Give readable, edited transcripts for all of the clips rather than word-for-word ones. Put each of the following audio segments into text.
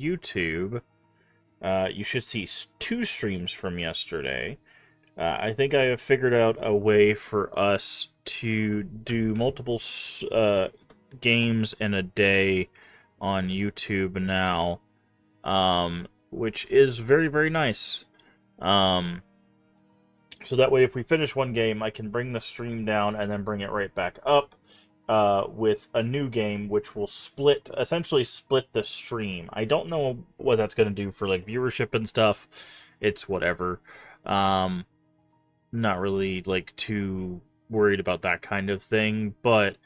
YouTube, you should see two streams from yesterday. I think I have figured out a way for us to do multiple games in a day on YouTube now, which is very, very nice. So that way, if we finish one game, I can bring the stream down and then bring it right back up with a new game, which will essentially split the stream. I don't know what that's going to do for like viewership and stuff. It's whatever. Not really like too worried about that kind of thing, but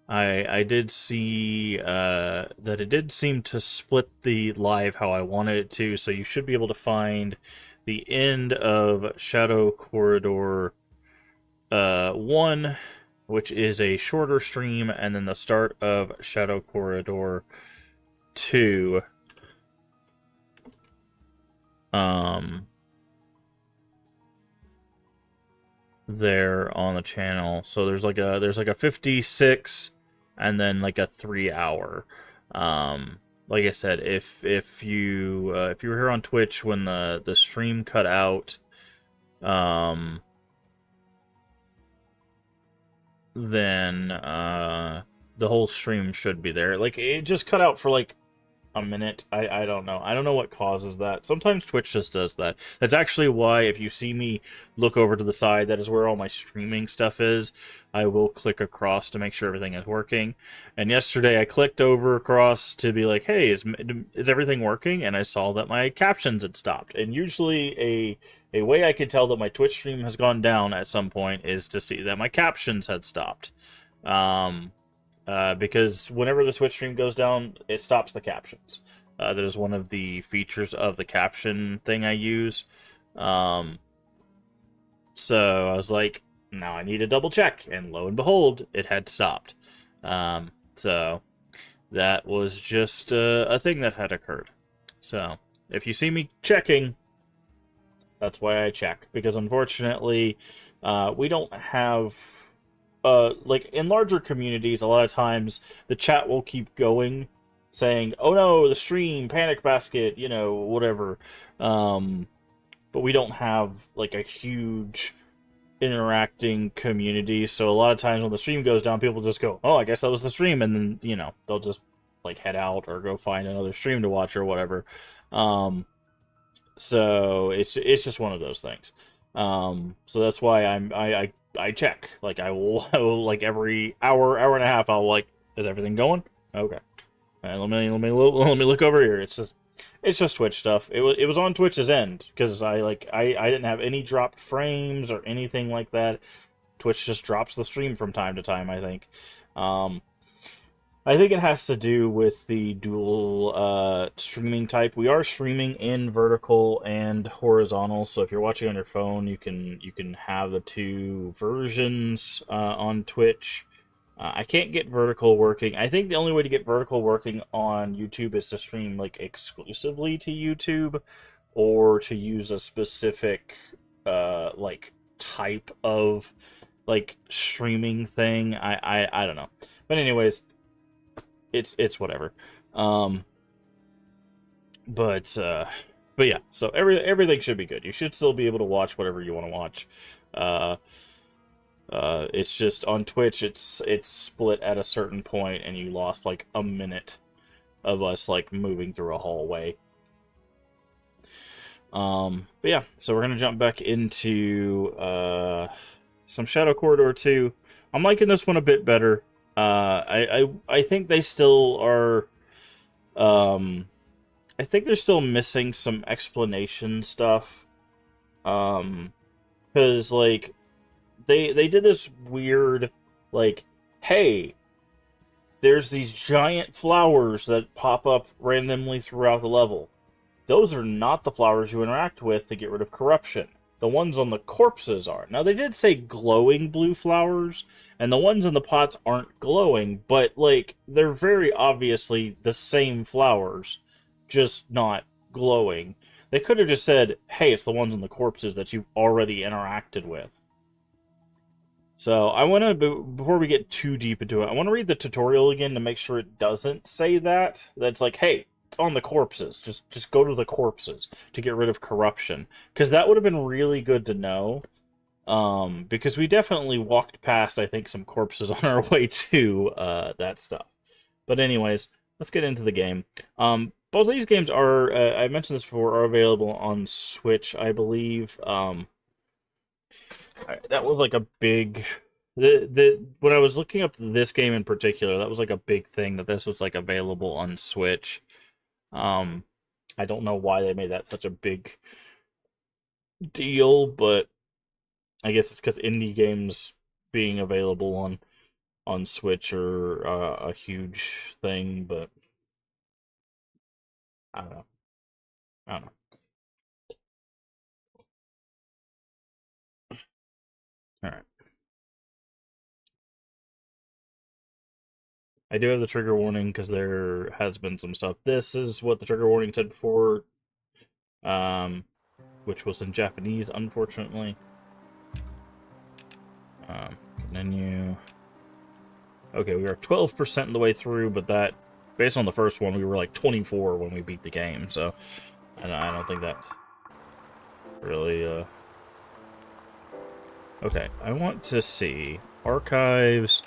I did see that it did seem to split the live how I wanted it to, so you should be able to find the end of Shadow Corridor 1, which is a shorter stream, and then the start of Shadow Corridor 2. There on the channel. So there's like a 56 and then like a 3-hour. Like I said, if you were here on Twitch when the stream cut out, then the whole stream should be there. Like, it just cut out for like a minute. I don't know. I don't know what causes that. Sometimes Twitch just does that. That's actually why if you see me look over to the side, that is where all my streaming stuff is. I will click across to make sure everything is working. And yesterday I clicked over across to be like, hey, is everything working? And I saw that my captions had stopped. And usually a way I can tell that my Twitch stream has gone down at some point is to see that my captions had stopped. Because whenever the Twitch stream goes down, it stops the captions. That is one of the features of the caption thing I use. So I was like, now I need to double check, and lo and behold, it had stopped. So that was just a thing that had occurred. So if you see me checking, that's why I check, because unfortunately, we don't have... like, in larger communities, a lot of times, the chat will keep going, saying, oh no, the stream, panic basket, you know, whatever. But we don't have, like, a huge interacting community, so a lot of times when the stream goes down, people just go, oh, I guess that was the stream, and then, you know, they'll just, like, head out or go find another stream to watch or whatever. So, it's just one of those things. So that's why I check. Like, I will like every hour and a half, I'll like, is everything going? Okay. All right, let me look over here. It's just Twitch stuff. It was on Twitch's end because I didn't have any dropped frames or anything like that. Twitch just drops the stream from time to time, I think. I think it has to do with the dual streaming type. We are streaming in vertical and horizontal, so if you're watching on your phone, you can have the two versions on Twitch. I can't get vertical working. I think the only way to get vertical working on YouTube is to stream like exclusively to YouTube, or to use a specific like type of like streaming thing. I don't know, but anyways. It's whatever. But yeah, so everything should be good. You should still be able to watch whatever you want to watch. It's just on Twitch, it's split at a certain point, and you lost like a minute of us like moving through a hallway. But yeah, so we're gonna jump back into some Shadow Corridor 2. I'm liking this one a bit better. I think they still are, I think they're still missing some explanation stuff, because, like, they did this weird, like, hey, there's these giant flowers that pop up randomly throughout the level. Those are not the flowers you interact with to get rid of corruption. The ones on the corpses are. Now, they did say glowing blue flowers, and the ones in the pots aren't glowing, but, like, they're very obviously the same flowers, just not glowing. They could have just said, hey, it's the ones on the corpses that you've already interacted with. So, I want to, before we get too deep into it, I want to read the tutorial again to make sure it doesn't say that. That's like, hey, on the corpses. Just go to the corpses to get rid of corruption, because that would have been really good to know. Because we definitely walked past, I think, some corpses on our way to that stuff. But anyways, let's get into the game. Both of these games are, I mentioned this before, are available on Switch, I believe. That was like a big... when I was looking up this game in particular, that was like a big thing, that this was like available on Switch. I don't know why they made that such a big deal, but I guess it's because indie games being available on Switch are a huge thing, but I don't know. I don't know. All right. I do have the trigger warning because there has been some stuff. This is what the trigger warning said before, which was in Japanese, unfortunately. Menu. Okay, we are 12% of the way through, but that, based on the first one, we were like 24 when we beat the game, so I don't think that really, Okay, I want to see archives,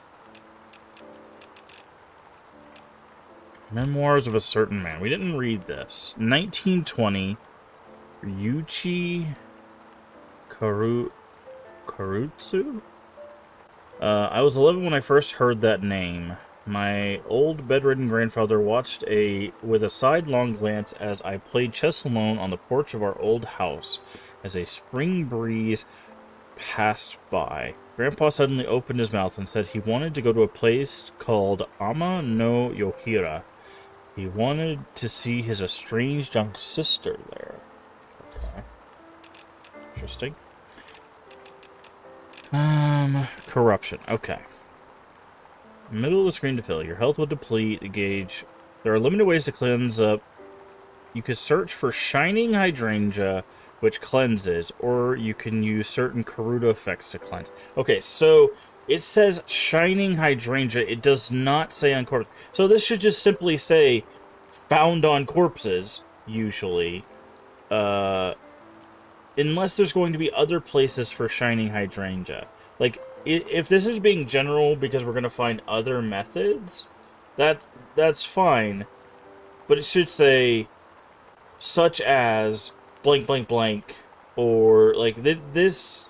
memoirs of a certain man. We didn't read this. 1920, Ryuichi Karutsu? I was 11 when I first heard that name. My old bedridden grandfather watched with a sidelong glance as I played chess alone on the porch of our old house as a spring breeze passed by. Grandpa suddenly opened his mouth and said he wanted to go to a place called Ama no Yohira. He wanted to see his estranged young sister there. Okay. Interesting. Corruption. Okay. Middle of the screen to fill. Your health will deplete the gauge. There are limited ways to cleanse up. You could search for Shining Hydrangea, which cleanses, or you can use certain Karuta effects to cleanse. Okay, so it says Shining Hydrangea. It does not say on corpses. So this should just simply say found on corpses, usually. Unless there's going to be other places for Shining Hydrangea. Like, if this is being general because we're going to find other methods, that's fine. But it should say, such as blank, blank, blank, or, like, this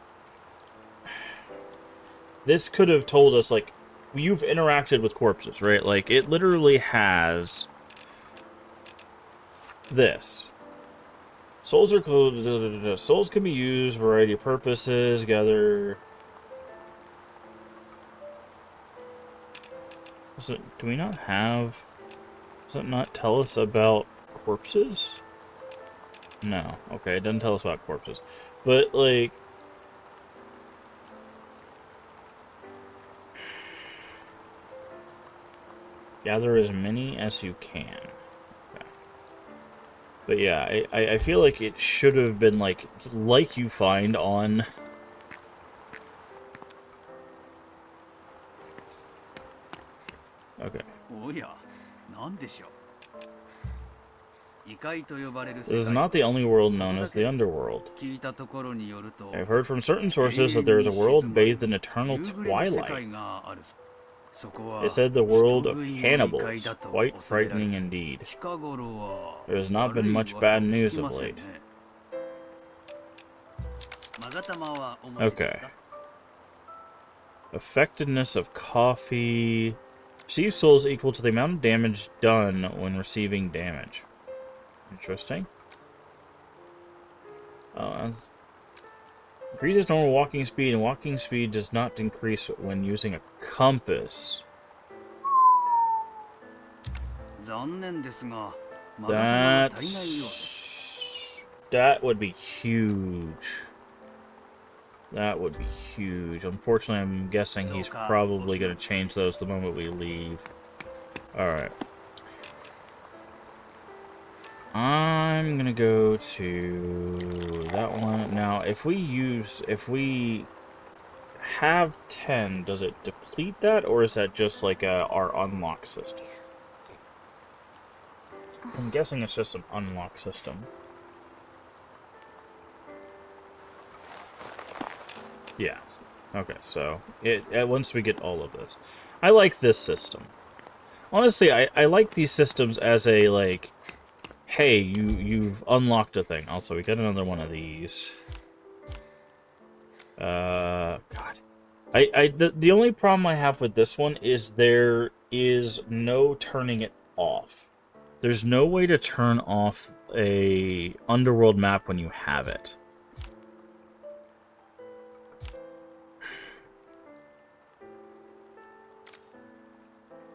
could have told us, like, you've interacted with corpses, right? Like, it literally has this. Souls are souls can be used for a variety of purposes. Gather. Do we not have? Does it not tell us about corpses? No. Okay, it doesn't tell us about corpses. But, like, gather as many as you can. But yeah, I feel like it should have been like you find on... Okay. This is not the only world known as the Underworld. I've heard from certain sources that there is a world bathed in eternal twilight. They said the world of cannibals, quite frightening indeed. There has not been much bad news of late. Okay. Effectiveness of coffee. Receive souls equal to the amount of damage done when receiving damage. Interesting. Increases normal walking speed, and walking speed does not increase when using a compass. That would be huge. That would be huge. Unfortunately, I'm guessing he's probably going to change those the moment we leave. Alright. I'm going to go to that one. Now, if we have 10, does it deplete that, or is that just like our unlock system? I'm guessing it's just an unlock system. Yeah. Okay, so once we get all of this. I like this system. Honestly, I like these systems as a, like, hey, you've unlocked a thing. Also, we got another one of these. God. The only problem I have with this one is there is no turning it off. There's no way to turn off a underworld map when you have it.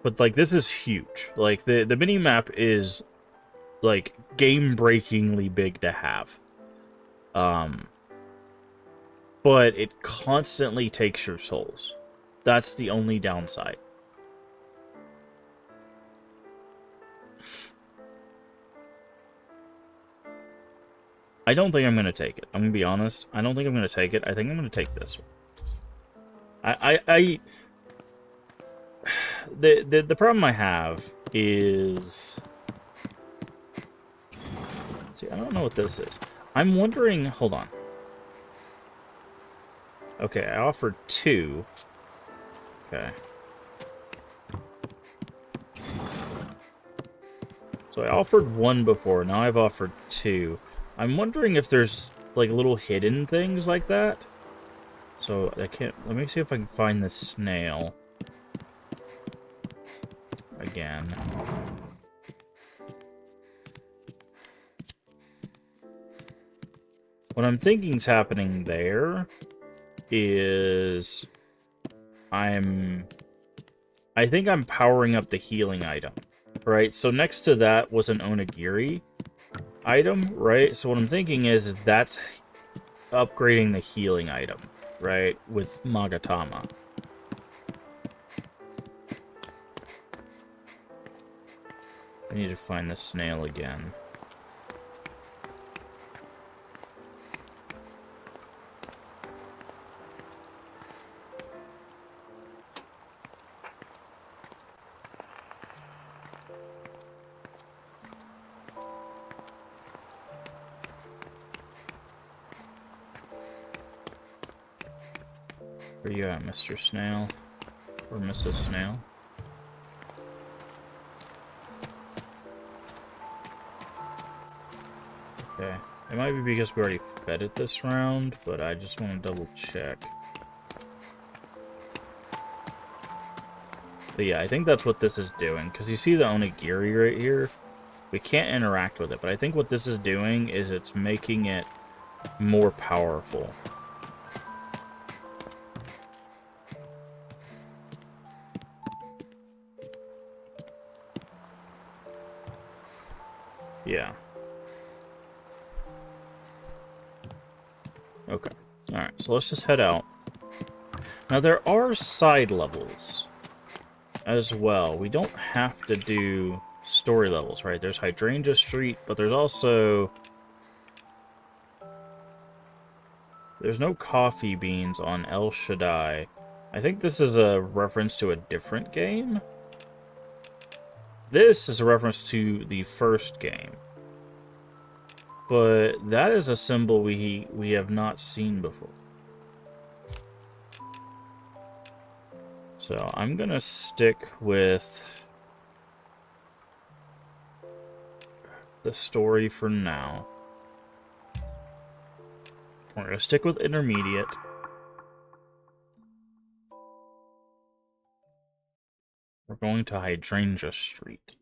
But, like, this is huge. Like, the mini-map is, like, game-breakingly big to have. But it constantly takes your souls. That's the only downside. I don't think I'm going to take it. I'm going to be honest. I don't think I'm going to take it. I think I'm going to take this one. The problem I have is... See, I don't know what this is. I'm wondering... Hold on. Okay, I offered 2. Okay. So I offered 1 before, now I've offered 2. I'm wondering if there's, like, little hidden things like that. So, I can't... Let me see if I can find this snail. Again. What I'm thinking's happening there is I think I'm powering up the healing item, right? So next to that was an onigiri item, right? So what I'm thinking is that's upgrading the healing item, right? With Magatama. I need to find the snail again. Where you at, Mr. Snail? Or Mrs. Snail? Okay. It might be because we already fed it this round, but I just want to double check. But yeah, I think that's what this is doing. Because you see the onigiri right here? We can't interact with it, but I think what this is doing is it's making it more powerful. Yeah. Okay. Alright, so let's just head out. Now, there are side levels as well. We don't have to do story levels, right? There's Hydrangea Street, but there's also... There's no coffee beans on El Shaddai. I think this is a reference to a different game. This is a reference to the first game. But that is a symbol we have not seen before. So I'm gonna stick with the story for now. We're gonna stick with intermediate. We're going to Hydrangea Street.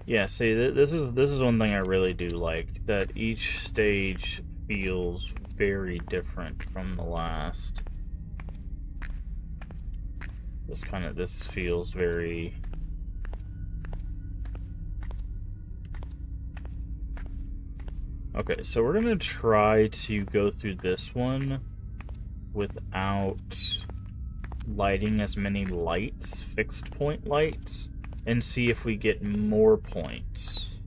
Yeah, see, this is one thing I really do like, that each stage feels very different from the last. This feels very... Okay, so we're gonna try to go through this one without lighting as many lights, fixed point lights. and see if we get more points.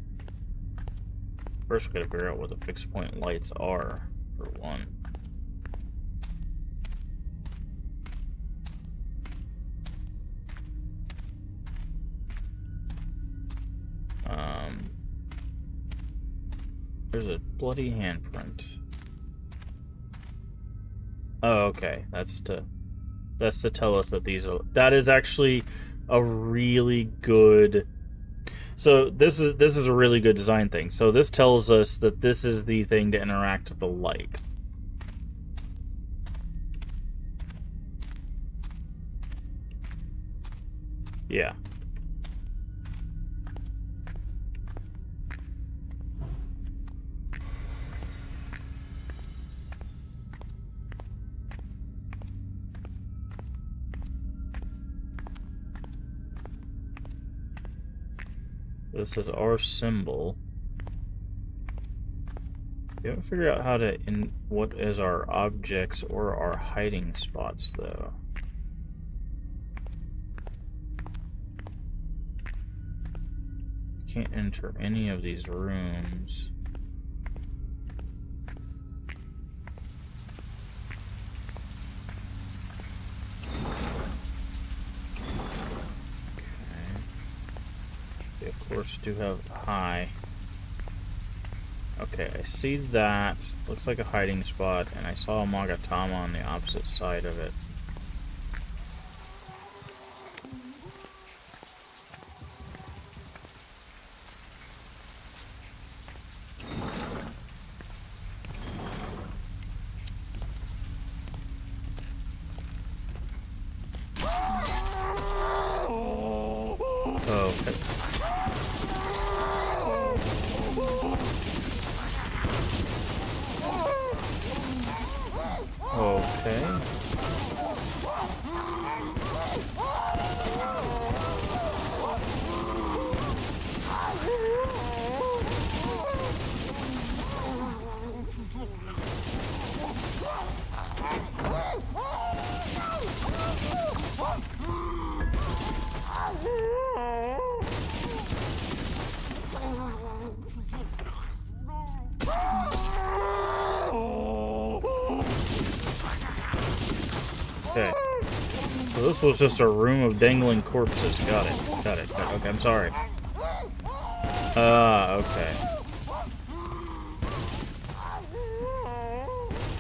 First, we gotta figure out what the fixed point lights are, for one. There's a bloody handprint. Oh, okay. That's to tell us that these are. That is actually a really good. So this is a really good design thing. So this tells us that this is the thing to interact with the light. Yeah. This is our symbol. We haven't figured out how to what is our objects or our hiding spots though. Can't enter any of these rooms. Of course, do have high. Okay, I see that. Looks like a hiding spot, and I saw a Magatama on the opposite side of it. Okay. Okay. Okay. So this was just a room of dangling corpses. Got it. Got it. Okay, I'm sorry. Okay.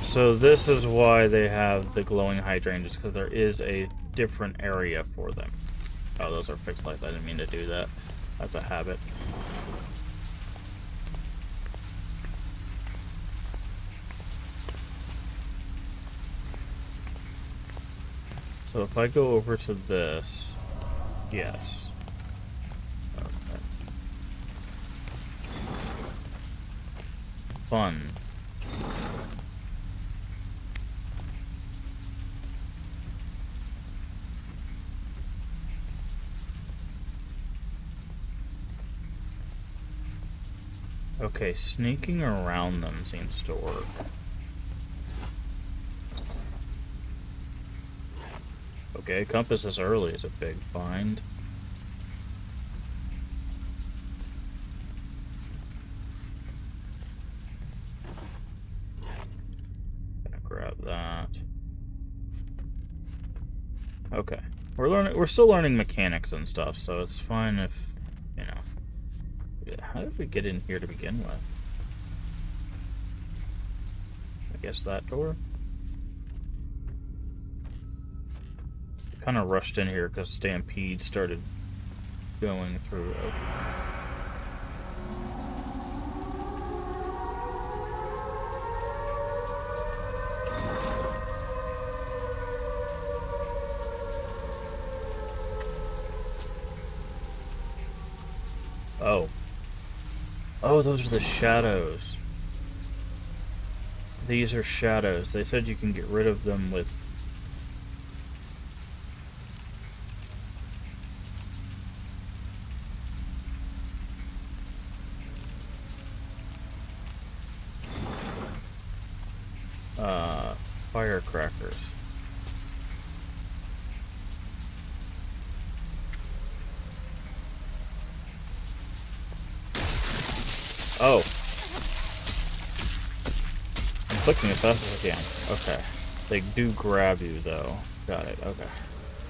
So this is why they have the glowing hydrangeas, because there is a different area for them. Oh, those are fixed lights. I didn't mean to do that. That's a habit. So if I go over to this, yes. Okay. Fun. Okay, sneaking around them seems to work. Okay, compass as early is a big find. Gonna grab that. Okay. We're still learning mechanics and stuff, so it's fine if, you know. How did we get in here to begin with? I guess that door? Kind of rushed in here because Stampede started going through. Oh. Oh, those are the shadows. These are shadows. They said you can get rid of them with... firecrackers. Oh. I'm clicking as fast as I can. Okay. They do grab you, though. Got it. Okay.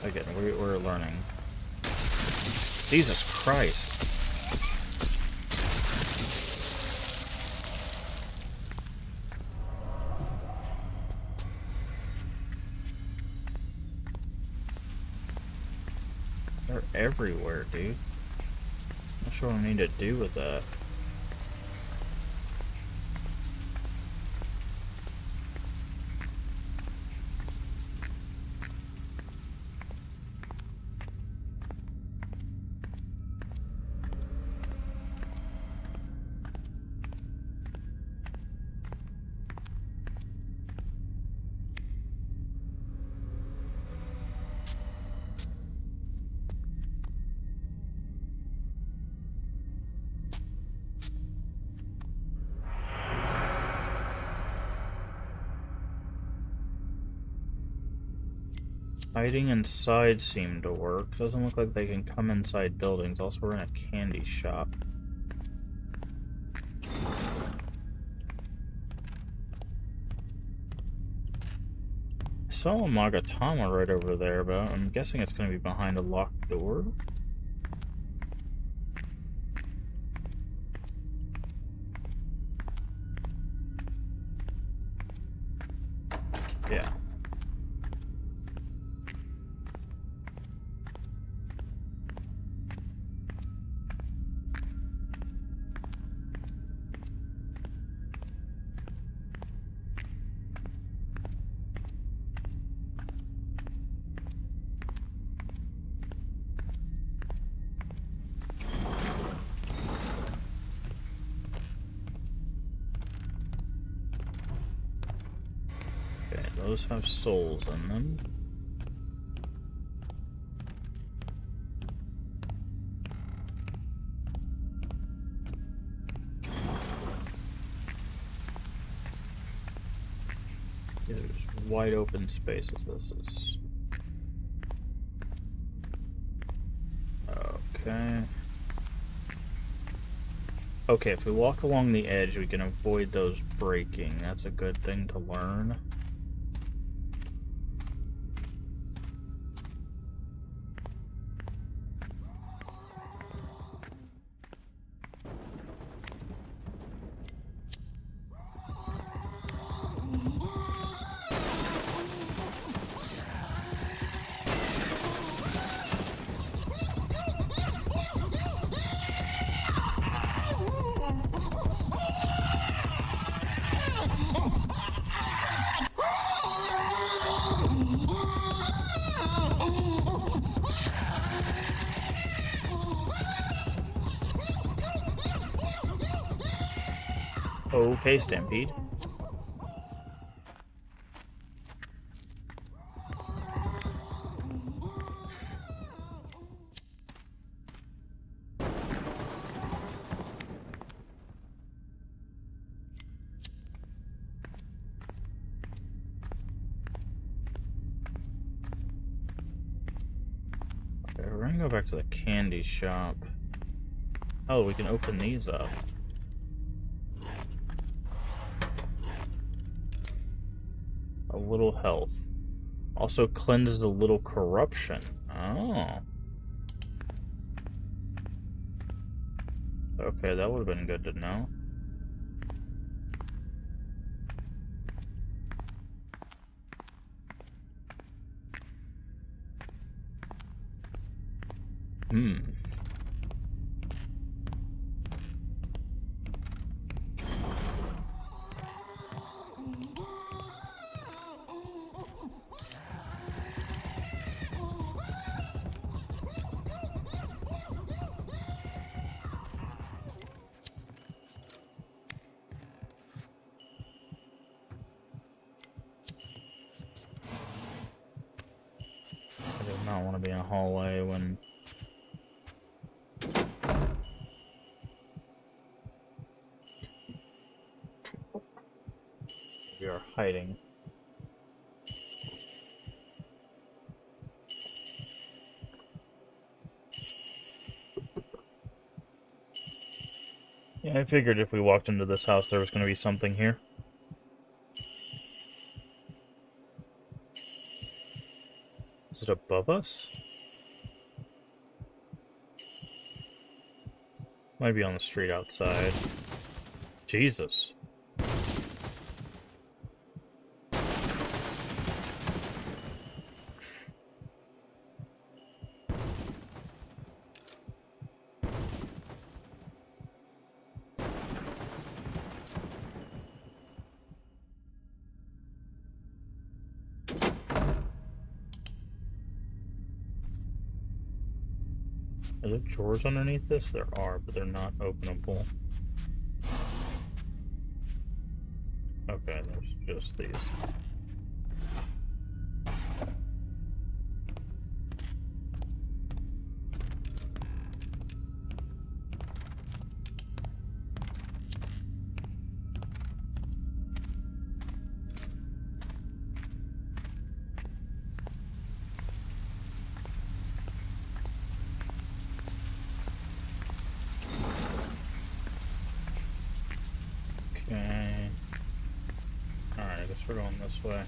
Again, we're learning. Jesus Christ. They're everywhere, dude. Not sure what I need to do with that. Hiding inside seemed to work. Doesn't look like they can come inside buildings. Also, we're in a candy shop. I saw a Magatama right over there, but I'm guessing it's going to be behind a locked door. Yeah. Okay, those have souls in them. There's wide open spaces. This is... Okay. Okay, if we walk along the edge, we can avoid those breaking. That's a good thing to learn. Okay, Stampede. Okay, we're gonna go back to the candy shop. Oh, we can open these up. A little health. Also cleanses a little corruption. Oh. Okay, that would have been good to know. Hmm. I do not want to be in a hallway when... we are hiding. Yeah, I figured if we walked into this house there was going to be something here. Is it above us? Might be on the street outside. Jesus. Are there drawers underneath this? There are, but they're not openable. Okay, there's just these. Okay. Alright, I guess we're going this way.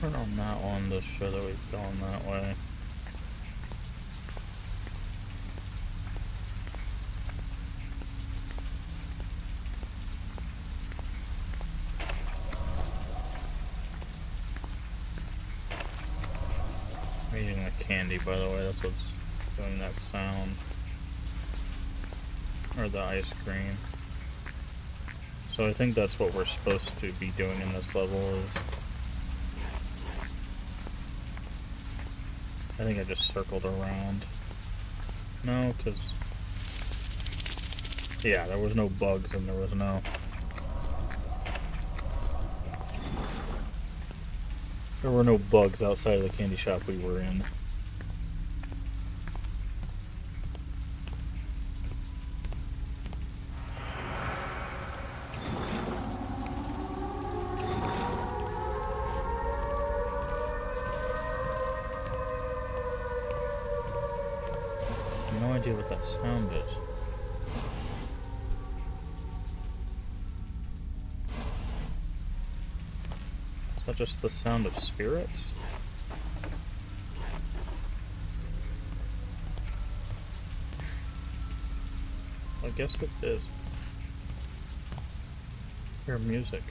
Turn on that one to show that we've gone that way. I'm eating the candy, by the way, that's what's doing that sound. Or the ice cream. So I think that's what we're supposed to be doing in this level is... I think I just circled around. No, because... yeah, there was no bugs and there was no... there were no bugs outside of the candy shop we were in. No idea what that sound is. Is that just the sound of spirits? I guess it is. Hear music.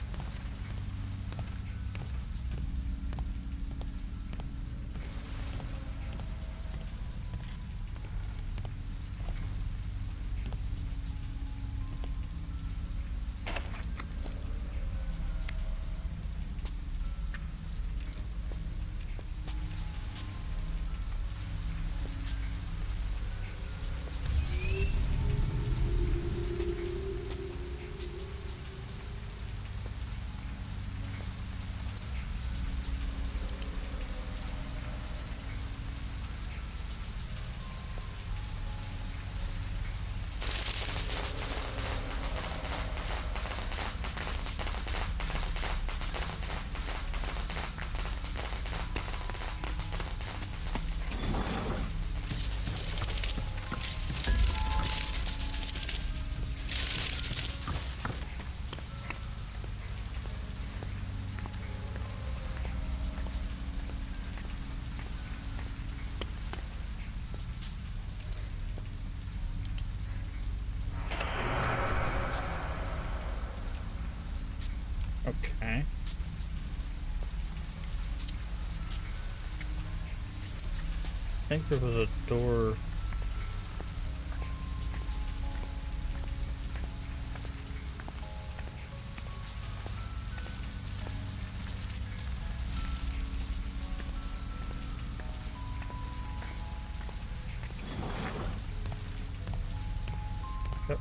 Okay. I think there was a door. Yep.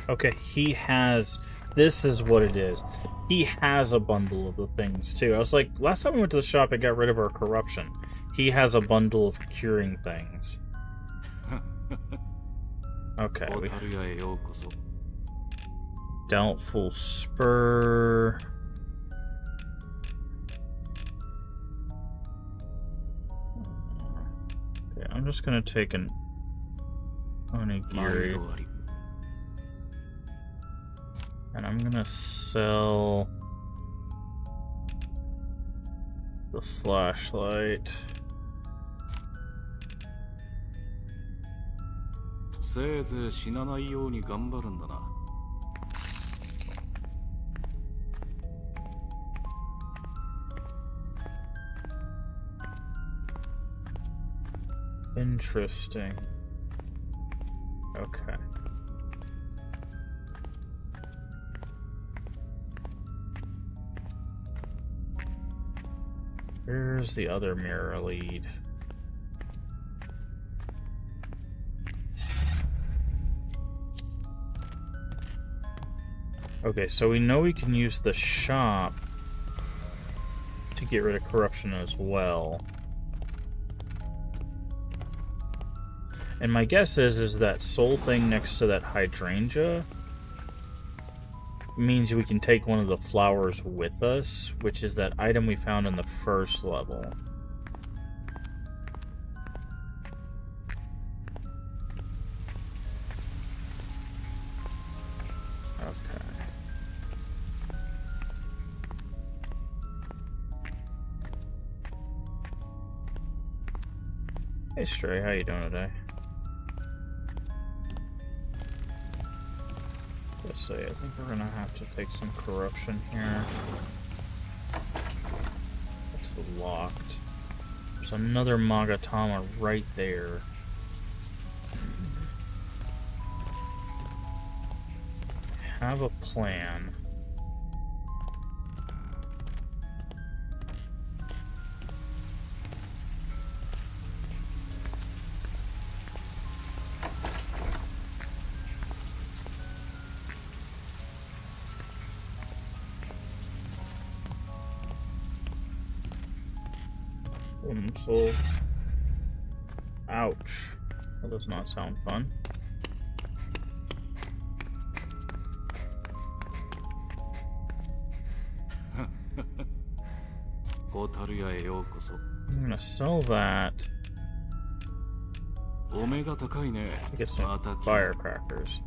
Okay, he has... This is what it is. He has a bundle of the things, too. I was like, last time we went to the shop, it got rid of our corruption. He has a bundle of curing things. Okay. Doubtful Spur. Okay, I'm just gonna take an onigiri. And I'm gonna sell the flashlight. Interesting. Okay. Where's the other mirror lead? Okay, so we know we can use the shop to get rid of corruption as well. And my guess is that soul thing next to that hydrangea means we can take one of the flowers with us, which is that item we found in the first level. Okay. Hey Stray, how you doing today? Let's see, I think we're gonna have to take some corruption here. That's locked. There's another Magatama right there. Have a plan. So, ouch. That does not sound fun. I'm gonna sell that to get some firecrackers.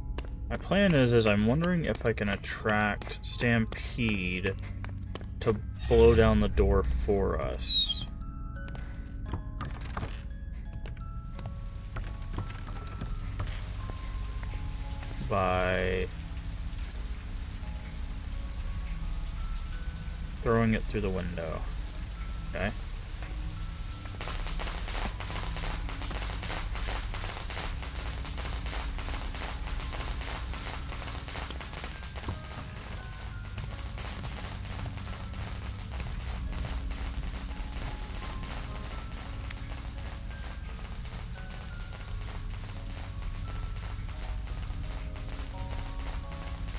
My plan is I'm wondering if I can attract Stampede to blow down the door for us. By throwing it through the window. Okay.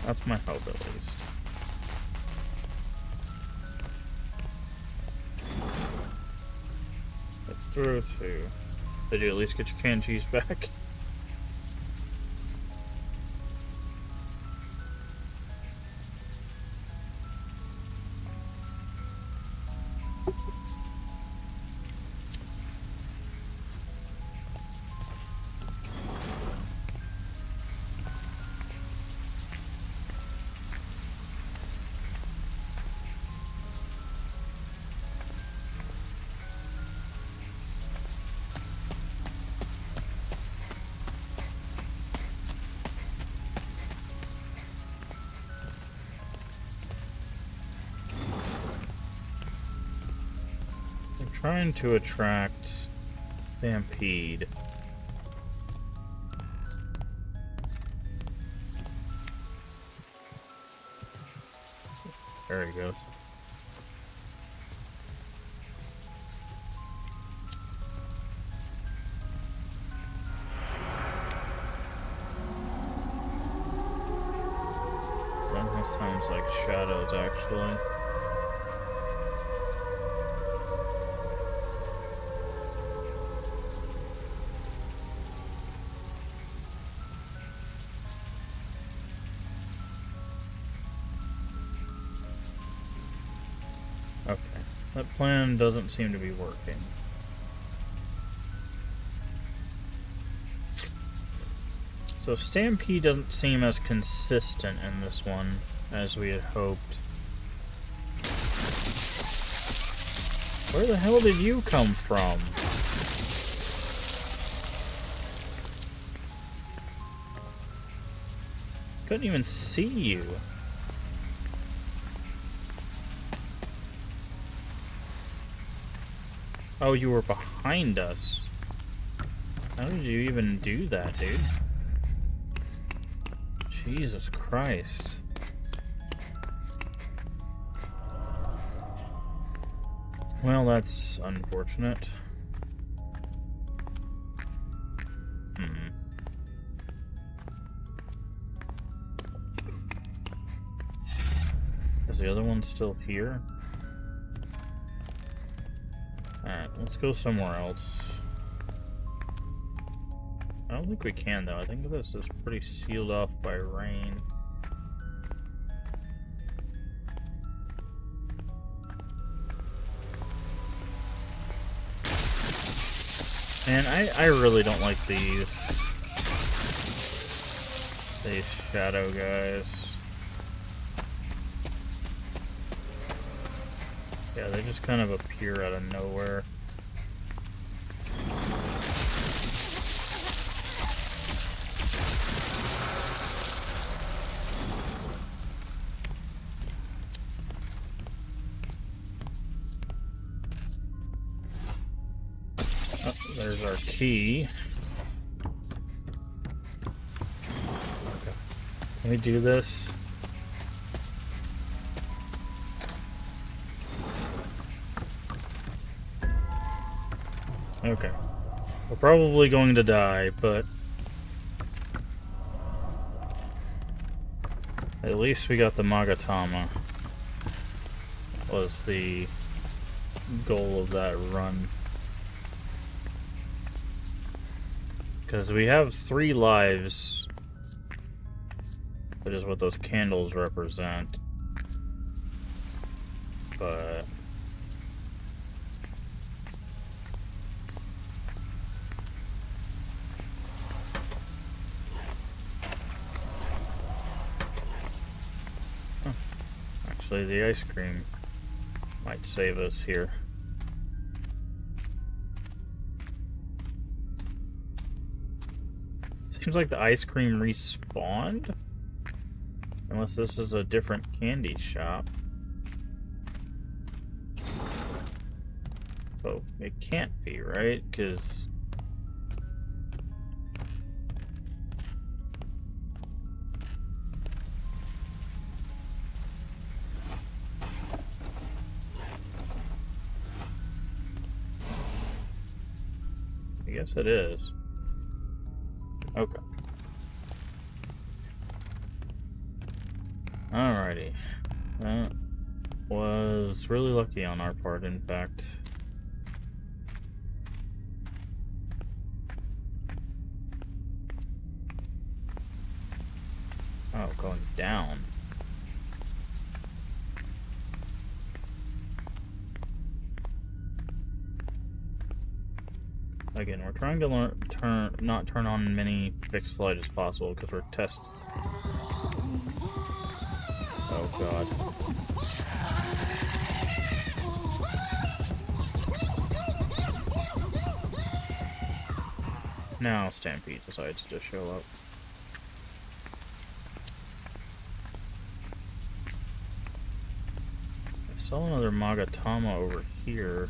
That's my hope, at least. Let's throw two. Did you at least get your canned cheese back? Trying to attract Stampede. There he goes. Sounds like shadows, actually. Okay, that plan doesn't seem to be working. So Stampede doesn't seem as consistent in this one as we had hoped. Where the hell did you come from? Couldn't even see you. Oh, you were behind us. How did you even do that, dude? Jesus Christ. Well, that's unfortunate. Is the other one still here? Alright, let's go somewhere else. I don't think we can, though. I think this is pretty sealed off by rain. Man, I really don't like these shadow guys. Yeah, they just kind of appear out of nowhere. There's our key. Okay. Can we do this? Okay. We're probably going to die, but at least we got the Magatama. Was the goal of that run. Because we have 3 lives. That is what those candles represent. But actually, the ice cream might save us here. Seems like the ice cream respawned? Unless this is a different candy shop. Oh, it can't be, right? Because I guess it is. Okay. Alrighty. That was really lucky on our part, in fact. Oh, going down. Again, we're trying to not turn on many fixed light as possible because we're testing. Oh god. Now Stampede decides to show up. I saw another Magatama over here.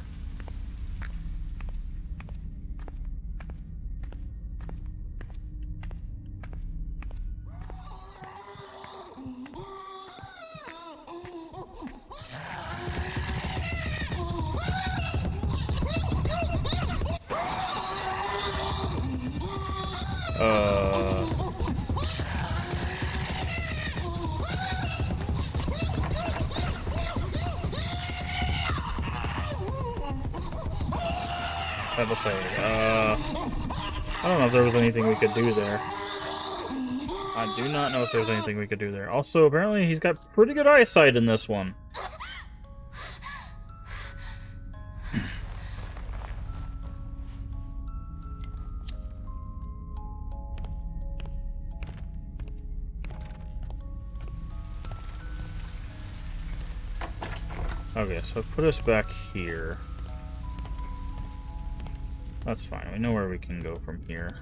I have to say, I don't know if there was anything we could do there. I do not know if there's anything we could do there. Also, apparently he's got pretty good eyesight in this one. Okay, so put us back here. That's fine. We know where we can go from here.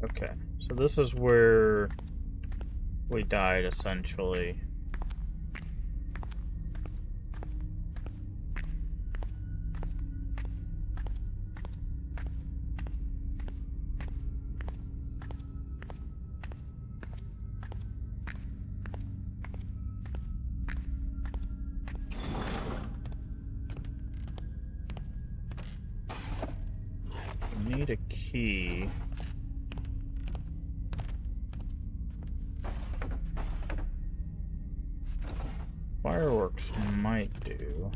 Okay, so this is where we died, essentially. We need a key. Fireworks might do.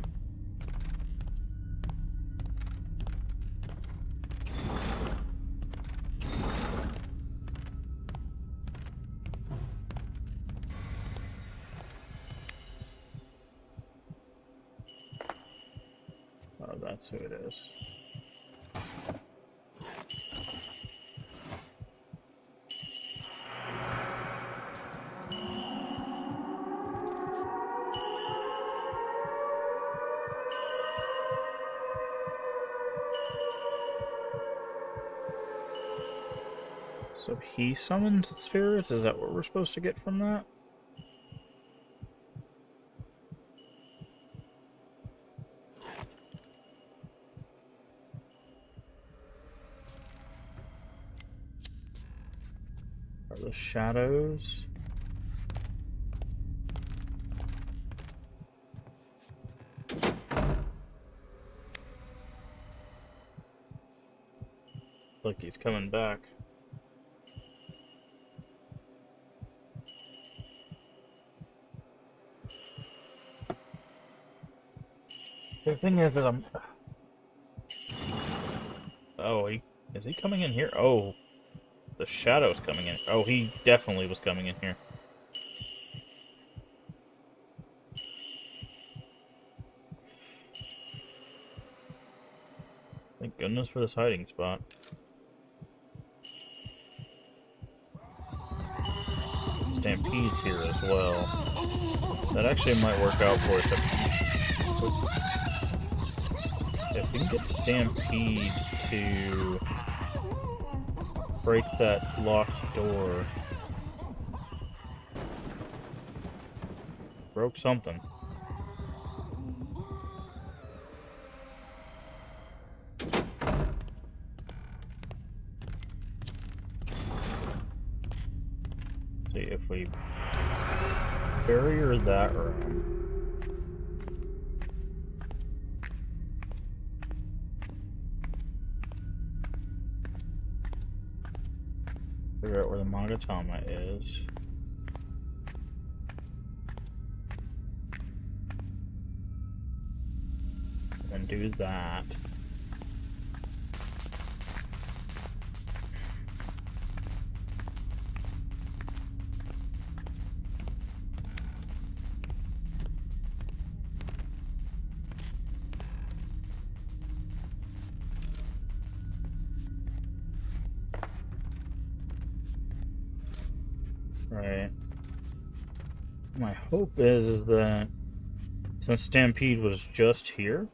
Oh, that's who it is. So he summoned spirits? Is that what we're supposed to get from that? Are the shadows? Look, he's coming back. The thing is I'm... Oh, is he coming in here? Oh, the shadow's coming in. Oh, he definitely was coming in here. Thank goodness for this hiding spot. Stampede's here as well. That actually might work out for us. If we can get Stampede to break that locked door. Broke something. See if we barrier that room. Figure out where the Magatama is. And do that. Right. My hope is that since Stampede was just here,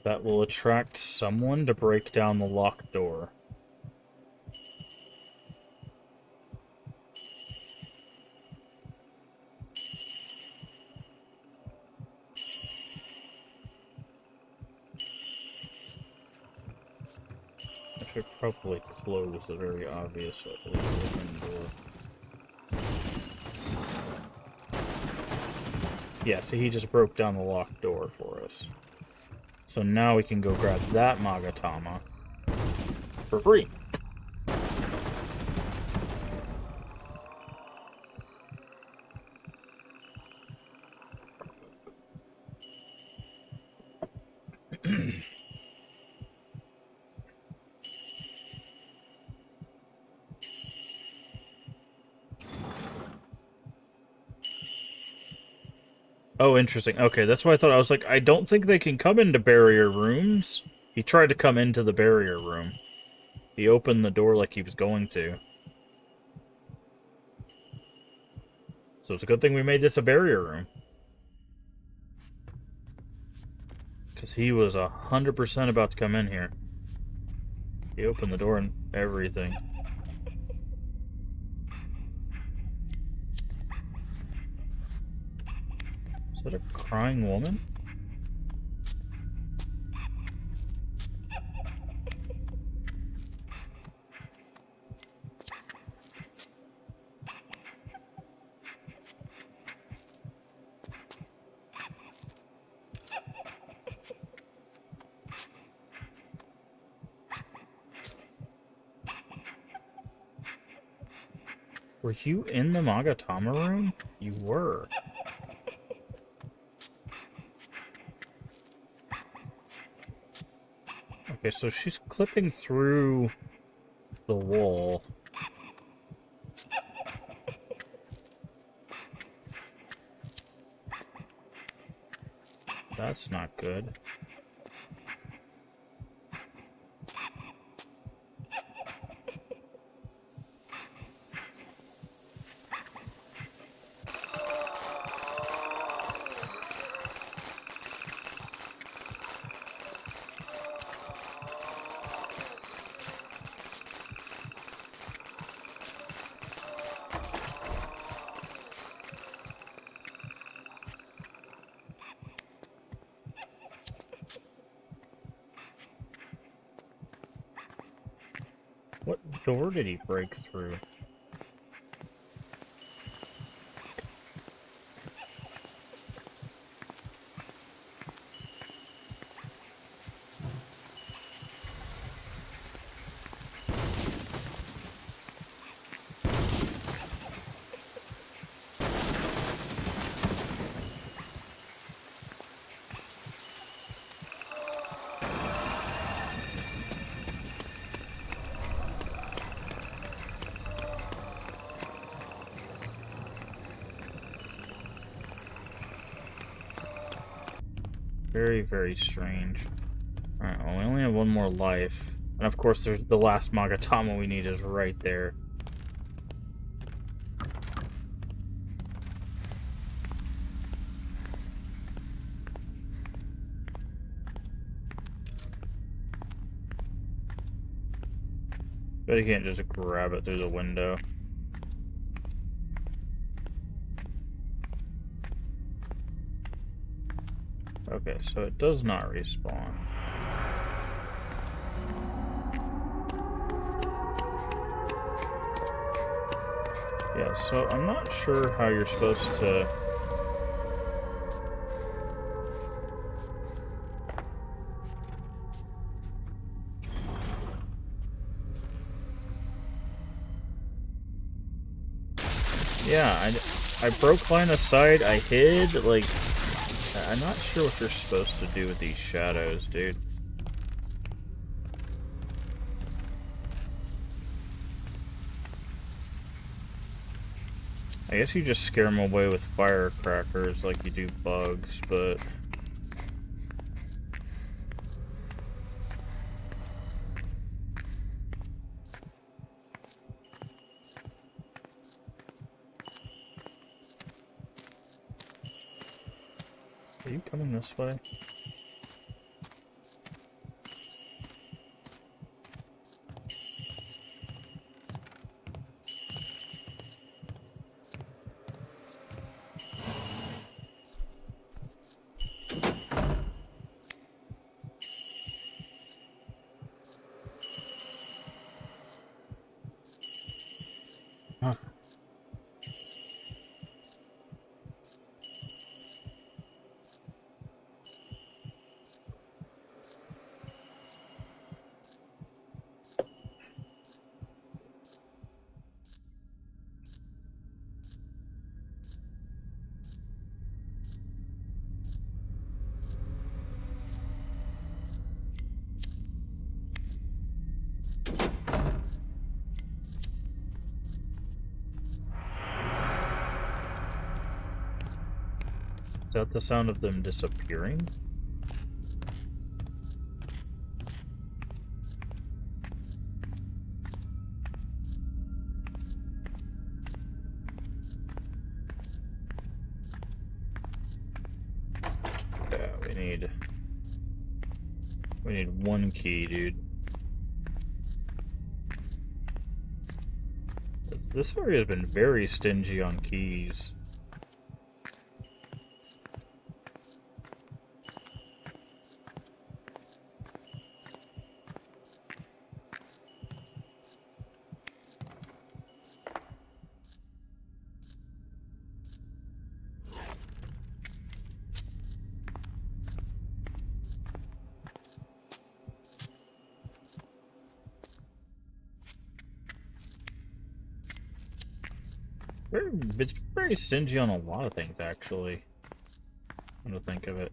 that will attract someone to break down the locked door. I should probably close the very obvious open door. Yeah, see, he just broke down the locked door for us. So now we can go grab that Magatama for free. Oh, interesting. Okay, that's what I thought. I was like, I don't think they can come into barrier rooms. He tried to come into the barrier room. He opened the door like he was going to. So it's a good thing we made this a barrier room. Because he was 100% about to come in here. He opened the door and everything. Is that a crying woman? Were you in the Magatama room? You were. Okay, so she's clipping through the wall. That's not good. What door did he break through? Very, very strange. Alright, well, we only have one more life. And of course, there's the last Magatama we need is right there. But you can't just grab it through the window. Okay, so it does not respawn. Yeah, so I'm not sure how you're supposed to... Yeah, I broke line of sight, I hid, like... I'm not sure what you're supposed to do with these shadows, dude. I guess you just scare them away with firecrackers like you do bugs, but... Are you coming this way? Huh. Is that the sound of them disappearing? Yeah, we need one key, dude. This area has been very stingy on keys. It's very stingy on a lot of things, actually. Come to think of it.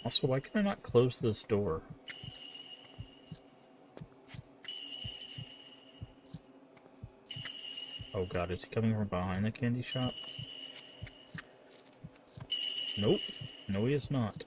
Also, why can I not close this door? Oh god, is he coming from behind the candy shop? Nope. No, he is not.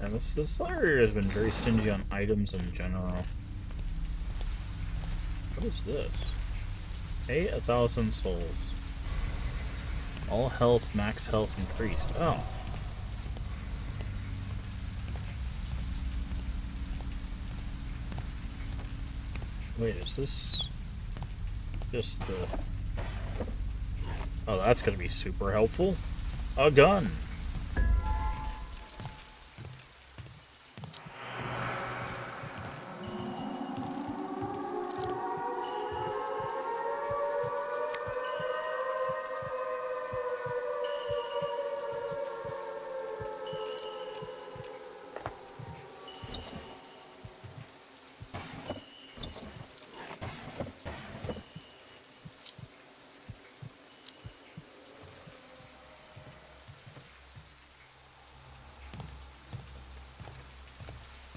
Yeah, this area has been very stingy on items in general. What is this? Pay 1,000 souls. All health, max health increased. Oh. Wait, is this just the... Oh, that's gonna be super helpful. A gun!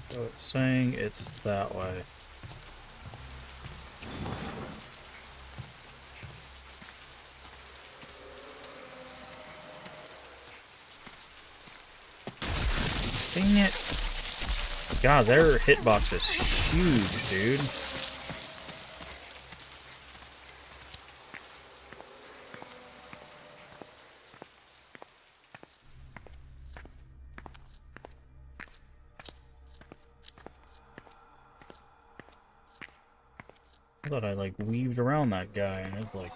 So it's saying it's that way. Dang it. God, their hitbox is huge, dude. I thought I, like, weaved around that guy, and it's like...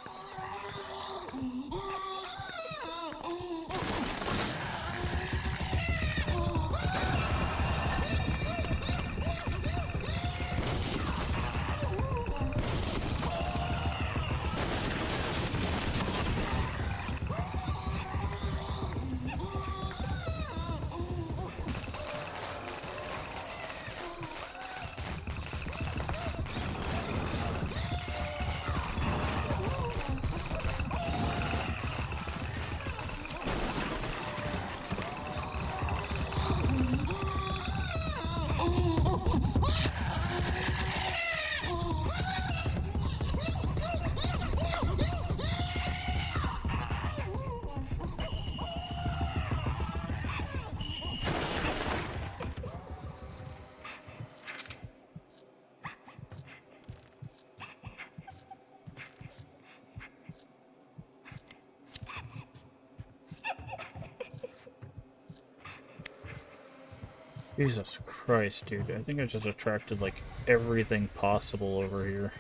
Jesus Christ, dude. I think I just attracted, like, everything possible over here.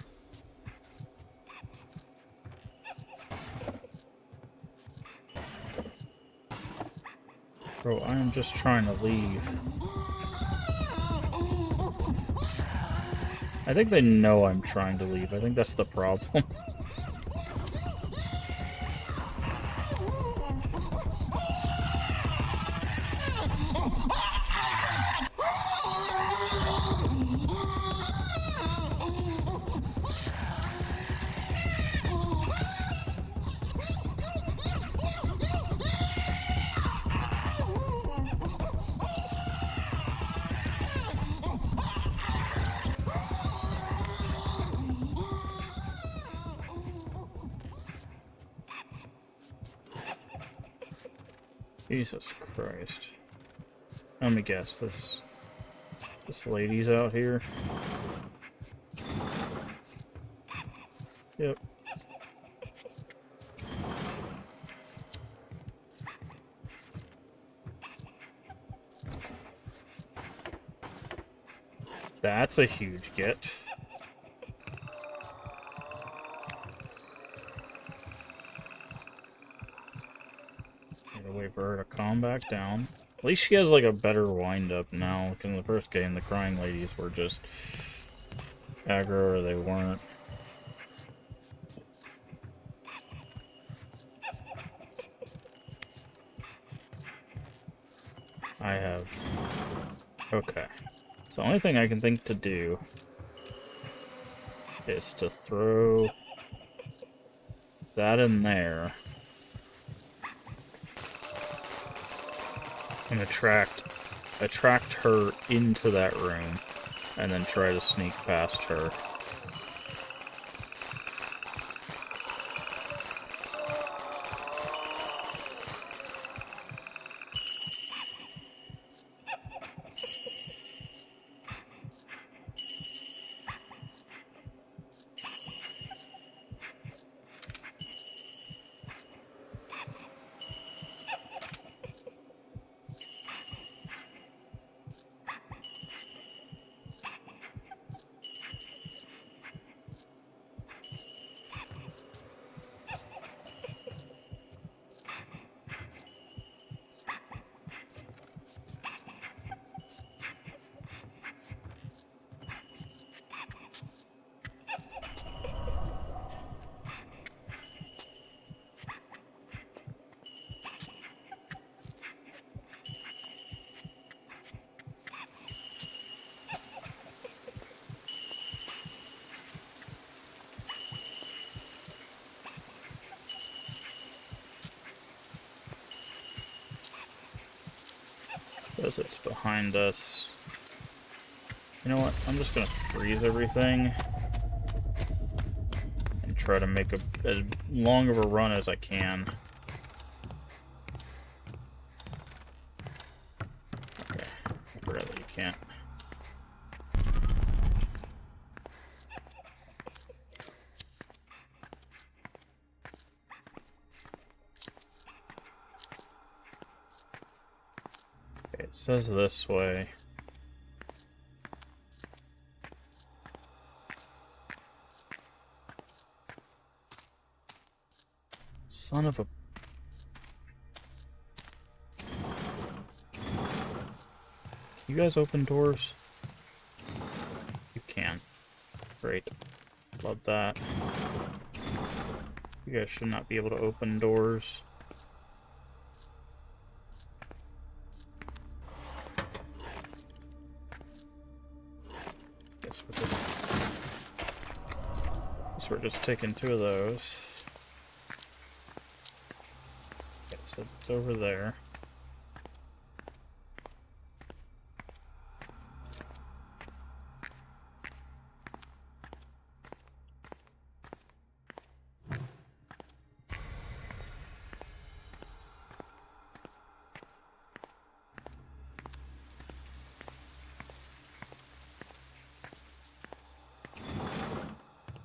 Bro, I am just trying to leave. I think they know I'm trying to leave. I think that's the problem. Jesus Christ. Let me guess, this lady's out here? Yep. That's a huge get. Gotta wait for her to calm back down. At least she has, like, a better wind-up now. Because in the first game, the crying ladies were just aggro or they weren't. I have... Okay. So the only thing I can think to do is to throw that in there and attract her into that room and then try to sneak past her. Because it's behind us. You know what? I'm just gonna freeze everything and try to make as long of a run as I can. Okay, I forgot that you can't. Okay, it says this way. Son of a... You guys open doors? You can. Great. Love that. You guys should not be able to open doors. Guess we're just taking 2 of those. So it's over there.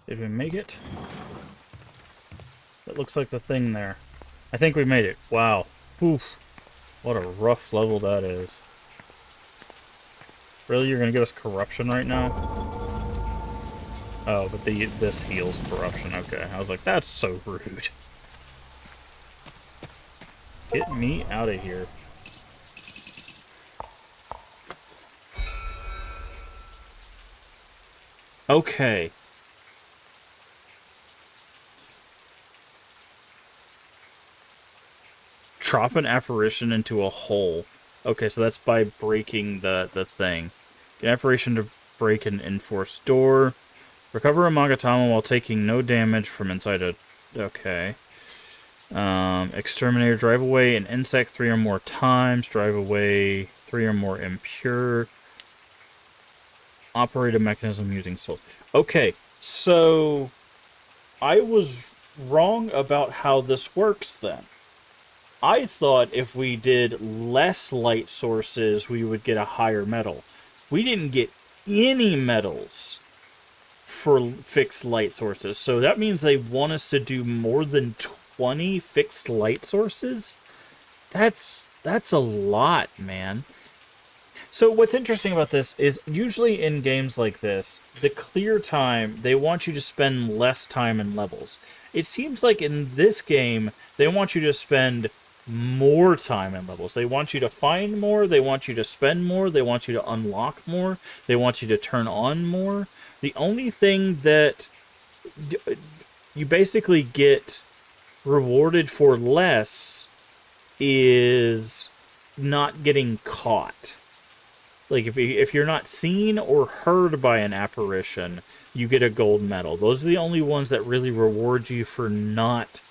Did we make it? That looks like the thing there. I think we made it. Wow. Oof. What a rough level that is. Really, you're gonna give us corruption right now? Oh, but this heals corruption. Okay, I was like, that's so rude. Get me out of here. Okay. Drop an apparition into a hole. Okay, so that's by breaking the thing. Get an apparition to break an enforced door. Recover a Magatama while taking no damage from inside a... Okay. Exterminator, drive away an insect 3 or more times. Drive away 3 or more impure. Operate a mechanism using souls. Okay, so... I was wrong about how this works then. I thought if we did less light sources, we would get a higher medal. We didn't get any medals for fixed light sources. So that means they want us to do more than 20 fixed light sources? That's a lot, man. So what's interesting about this is usually in games like this, the clear time, they want you to spend less time in levels. It seems like in this game, they want you to spend more time in levels. They want you to find more, they want you to spend more, they want you to unlock more, they want you to turn on more. The only thing that you basically get rewarded for less is not getting caught. Like, if you're not seen or heard by an apparition, you get a gold medal. Those are the only ones that really reward you for not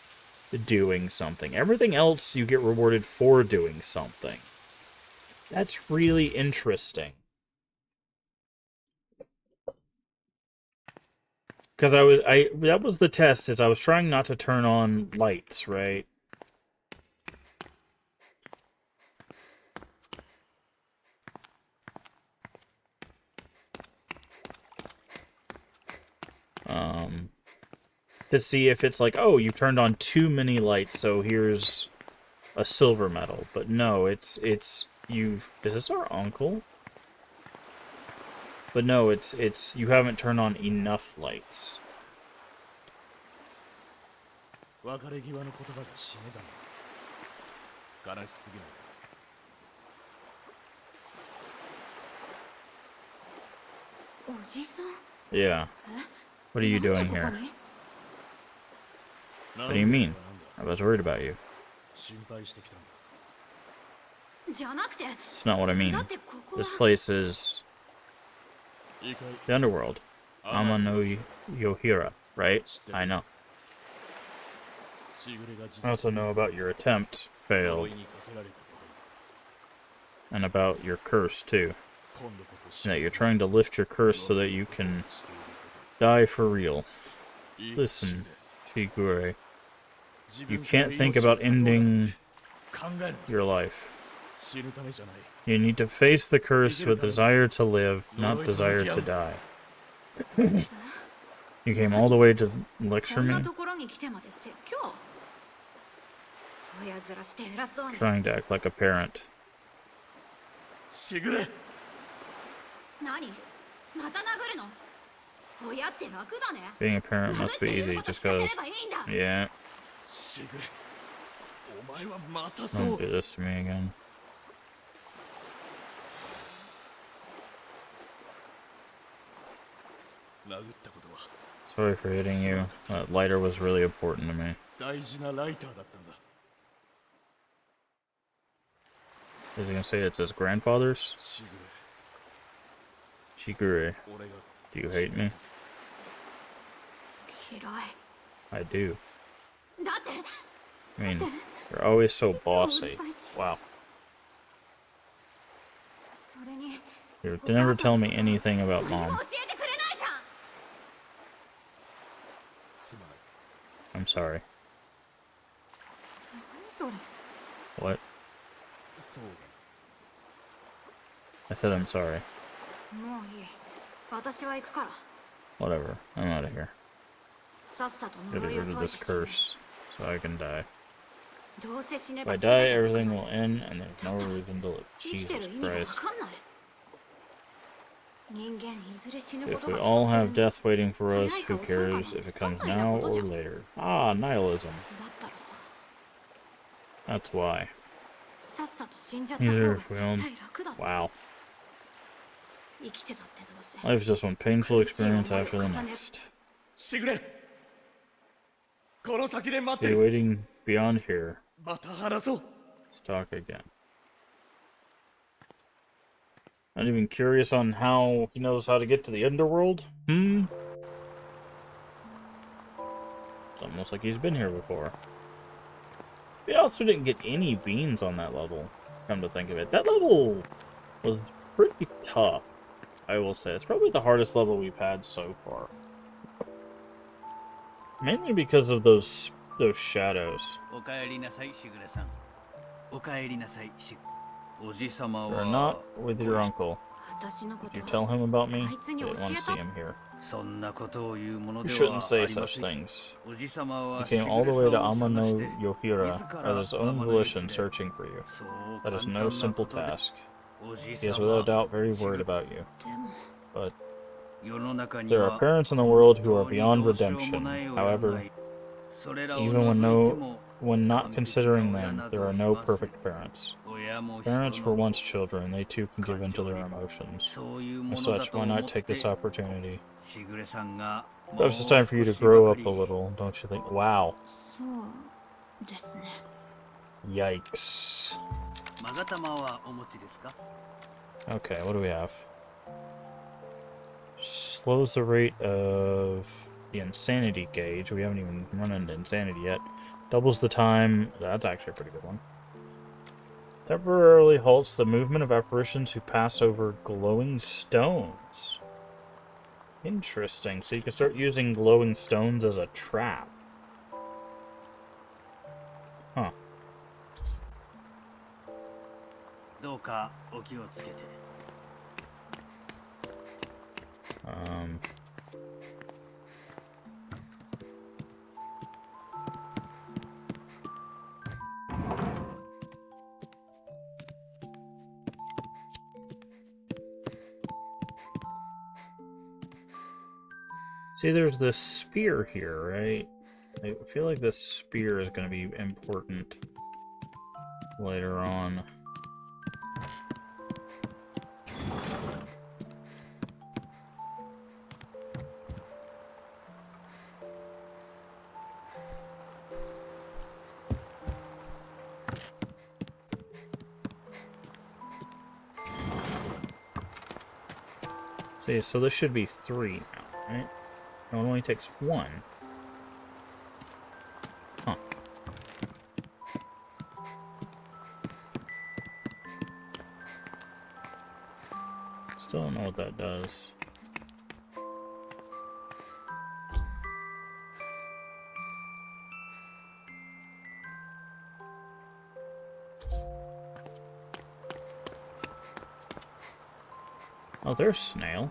doing something. Everything else, you get rewarded for doing something. That's really interesting. Because that was the test, is I was trying not to turn on lights, right? To see if it's like, oh, you've turned on too many lights, so here's a silver medal. But no, it's you. Is this our uncle? But no, it's you haven't turned on enough lights. Yeah. What are you doing here? What do you mean? I was worried about you. It's not what I mean. This place is the underworld. Ama no Yohira, right? I know. I also know about your attempt failed. And about your curse, too. And that you're trying to lift your curse so that you can die for real. Listen, Shigure. You can't think about ending your life. You need to face the curse with desire to live, not desire to die. You came all the way to lecture me? Trying to act like a parent. Being a parent must be easy, just goes, yeah. Don't do this to me again. Sorry for hitting you. That lighter was really important to me. Is he gonna say it's his grandfather's? Shigure, do you hate me? I do. I mean, you're always so bossy. Wow. You never tell me anything about Mom. I'm sorry. What? I said I'm sorry. Whatever. I'm out of here. Get rid of this curse so I can die. If I die, everything will end and there's no reason to live. Jesus Christ. If we all have death waiting for us, who cares if it comes now or later? Ah, nihilism. That's why. Neither if we all... Wow. Life's just one painful experience after the next. Be waiting beyond here. Let's talk again. Not even curious on how he knows how to get to the underworld? It's almost like he's been here before. We also didn't get any beans on that level, come to think of it. That level was pretty tough, I will say. It's probably the hardest level we've had so far. Mainly because of those shadows. You're not with your uncle. Did you tell him about me? I didn't want to see him here. You shouldn't say such things. He came all the way to Amano Yohira of his own volition searching for you. That is no simple task. He is without doubt very worried about you. But there are parents in the world who are beyond redemption. However, even when not considering them, there are no perfect parents. Parents were once children, they too can give in to their emotions. As such, why not take this opportunity? Perhaps it's time for you to grow up a little, don't you think? Wow. Yikes. Okay, what do we have? Slows the rate of the insanity gauge. We haven't even run into insanity yet. Doubles the time. That's actually a pretty good one. Temporarily halts the movement of apparitions who pass over glowing stones. Interesting. So you can start using glowing stones as a trap. Huh. See, there's this spear here, right? I feel like this spear is going to be important later on. See, so this should be 3 now, right? No, it only takes 1. Huh. Still don't know what that does. Oh, there's Snail.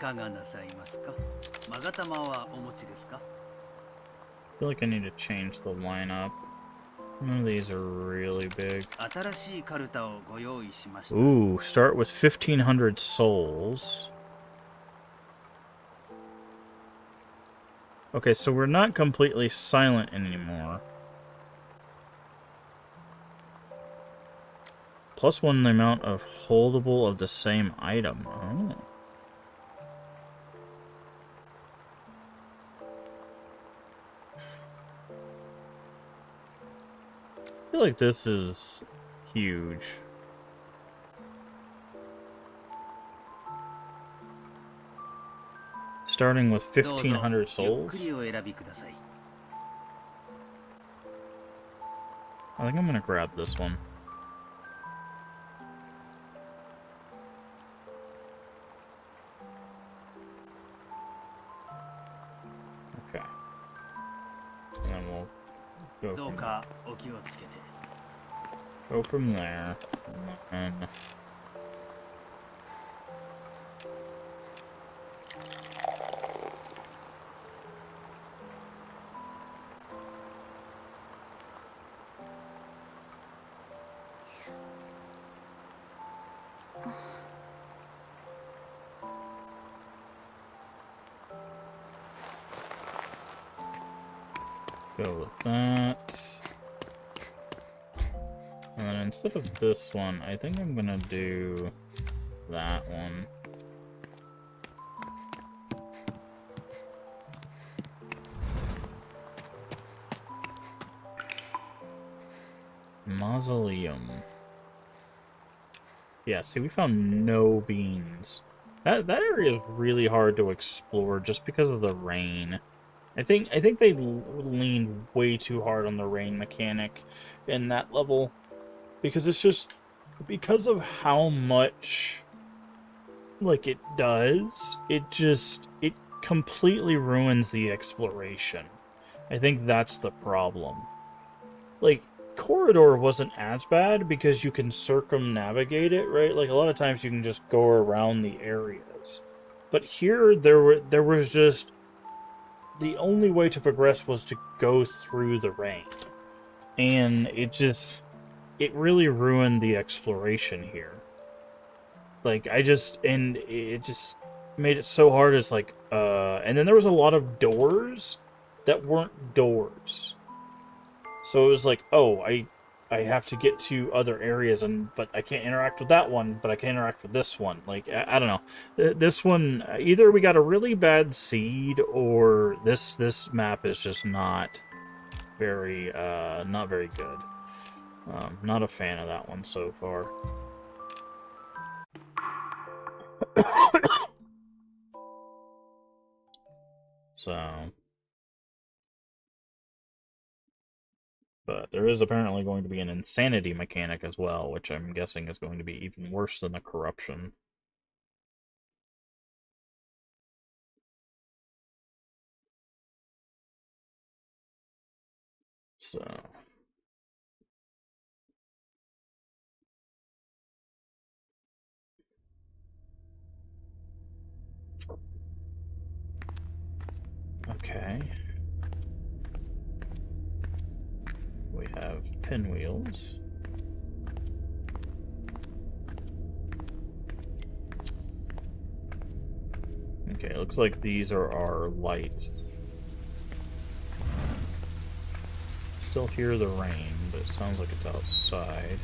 I feel like I need to change the lineup. None of these are really big. Ooh, start with 1,500 souls. Okay, so we're not completely silent anymore. +1 the amount of holdable of the same item. Oh. I feel like this is huge. Starting with 1,500 souls. I think I'm gonna grab this one. we'll go from there. And go with that. And then instead of this one, I think I'm gonna do that one. Mausoleum. Yeah, see, we found no beans. That area is really hard to explore just because of the rain. I think they leaned way too hard on the rain mechanic in that level, because it's just because of how much like it does. It completely ruins the exploration. I think that's the problem. Like, Corridor wasn't as bad because you can circumnavigate it, right? Like, a lot of times you can just go around the areas. But here, there was just... the only way to progress was to go through the rain. And it really ruined the exploration here. Like, it just made it so hard. It's like, and then there was a lot of doors that weren't doors. So it was like, oh, I have to get to other areas, but I can't interact with that one, but I can interact with this one. Like, I don't know. This one, either we got a really bad seed, or this map is just not very good. Not a fan of that one so far. So... but there is apparently going to be an insanity mechanic as well, which I'm guessing is going to be even worse than the corruption. So... okay. We have pinwheels. Okay, looks like these are our lights. Still hear the rain, but it sounds like it's outside.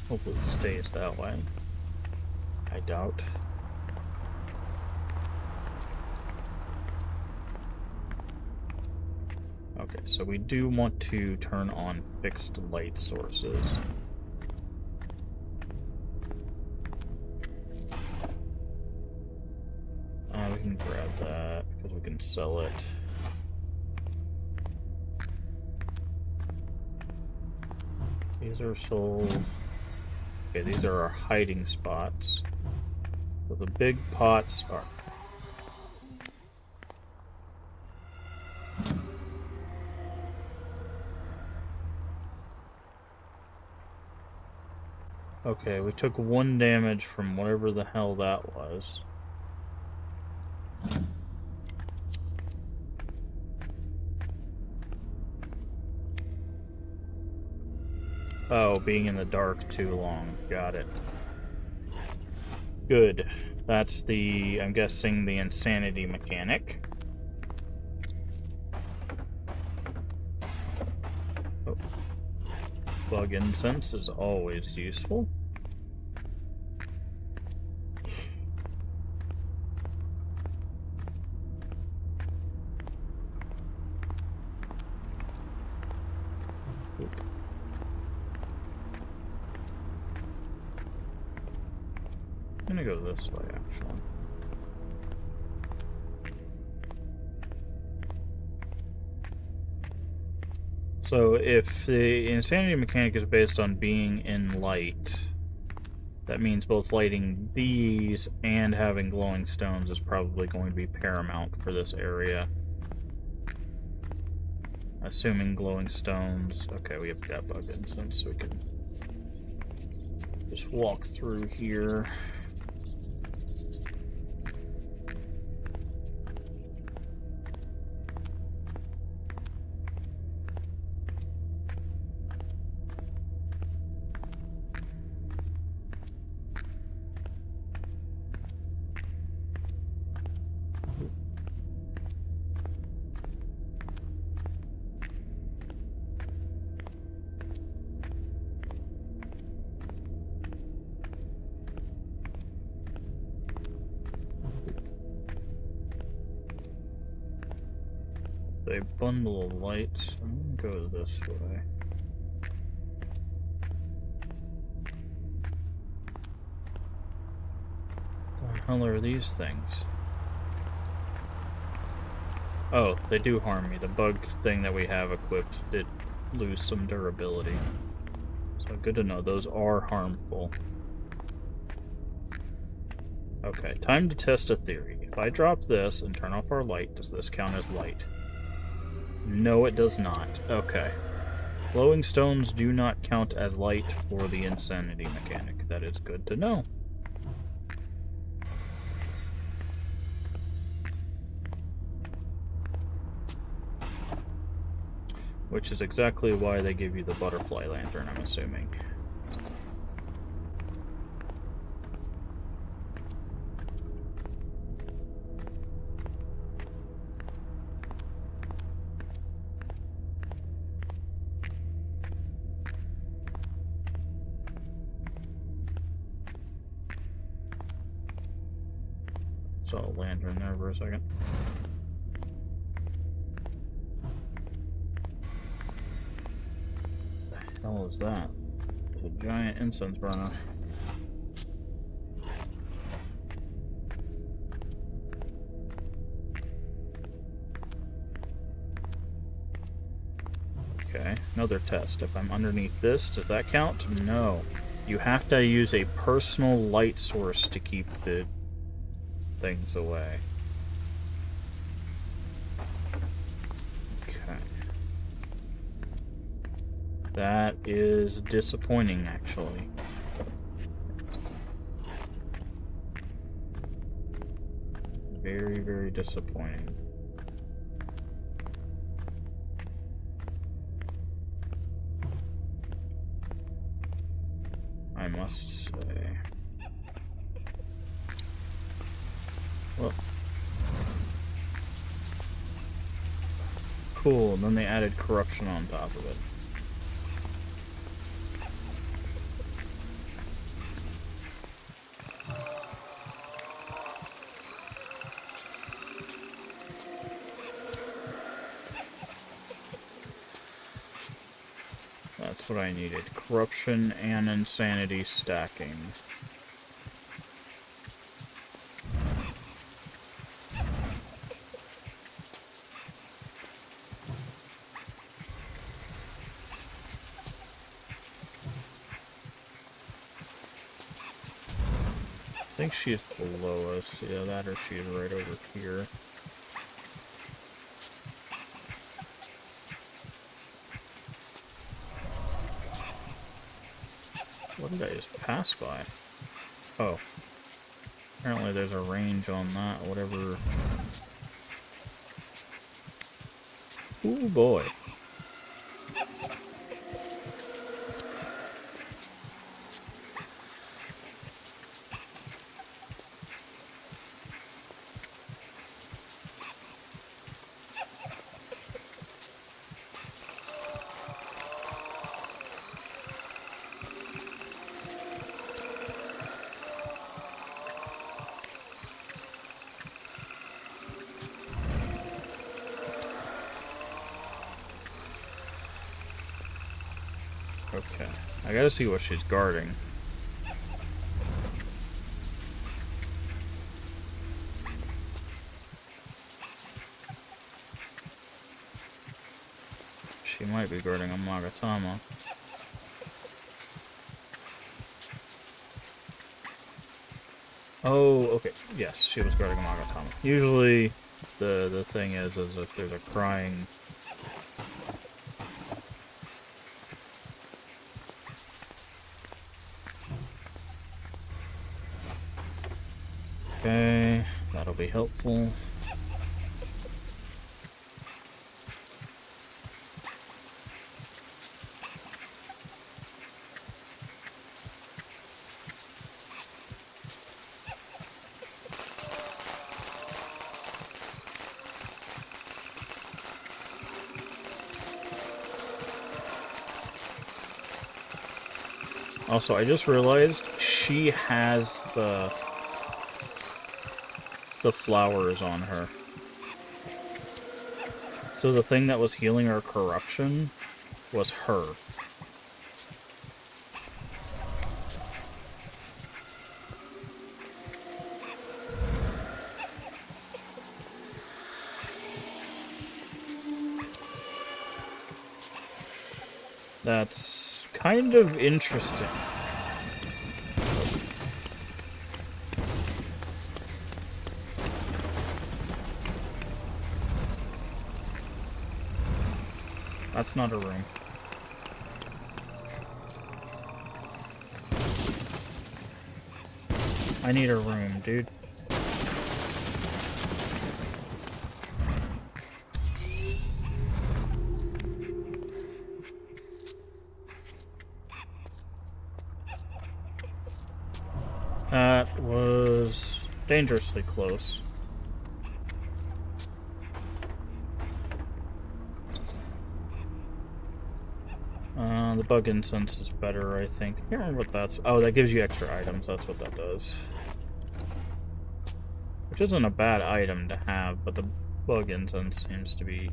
Hopefully it stays that way. I doubt. Okay, so we do want to turn on fixed light sources. We can grab that, because we can sell it. These are sold. Okay, these are our hiding spots. So the big pots are... okay, we took 1 damage from whatever the hell that was. Oh, being in the dark too long. Got it. Good. That's the, I'm guessing, the insanity mechanic. Oh. Bug incense is always useful. I'm gonna go this way, actually. So if the insanity mechanic is based on being in light, That means both lighting these and having glowing stones is probably going to be paramount for this area. Assuming glowing stones... Okay, we have that bug incense, so we can just walk through here. A bundle of lights. I'm gonna go this way. What the hell are these things? Oh, they do harm me. The bug thing that we have equipped did lose some durability. So good to know. Those are harmful. Okay, time to test a theory. If I drop this and turn off our light, does this count as light? No, it does not. Okay. Glowing stones do not count as light for the insanity mechanic. That is good to know. Which is exactly why they give you the butterfly lantern, I'm assuming. Saw a lantern there for a second. What the hell is that? It's a giant incense burner. Okay, another test. If I'm underneath this, does that count? No. You have to use a personal light source to keep the things away. Okay. That is disappointing, actually. Very, very disappointing. I must say. Well, cool, and then they added corruption on top of it. That's what I needed. Corruption and insanity stacking. I think she is below us. Yeah, that or she is right over here. What did I just pass by? Oh. Apparently there's a range on that, whatever. Ooh, boy. Okay. I gotta see what she's guarding. She might be guarding a Magatama. Oh, okay. Yes, she was guarding a Magatama. Usually, the thing is if there's a crying... Okay, that'll be helpful. Also, I just realized she has the flowers on her. So the thing that was healing her corruption was her. That's kind of interesting. That's not a room. I need a room, dude. That was dangerously close. The bug incense is better, I think. I can't remember what that's... Oh, that gives you extra items. That's what that does. Which isn't a bad item to have, but the bug incense seems to be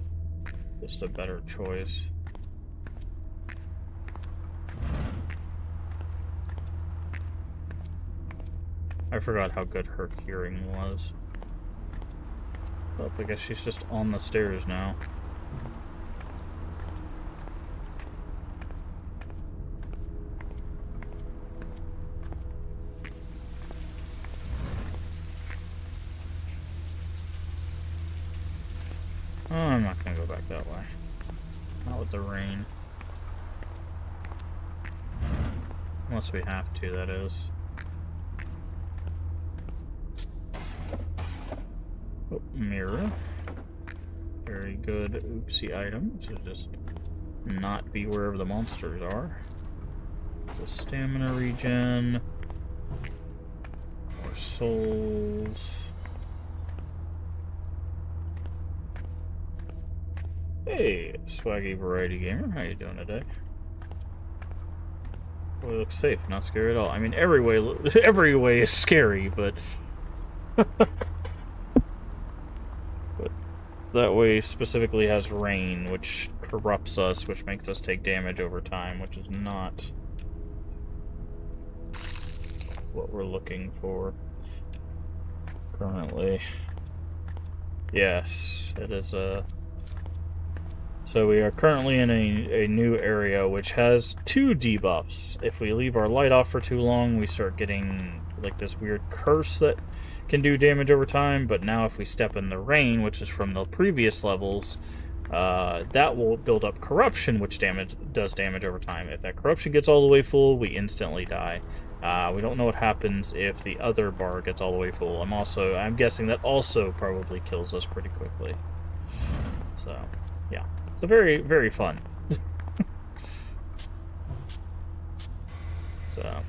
just a better choice. I forgot how good her hearing was. But I guess she's just on the stairs now. Oh, I'm not gonna go back that way. Not with the rain. Unless we have to, that is. Oh, mirror. Very good oopsie item to just not be wherever the monsters are. The stamina regen. More souls. Hey, Swaggy Variety Gamer, how you doing today? Well, it looks safe, not scary at all. I mean, every way is scary, but... but that way specifically has rain, which corrupts us, which makes us take damage over time, which is not what we're looking for currently. Yes, it is a... So we are currently in a new area which has 2 debuffs. If we leave our light off for too long, we start getting like this weird curse that can do damage over time, but now if we step in the rain, which is from the previous levels, that will build up corruption, which does damage over time. If that corruption gets all the way full, we instantly die. We don't know what happens if the other bar gets all the way full. I'm guessing that also probably kills us pretty quickly. So, yeah. It's very, very fun. So,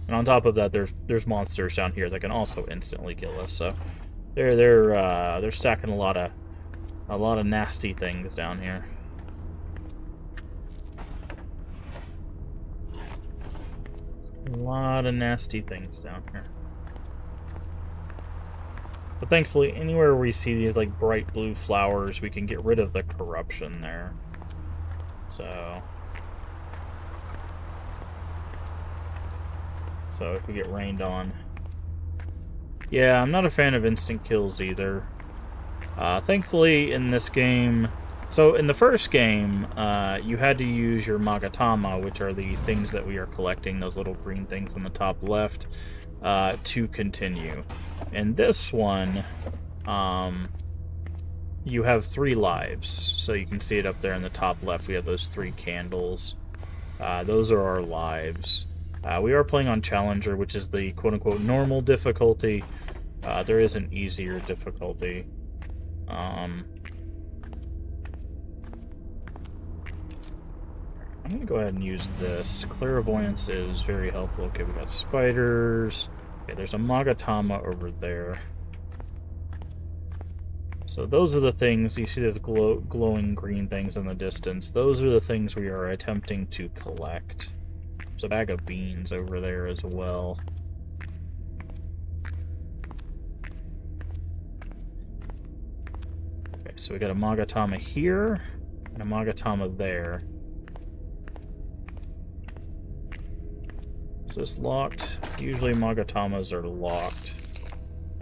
and on top of that, there's monsters down here that can also instantly kill us. So, they're stacking a lot of nasty things down here. A lot of nasty things down here. But thankfully, anywhere we see these like bright blue flowers, we can get rid of the corruption there. So if we get rained on. Yeah, I'm not a fan of instant kills either. Thankfully, in this game... So, in the first game, you had to use your Magatama, which are the things that we are collecting, those little green things on the top left. to continue. And this one, you have 3 lives. So you can see it up there in the top left. We have those 3 candles. Those are our lives. We are playing on Challenger, which is the quote-unquote normal difficulty. There is an easier difficulty. I'm going to go ahead and use this. Clairvoyance is very helpful. Okay, we got spiders. Okay, there's a Magatama over there. So those are the things, you see those glowing green things in the distance. Those are the things we are attempting to collect. There's a bag of beans over there as well. Okay, so we got a Magatama here, and a Magatama there. Is this locked? Usually Magatamas are locked.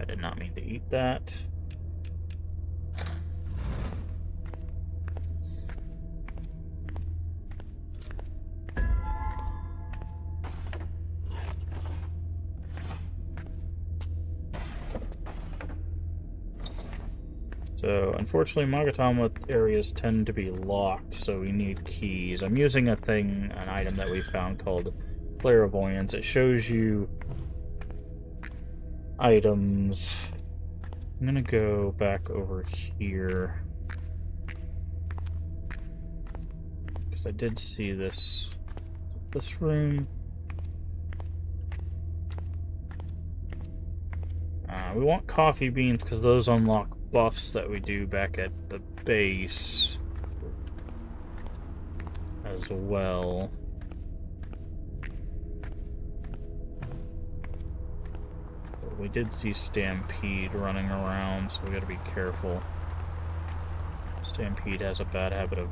I did not mean to eat that. So, unfortunately, Magatama areas tend to be locked, so we need keys. I'm using an item that we found called Clairvoyance. It shows you items. I'm gonna go back over here, because I did see this room. We want coffee beans because those unlock buffs that we do back at the base as well. But we did see Stampede running around, so we gotta be careful. Stampede has a bad habit of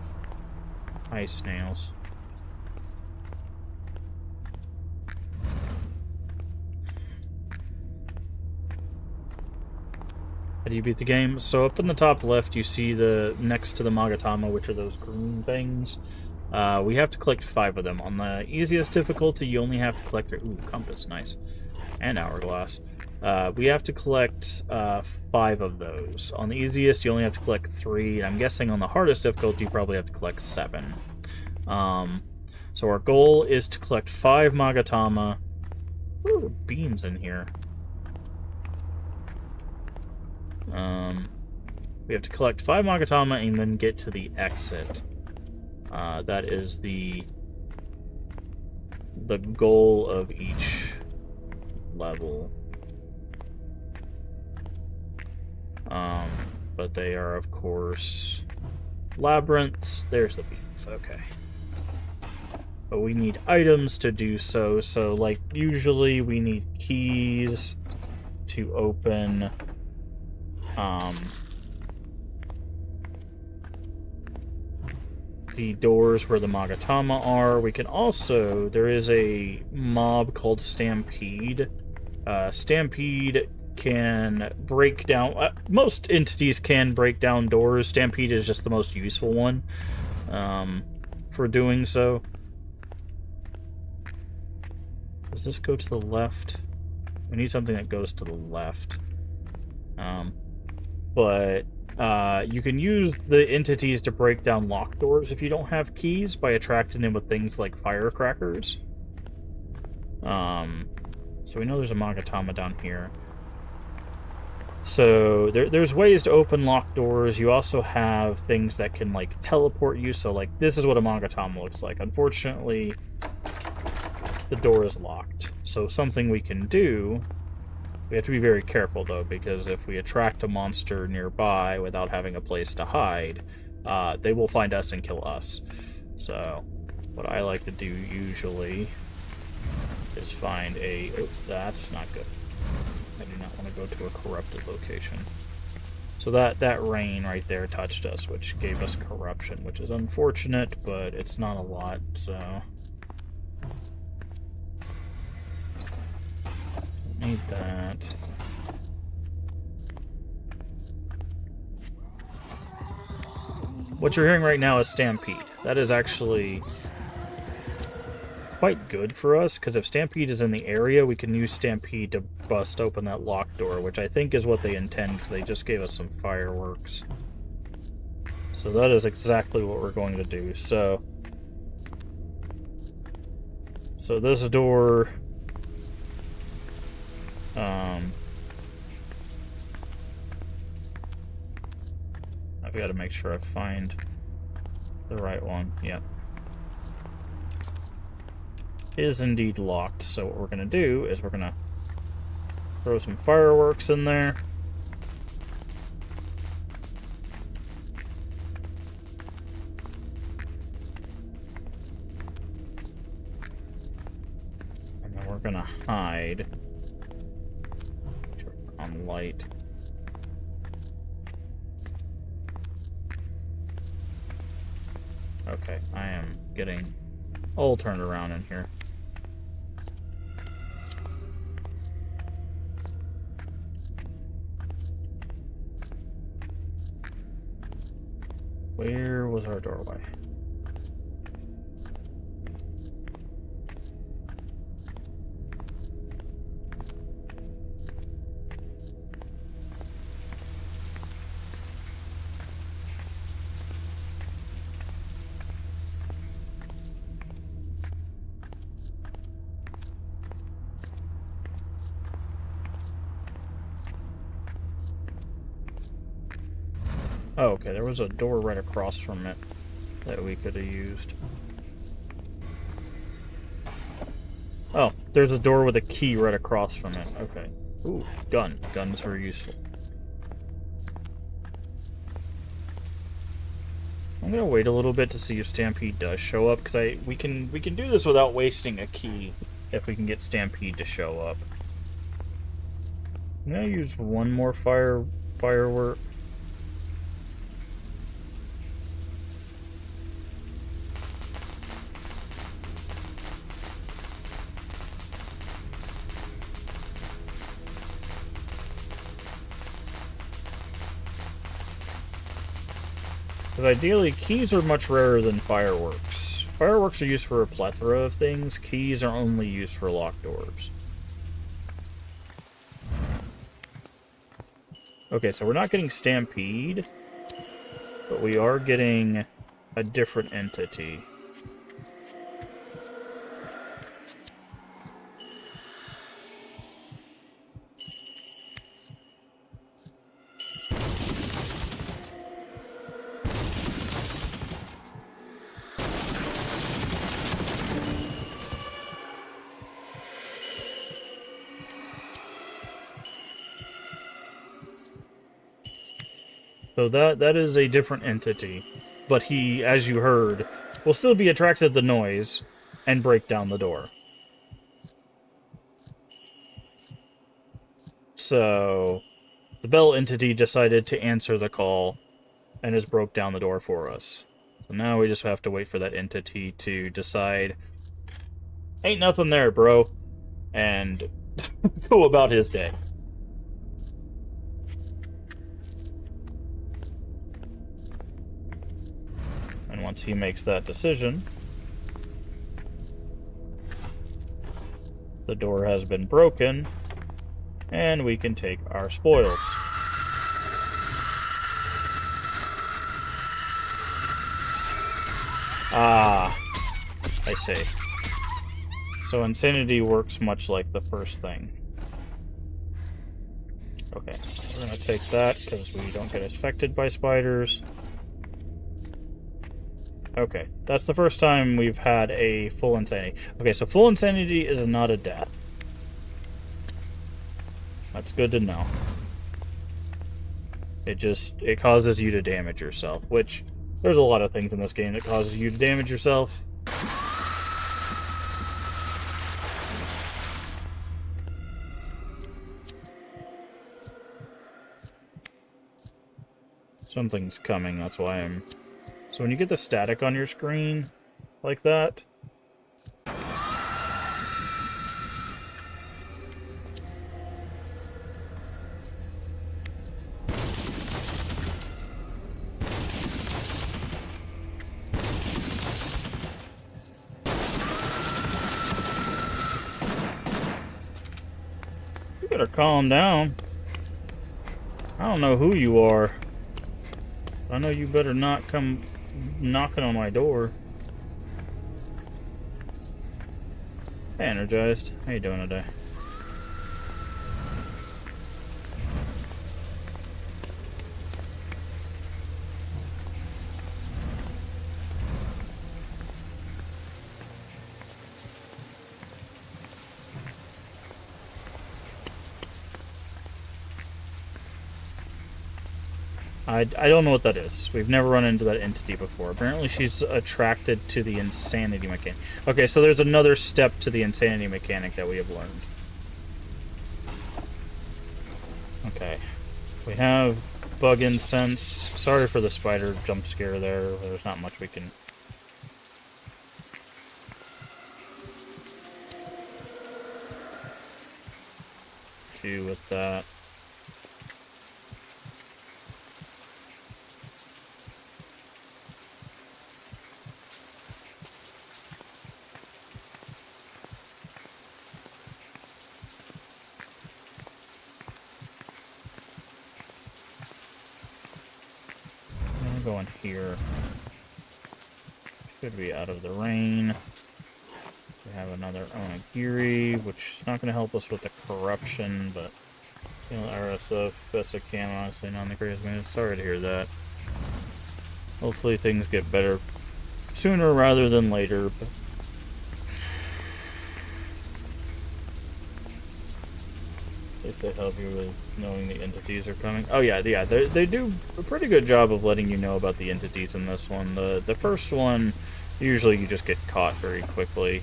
ice snails. How do you beat the game? So up in the top left, you see the next to the Magatama, which are those green things. We have to collect 5 of them. On the easiest difficulty, you only have to collect 3. Ooh, compass, nice. And hourglass. We have to collect 5 of those. On the easiest, you only have to collect 3. And I'm guessing on the hardest difficulty, you probably have to collect 7. So our goal is to collect 5 Magatama. Ooh, beans in here. We have to collect 5 Magatama and then get to the exit. That is the goal of each level. But they are, of course, labyrinths. There's the beans, okay. But we need items to do so. So, like, usually we need keys to open the doors where the Magatama are. We can also, there is a mob called Stampede. Stampede can break down, most entities can break down doors. Stampede is just the most useful one for doing so. Does this go to the left? We need something that goes to the left. But you can use the entities to break down locked doors if you don't have keys by attracting them with things like firecrackers. So we know there's a Magatama down here. So there's ways to open locked doors. You also have things that can like teleport you. So like this is what a Magatama looks like. Unfortunately, the door is locked. So something we can do. We have to be very careful, though, because if we attract a monster nearby without having a place to hide, they will find us and kill us. So, what I like to do usually is find a... Oh, that's not good. I do not want to go to a corrupted location. So that rain right there touched us, which gave us corruption, which is unfortunate, but it's not a lot, so... Need that. What you're hearing right now is Stampede. That is actually quite good for us, because if Stampede is in the area, we can use Stampede to bust open that locked door, which I think is what they intend, because they just gave us some fireworks. So that is exactly what we're going to do. So this door... I've got to make sure I find the right one. Yep. Is indeed locked. So what we're going to do is we're going to throw some fireworks in there. And then we're going to hide on light. Okay, I am getting all turned around in here. Where was our doorway? Oh, okay, there was a door right across from it that we could have used. Oh, there's a door with a key right across from it. Okay. Ooh, gun. Guns are useful. I'm gonna wait a little bit to see if Stampede does show up, because we can do this without wasting a key if we can get Stampede to show up. I'm gonna use one more firework. Because ideally, keys are much rarer than fireworks. Fireworks are used for a plethora of things. Keys are only used for locked doors. Okay, so we're not getting Stampede, but we are getting a different entity. So that is a different entity. But he, as you heard, will still be attracted to the noise and break down the door. So the bell entity decided to answer the call and has broke down the door for us. So now we just have to wait for that entity to decide, ain't nothing there, bro, and go about his day. And once he makes that decision, the door has been broken, and we can take our spoils. Ah, I see. So insanity works much like the first thing. Okay, we're gonna take that because we don't get affected by spiders. Okay, that's the first time we've had a full insanity. Okay, so full insanity is not a death. That's good to know. It causes you to damage yourself, which there's a lot of things in this game that causes you to damage yourself. Something's coming, that's why I'm... So when you get the static on your screen, like that... better calm down. I don't know who you are. I know you better not come knocking on my door. Hey, Energized. How you doing today? I don't know what that is. We've never run into that entity before. Apparently she's attracted to the insanity mechanic. Okay, so there's another step to the insanity mechanic that we have learned. Okay. We have bug incense. Sorry for the spider jump scare there. There's not much we can... do with that. Going here. Should be out of the rain. We have another Onigiri, which is not going to help us with the corruption, but RSF, best I can, honestly, not in the greatest mood. Sorry to hear that. Hopefully things get better sooner rather than later, but at least they help you with knowing the entities are coming. Oh yeah, they do a pretty good job of letting you know about the entities in this one. The first one, usually you just get caught very quickly.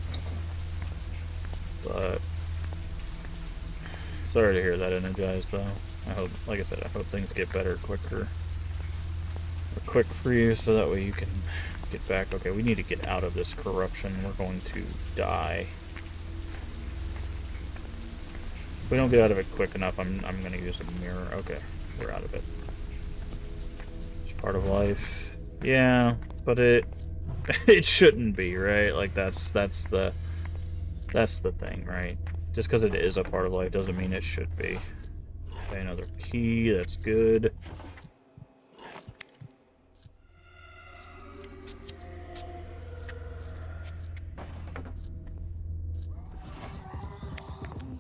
But sorry to hear that, Energized, though. I hope, like I said, I hope things get better quicker. Or quick for you, so that way you can get back. Okay, we need to get out of this corruption. We're going to die. If we don't get out of it quick enough, I'm going to use a mirror. Okay, we're out of it. It's part of life. Yeah, but it shouldn't be, right? Like that's the thing, right? Just because it is a part of life doesn't mean it should be. Okay, another key. That's good.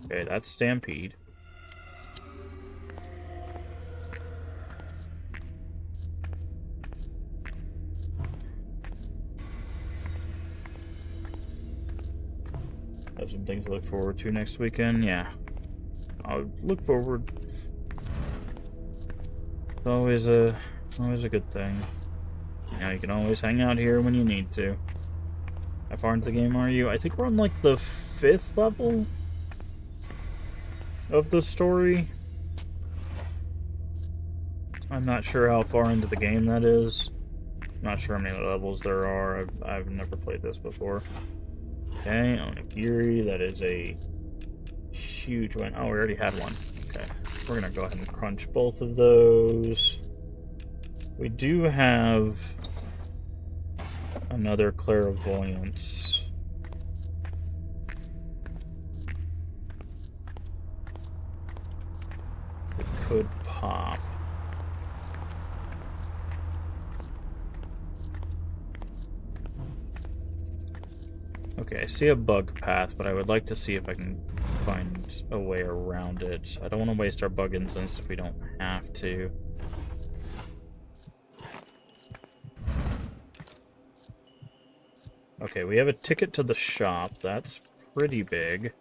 Okay, that's Stampede. Have some things to look forward to next weekend. Yeah, I'll look forward. It's always a good thing. You know, you can always hang out here when you need to. How far into the game are you? I think we're on like the 5th level of the story. I'm not sure how far into the game that is. Not sure how many levels there are. I've never played this before. Okay, Onigiri, that is a huge one. Oh, we already had one. Okay, we're gonna go ahead and crunch both of those. We do have another clairvoyance. Could pop. Okay, I see a bug path, but I would like to see if I can find a way around it. I don't want to waste our bug incense if we don't have to. Okay, we have a ticket to the shop. That's pretty big.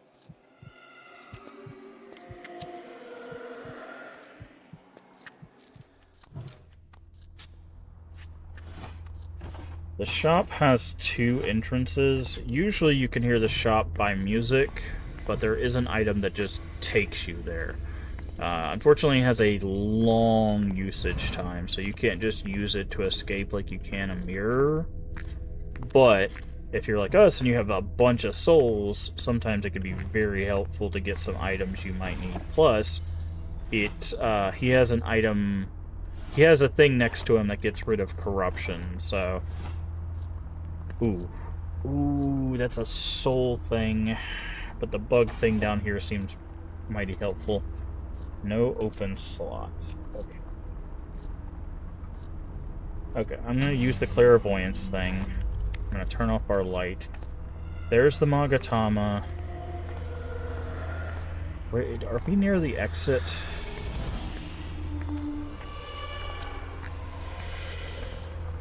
The shop has 2 entrances. Usually you can hear the shop by music, but there is an item that just takes you there. Unfortunately, it has a long usage time, so you can't just use it to escape like you can a mirror. But if you're like us and you have a bunch of souls, sometimes it can be very helpful to get some items you might need. Plus, he has an item... He has a thing next to him that gets rid of corruption, so... Ooh, that's a soul thing. But the bug thing down here seems mighty helpful. No open slots. Okay. Okay, I'm gonna use the clairvoyance thing. I'm gonna turn off our light. There's the Magatama. Wait, are we near the exit?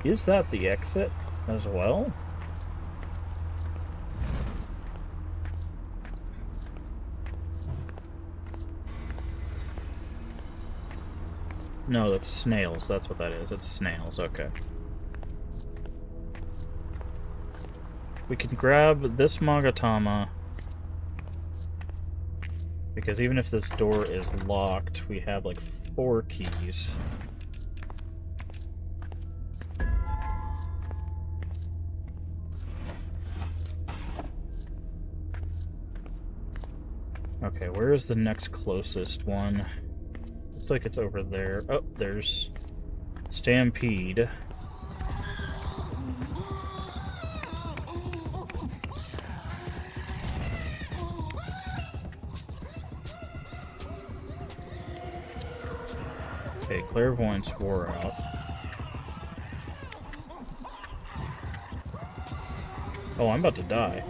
Is that the exit as well? No, that's snails. That's what that is. It's snails. Okay. We can grab this Magatama. Because even if this door is locked, we have like 4 keys. Okay, where is the next closest one? Looks like it's over there. Oh, there's Stampede. Okay, clairvoyance wore out. Oh, I'm about to die.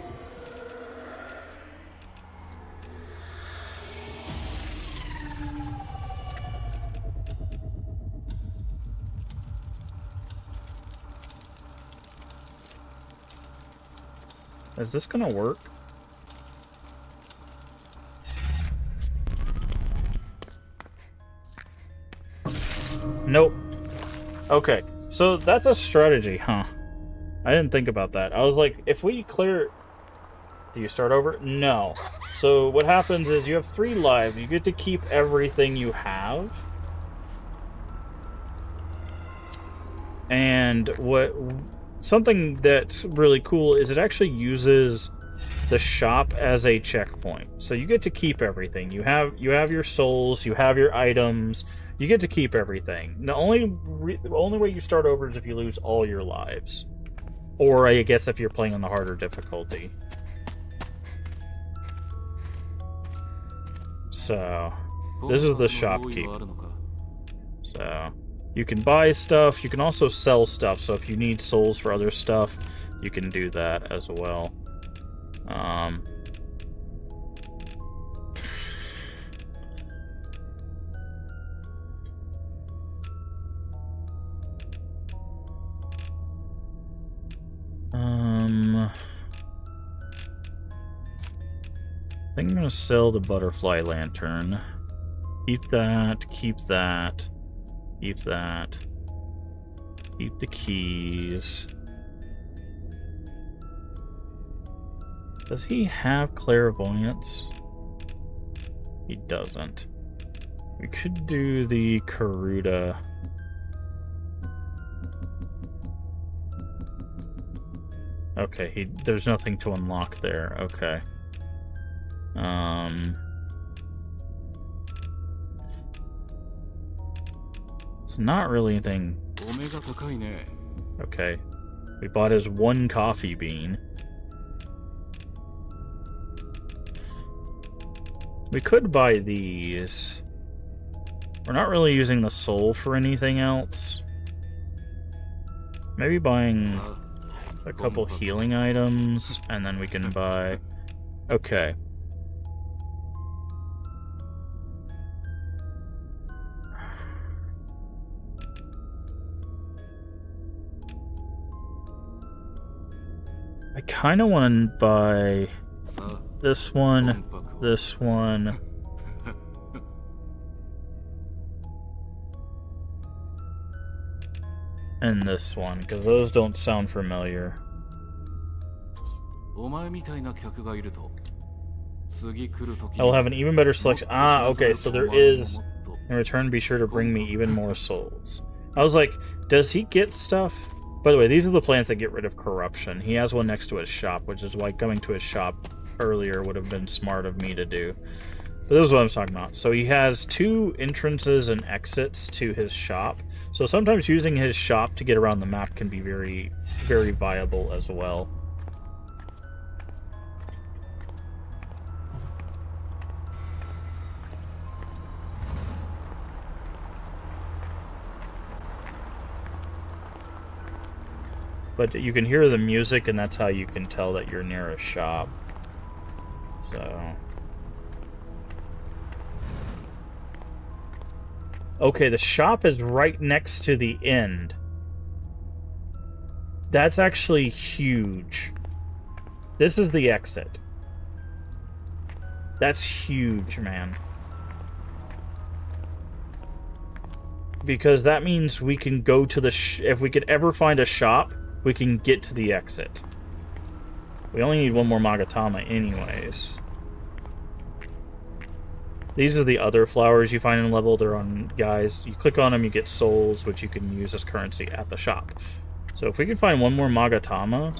Is this gonna work? Nope. Okay, so that's a strategy, huh? I didn't think about that. I was like, if we clear... Do you start over? No. So what happens is you have 3 lives. You get to keep everything you have. And something that's really cool is it actually uses the shop as a checkpoint. So you get to keep everything. You have your souls, you have your items, you get to keep everything. The only way you start over is if you lose all your lives. Or I guess if you're playing on the harder difficulty. So this is the shopkeep. So you can buy stuff, you can also sell stuff, so if you need souls for other stuff, you can do that as well. I think I'm gonna sell the butterfly lantern. Keep that, keep that. Keep that. Keep the keys. Does he have clairvoyance? He doesn't. We could do the Karuta. Okay, there's nothing to unlock there. Okay. It's not really anything. Okay. We bought his 1 coffee bean. We could buy these. We're not really using the soul for anything else. Maybe buying a couple healing items, and then we can buy... Okay. I kind of want to buy this one, and this one, because those don't sound familiar. I'll have an even better selection. Ah, okay, so there is... In return, be sure to bring me even more souls. I was like, does he get stuff? By the way, these are the plants that get rid of corruption. He has one next to his shop, which is why coming to his shop earlier would have been smart of me to do. But this is what I'm talking about. So he has 2 entrances and exits to his shop. So sometimes using his shop to get around the map can be very, very viable as well. But you can hear the music, and that's how you can tell that you're near a shop. So... Okay, the shop is right next to the end. That's actually huge. This is the exit. That's huge, man. Because that means we can go to the... if we could ever find a shop, we can get to the exit. We only need one more Magatama anyways. These are the other flowers you find in level. They're on guys. You click on them, you get souls, which you can use as currency at the shop. So if we can find one more Magatama,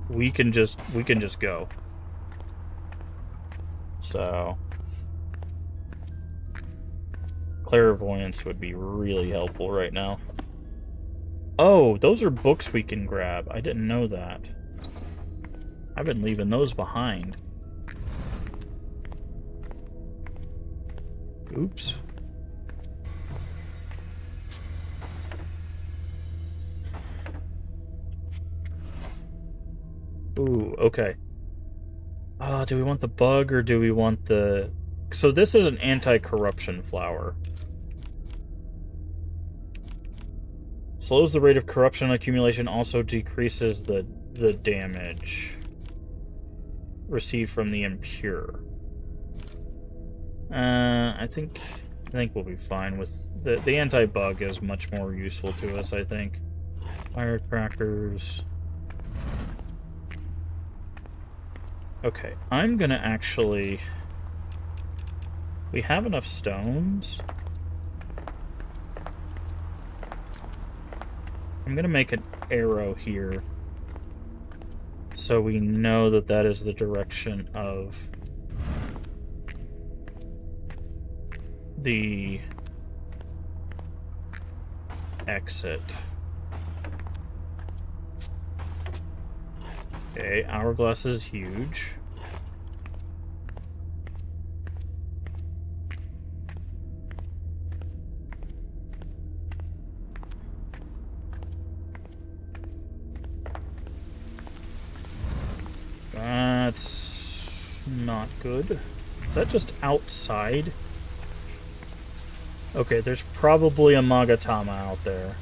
we can just go. So clairvoyance would be really helpful right now. Oh, those are books we can grab. I didn't know that. I've been leaving those behind. Oops. Ooh, okay. Do we want the bug or do we want the... So this is an anti-corruption flower. Slows the rate of corruption accumulation, also decreases the damage received from the impure. I think we'll be fine with the anti-bug is much more useful to us, I think. Firecrackers. Okay, I'm gonna actually... We have enough stones. I'm gonna make an arrow here so we know that that is the direction of the exit. Okay, hourglass is huge. That's not good. Is that just outside? Okay, there's probably a Magatama out there.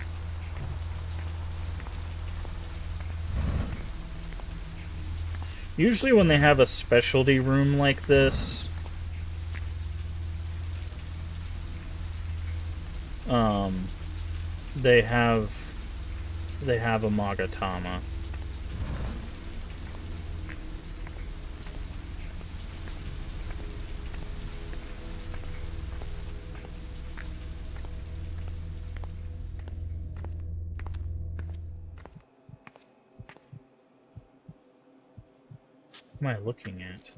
Usually when they have a specialty room like this, they have a Magatama. What am I looking at?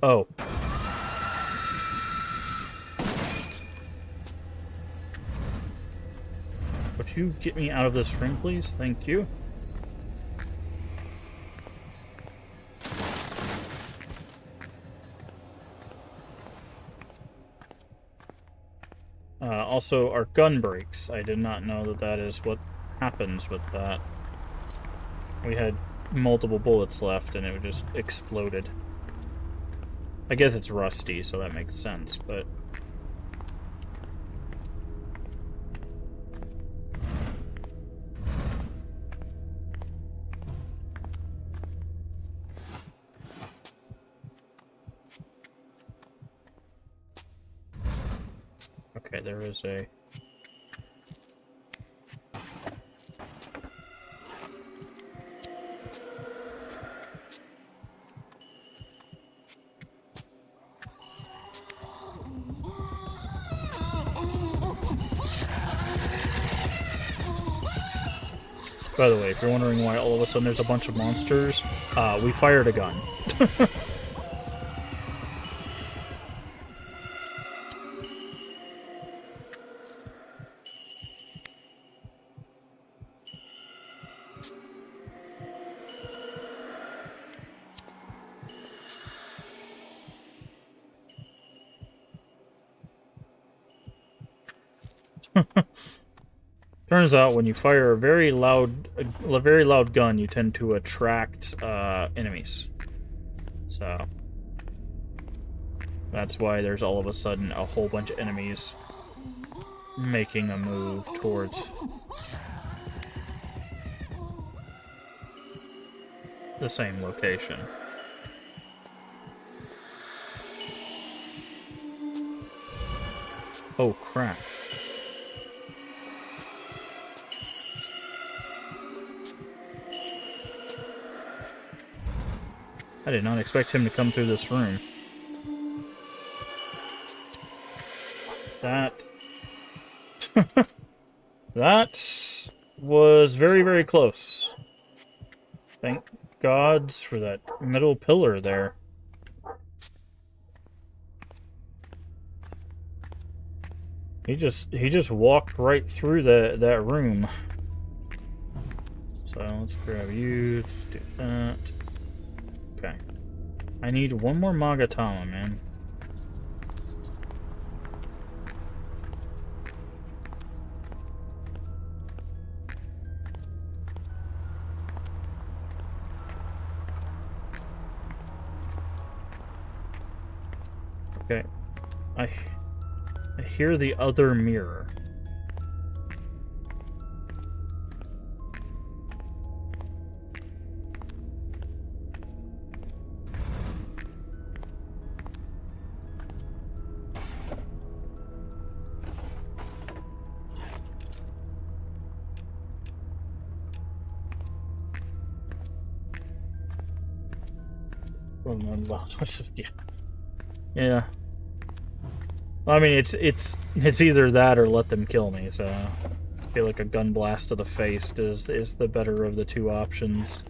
Oh. Would you get me out of this room, please? Thank you. Also, our gun breaks. I did not know that that is what happens with that. We had multiple bullets left and it just exploded. I guess it's rusty, so that makes sense, but... Okay, there is a... By the way, if you're wondering why all of a sudden there's a bunch of monsters, we fired a gun. Turns out when you fire a very loud gun, you tend to attract enemies. So that's why there's all of a sudden a whole bunch of enemies making a move towards the same location. Oh crap. I did not expect him to come through this room. That... that was very, very close. Thank gods for that middle pillar there. He just walked right through that room. So let's grab you. Let's do that. Okay. I need one more Magatama, man. Okay. I hear the other mirror. Yeah. Yeah. I mean, it's either that or let them kill me. So I feel like a gun blast to the face is the better of the two options.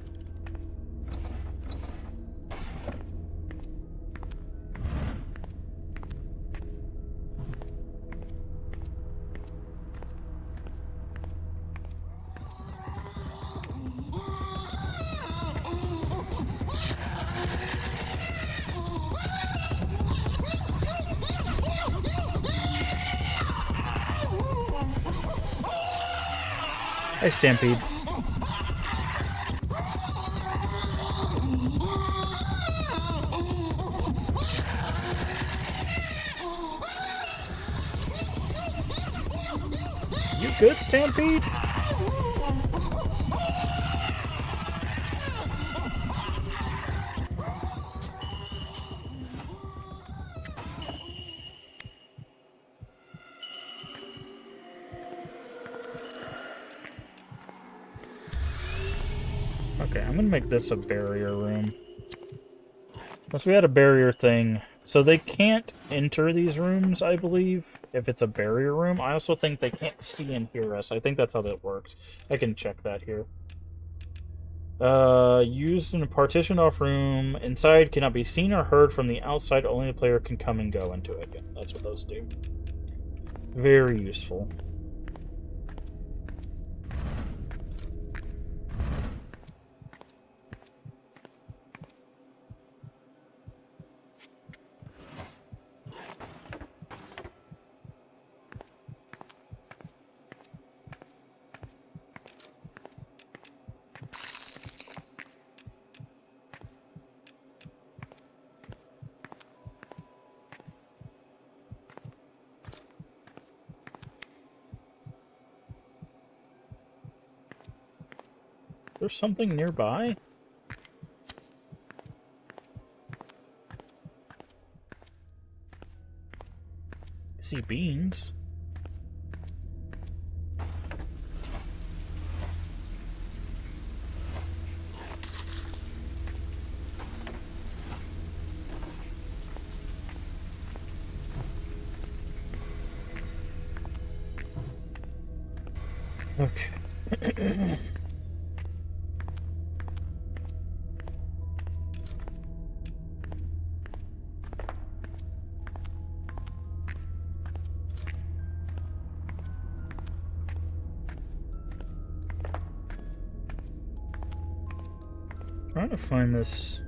Hey, Stampede. You good, Stampede? Okay, I'm gonna make this a barrier room. Unless we had a barrier thing. So they can't enter these rooms, I believe, if it's a barrier room. I also think they can't see and hear us. I think that's how that works. I can check that here. Used in a partitioned off room. Inside cannot be seen or heard from the outside. Only the player can come and go into it. Yeah, that's what those do. Very useful. There's something nearby? I see beans. Okay. Trying to find this.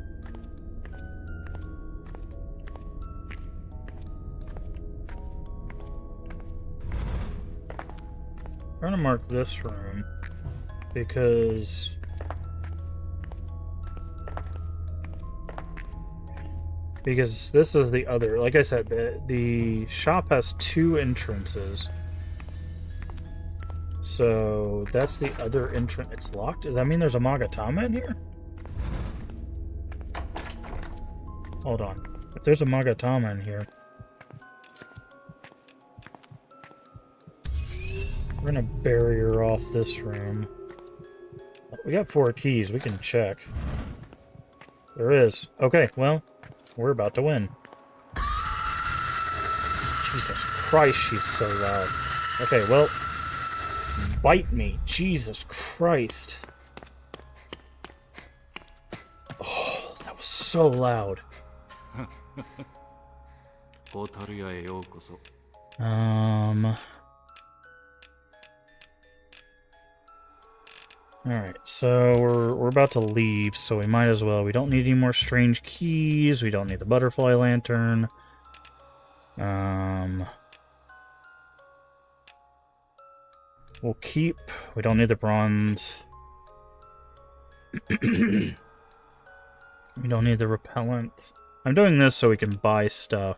I'm gonna mark this room because this is the other. Like I said, the shop has 2 entrances. So that's the other entrance. It's locked? Does that mean there's a Magatama in here? Hold on. If there's a Magatama in here, we're gonna barrier off this room. We got 4 keys. We can check. There is. Okay, well, we're about to win. Jesus Christ, she's so loud. Okay, well, bite me. Jesus Christ. Oh, that was so loud. Alright, so we're about to leave, so we might as well. We don't need any more strange keys. We don't need the butterfly lantern. We'll keep... We don't need the bronze. We don't need the repellent. I'm doing this so we can buy stuff.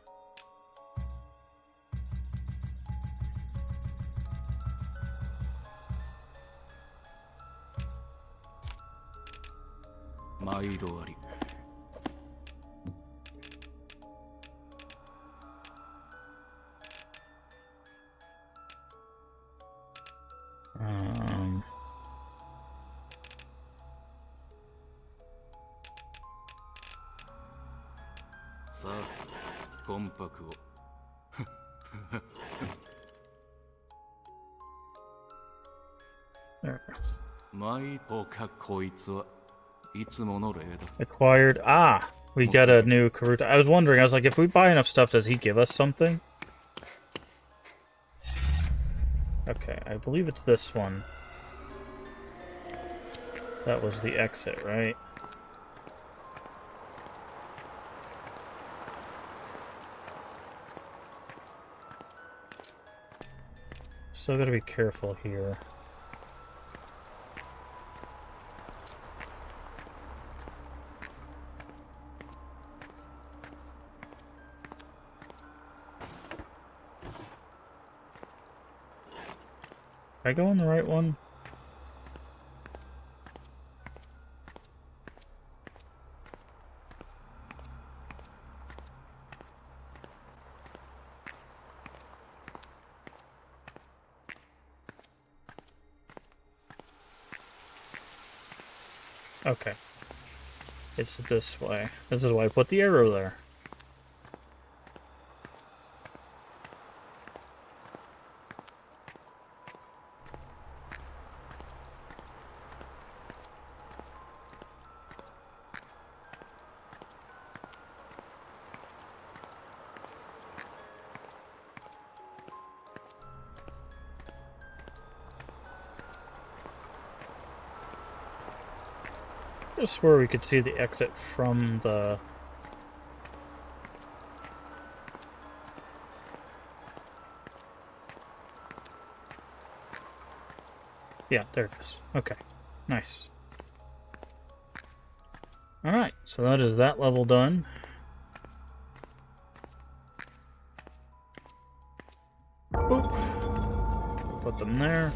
Acquired. Ah! We got a new Karuta. I was wondering, I was like, if we buy enough stuff, does he give us something? Okay, I believe it's this one. That was the exit, right? Still gotta be careful here. Did I go on the right one? Okay. It's this way. This is why I put the arrow there. I swear we could see the exit from the... Yeah, there it is. Okay, nice. Alright, so that is that level done. Boop. Put them there.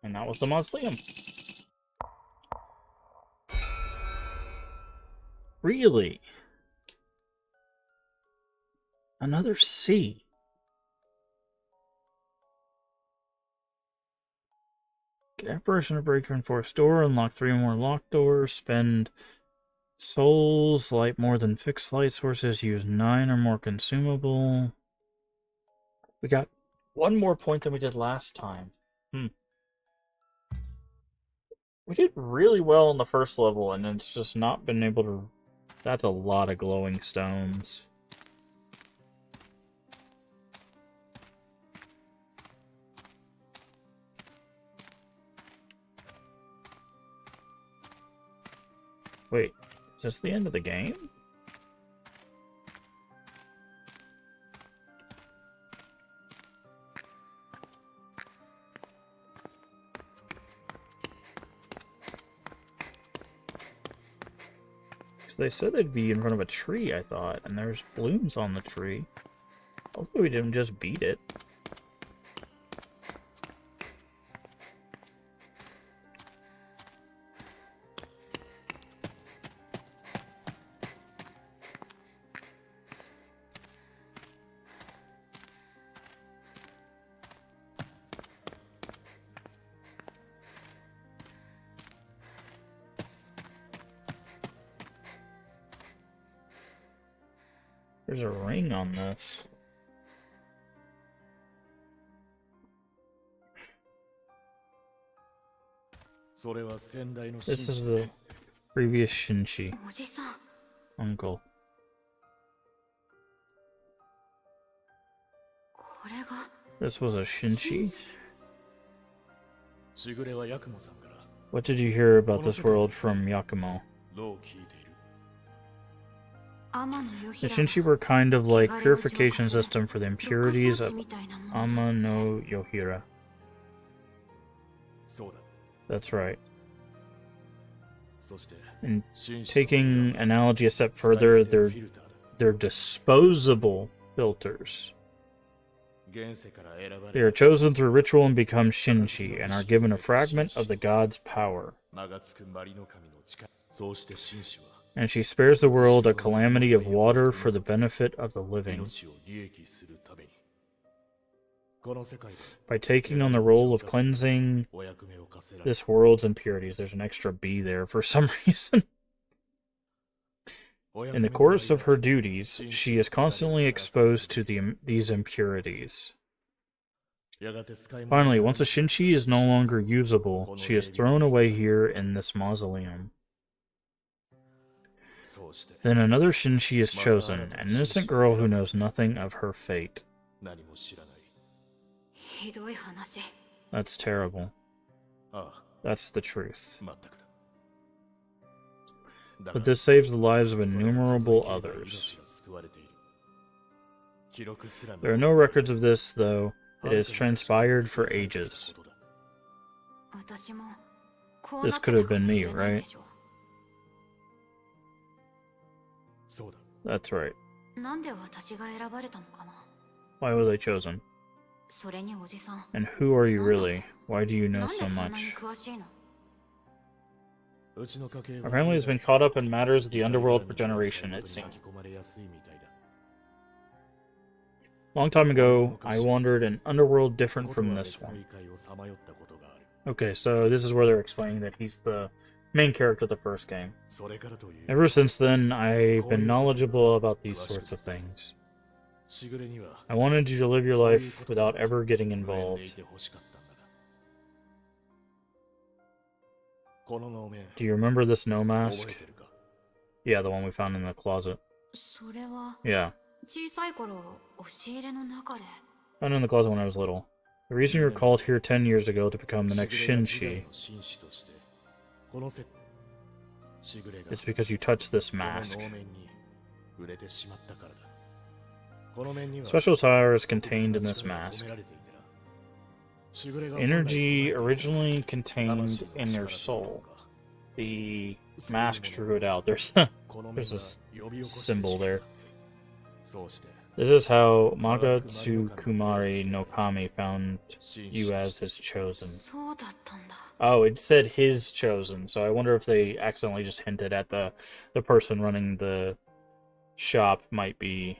And that was the mausoleum. Really? Another C. Get apparition of breaker and force door. Unlock 3 more locked doors. Spend souls. Light more than fixed light sources. Use 9 or more consumable. We got 1 more point than we did last time. We did really well in the first level, and it's just not been able to... That's a lot of glowing stones. Wait, is this the end of the game? Because they said they'd be in front of a tree, I thought, and there's blooms on the tree. Hopefully we didn't just beat it. There's a ring on this. This is the previous Shinchi. Uncle. This was a Shinchi? What did you hear about this world from Yakumo? The Shinchi were kind of like purification system for the impurities of Ama no Yohira. That's right. And taking analogy a step further, they're disposable filters. They are chosen through ritual and become Shinchi, and are given a fragment of the god's power. And she spares the world a calamity of water for the benefit of the living. By taking on the role of cleansing this world's impurities. There's an extra B there for some reason. In the course of her duties, she is constantly exposed to these impurities. Finally, once a Shinchi is no longer usable, she is thrown away here in this mausoleum. Then another Shinchi is chosen, an innocent girl who knows nothing of her fate. That's terrible. That's the truth. But this saves the lives of innumerable others. There are no records of this, though. It has transpired for ages. This could have been me, right? That's right. Why was I chosen? And who are you really? Why do you know so much? Our family has been caught up in matters of the underworld for generations, it seems. Long time ago, I wandered an underworld different from this one. Okay, so this is where they're explaining that he's the main character of the first game. Ever since then, I've been knowledgeable about these sorts of things. I wanted you to live your life without ever getting involved. Do you remember this no mask? Yeah, the one we found in the closet. Yeah. Found in the closet when I was little. The reason you were called here 10 years ago to become the next Shinchi is because you touched this mask. Special power is contained in this mask. Energy originally contained in your soul. The mask drew it out. There's a symbol there. This is how Magatsukumari no Kami found you as his chosen. Oh, it said his chosen, so I wonder if they accidentally just hinted at the person running the shop might be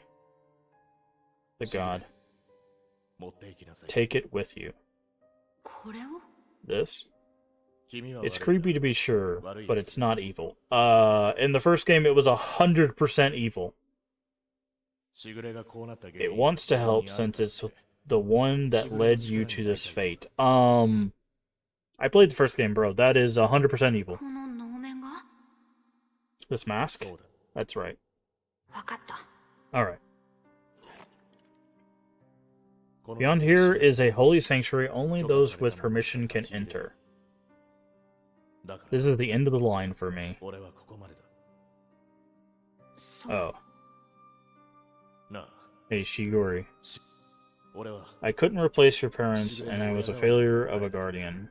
the god. Take it with you. This? It's creepy to be sure, but it's not evil. In the first game, it was 100% evil. It wants to help since it's the one that led you to this fate. I played the first game, bro. That is 100% evil. This mask? That's right. Alright. Beyond here is a holy sanctuary. Only those with permission can enter. This is the end of the line for me. Oh. Hey, Shigori. I couldn't replace your parents, and I was a failure of a guardian.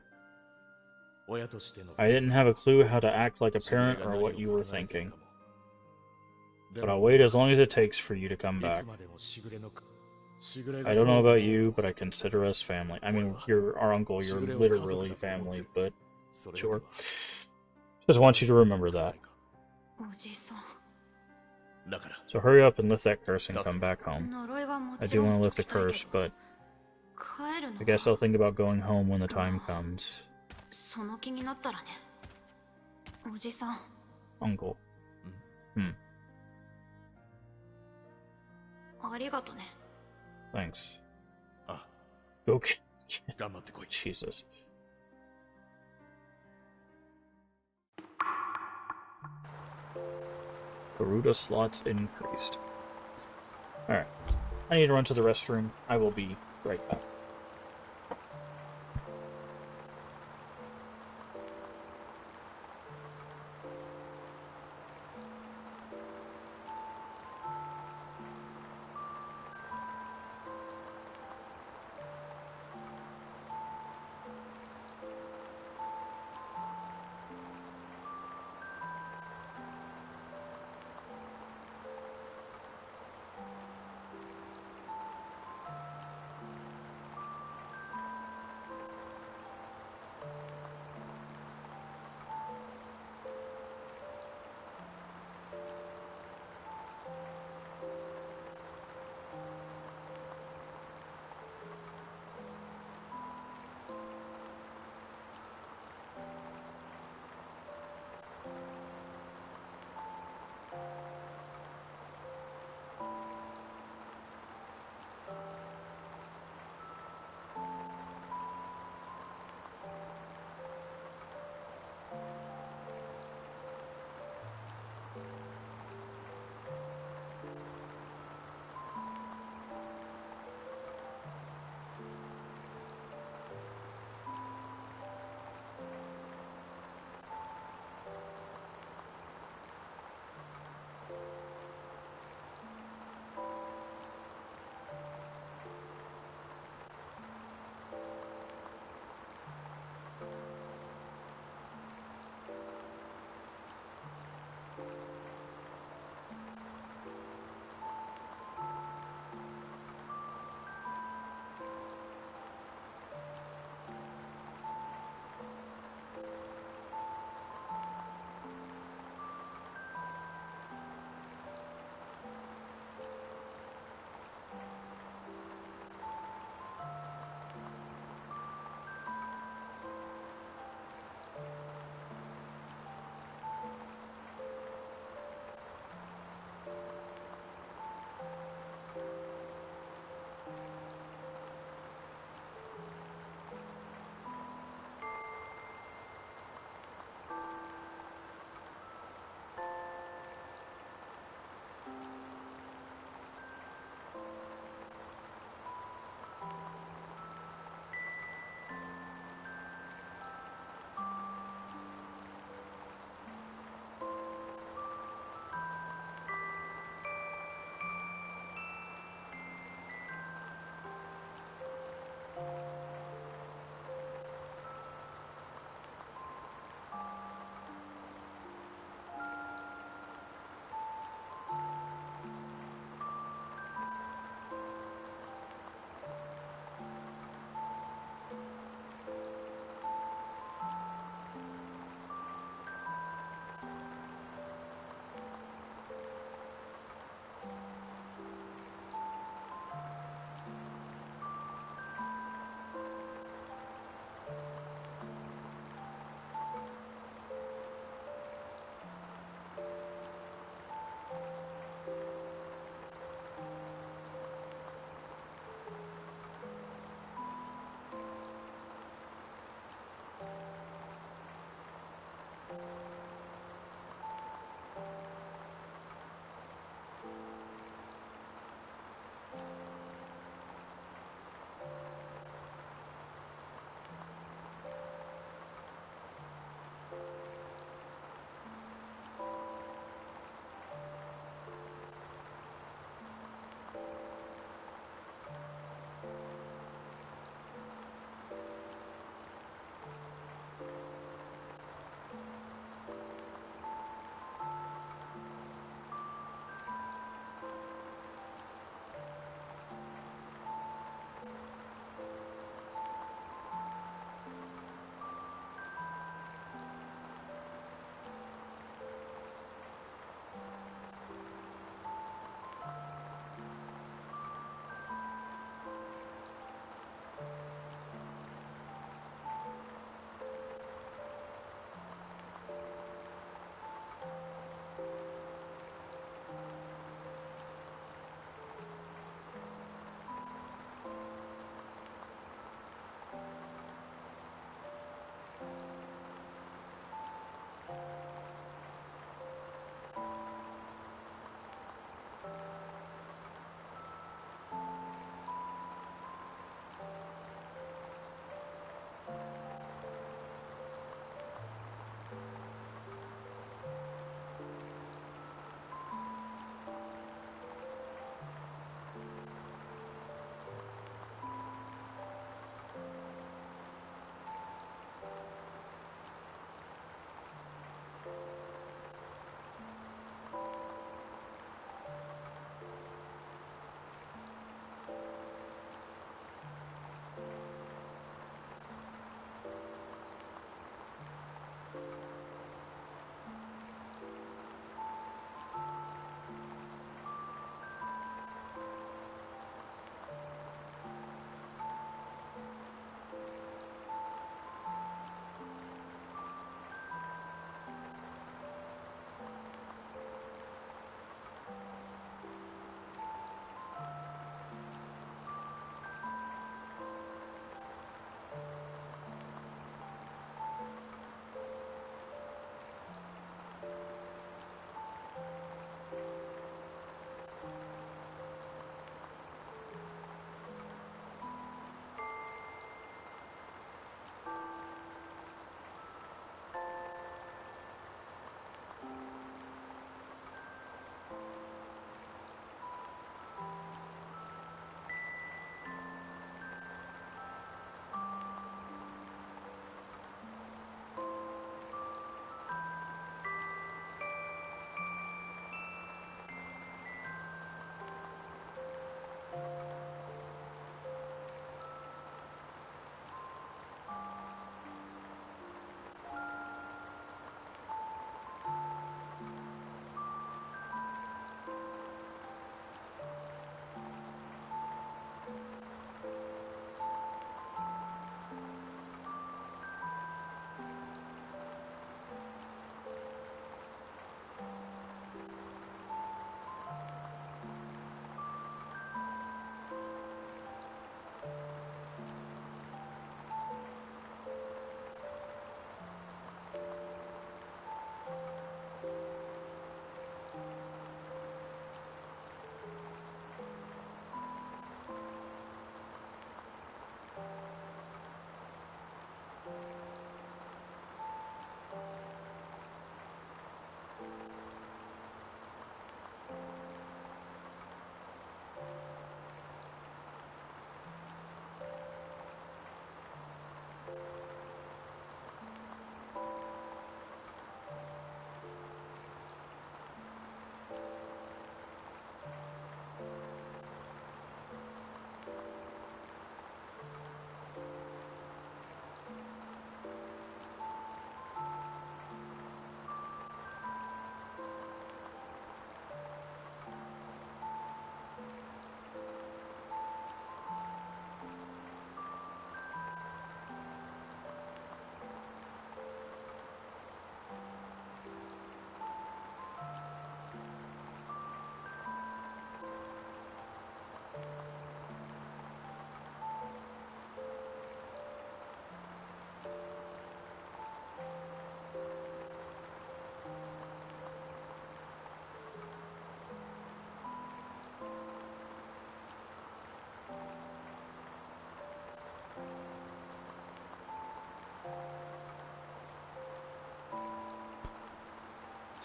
I didn't have a clue how to act like a parent or what you were thinking. But I'll wait as long as it takes for you to come back. I don't know about you, but I consider us family. I mean, you're our uncle, you're literally family, but sure. Just want you to remember that. So hurry up and lift that curse and come back home. I do want to lift the curse, but I guess I'll think about going home when the time comes. Uncle. Thanks. Okay. Jesus. Garuda slots increased. Alright. I need to run to the restroom. I will be right back.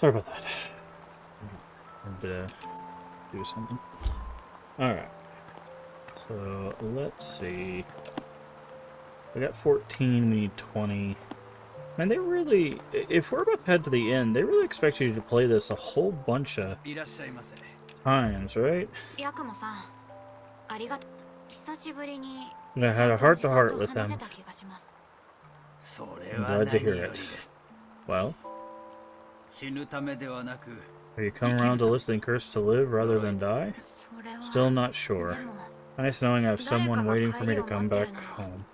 Sorry about that. I had to do something. Alright. So, let's see. We got 14, we need 20. Man, they really... If we're about to head to the end, they really expect you to play this a whole bunch of times, right? And I had a heart-to-heart with him. I'm glad to hear it. Well? Have you come around to listen cursed to live rather than die? Still not sure. Nice knowing I have someone waiting for me to come back home.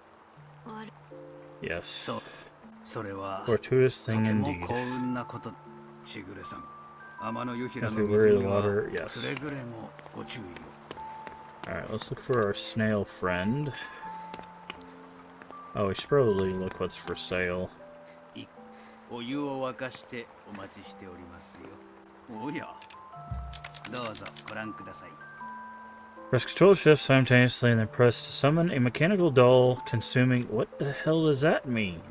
Yes. Fortuitous thing indeed. As we weary the water, yes. Alright, let's look for our snail friend. Oh, we should probably look what's for sale. Press control shift simultaneously and then press to summon a mechanical doll consuming... What the hell does that mean?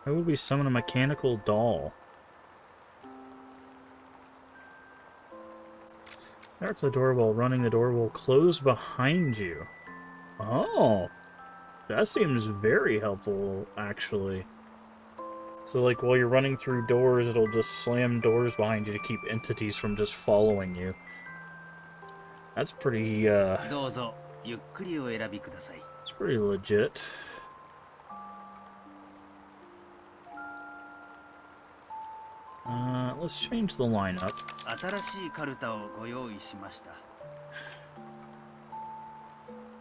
How would we summon a mechanical doll? Tap the door while running. The door will close behind you. Oh, that seems very helpful, actually. So, like, while you're running through doors, it'll just slam doors behind you to keep entities from just following you. That's pretty, it's pretty legit. Let's change the lineup.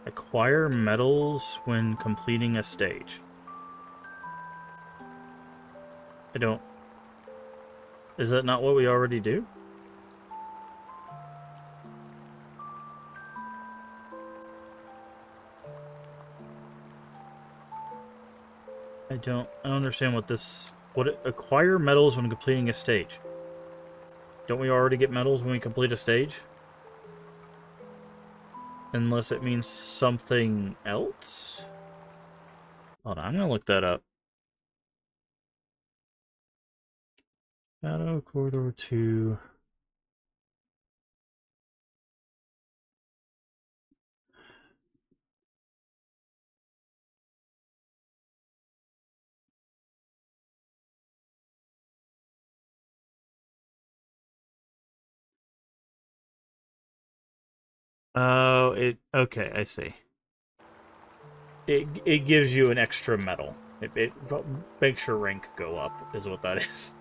Acquire medals when completing a stage. I don't... Is that not what we already do? I don't understand what this... acquire medals when completing a stage. Don't we already get medals when we complete a stage? Unless it means something else? Hold on, I'm gonna look that up. Shadow Corridor 2. Oh, okay, I see. It gives you an extra medal. It makes your rank go up, is what that is.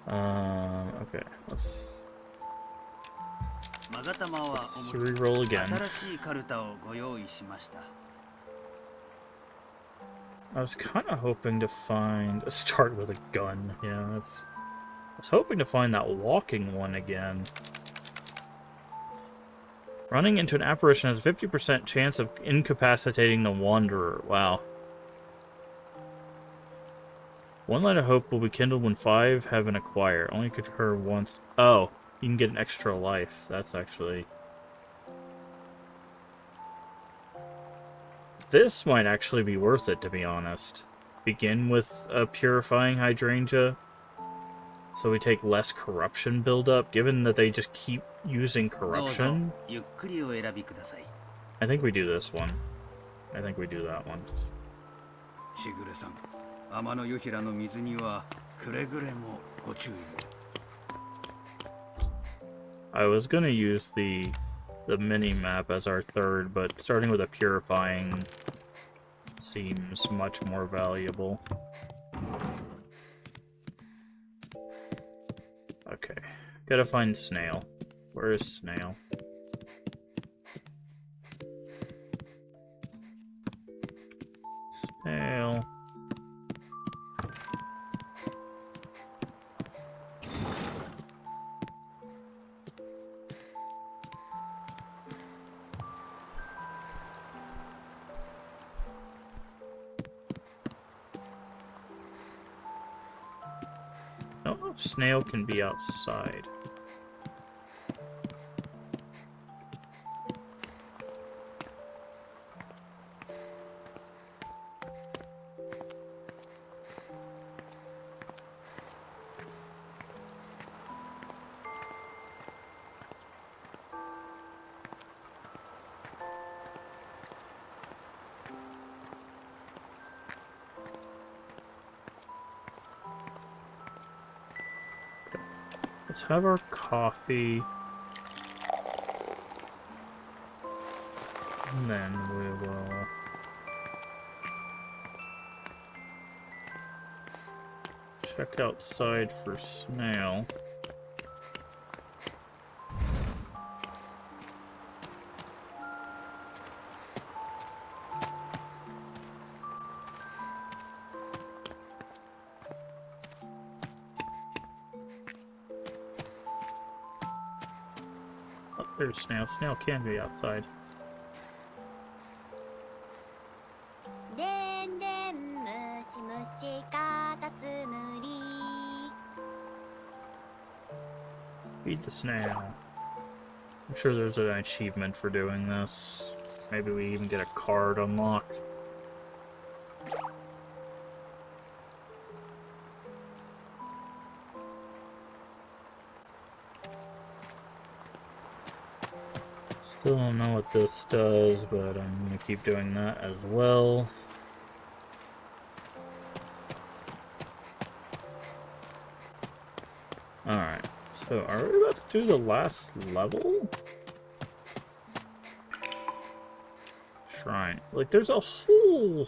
Okay, let's re-roll again. I was kind of hoping to find a start with a gun. Yeah, that's... I was hoping to find that walking one again. Running into an apparition has a 50% chance of incapacitating the Wanderer. Wow. One light of hope will be kindled when 5 have been acquired. Only could occur once. Oh, you can get an extra life. That's actually... This might actually be worth it, to be honest. Begin with a purifying hydrangea, so we take less corruption buildup, given that they just keep using corruption. I think we do this one. I think we do that one. I was gonna use the mini-map as our third, but starting with a purifying seems much more valuable. Okay, gotta find Snail. Where is Snail? Snail. Nope, Snail can be outside. Let's have our coffee. And then we will check outside for snail. Oh, there's snail. Snail can be outside. Feed the snail. I'm sure there's an achievement for doing this. Maybe we even get a card unlocked. Still don't know what this does, but I'm gonna keep doing that as well. Alright, so are we about to do the last level? Shrine. Like, there's a whole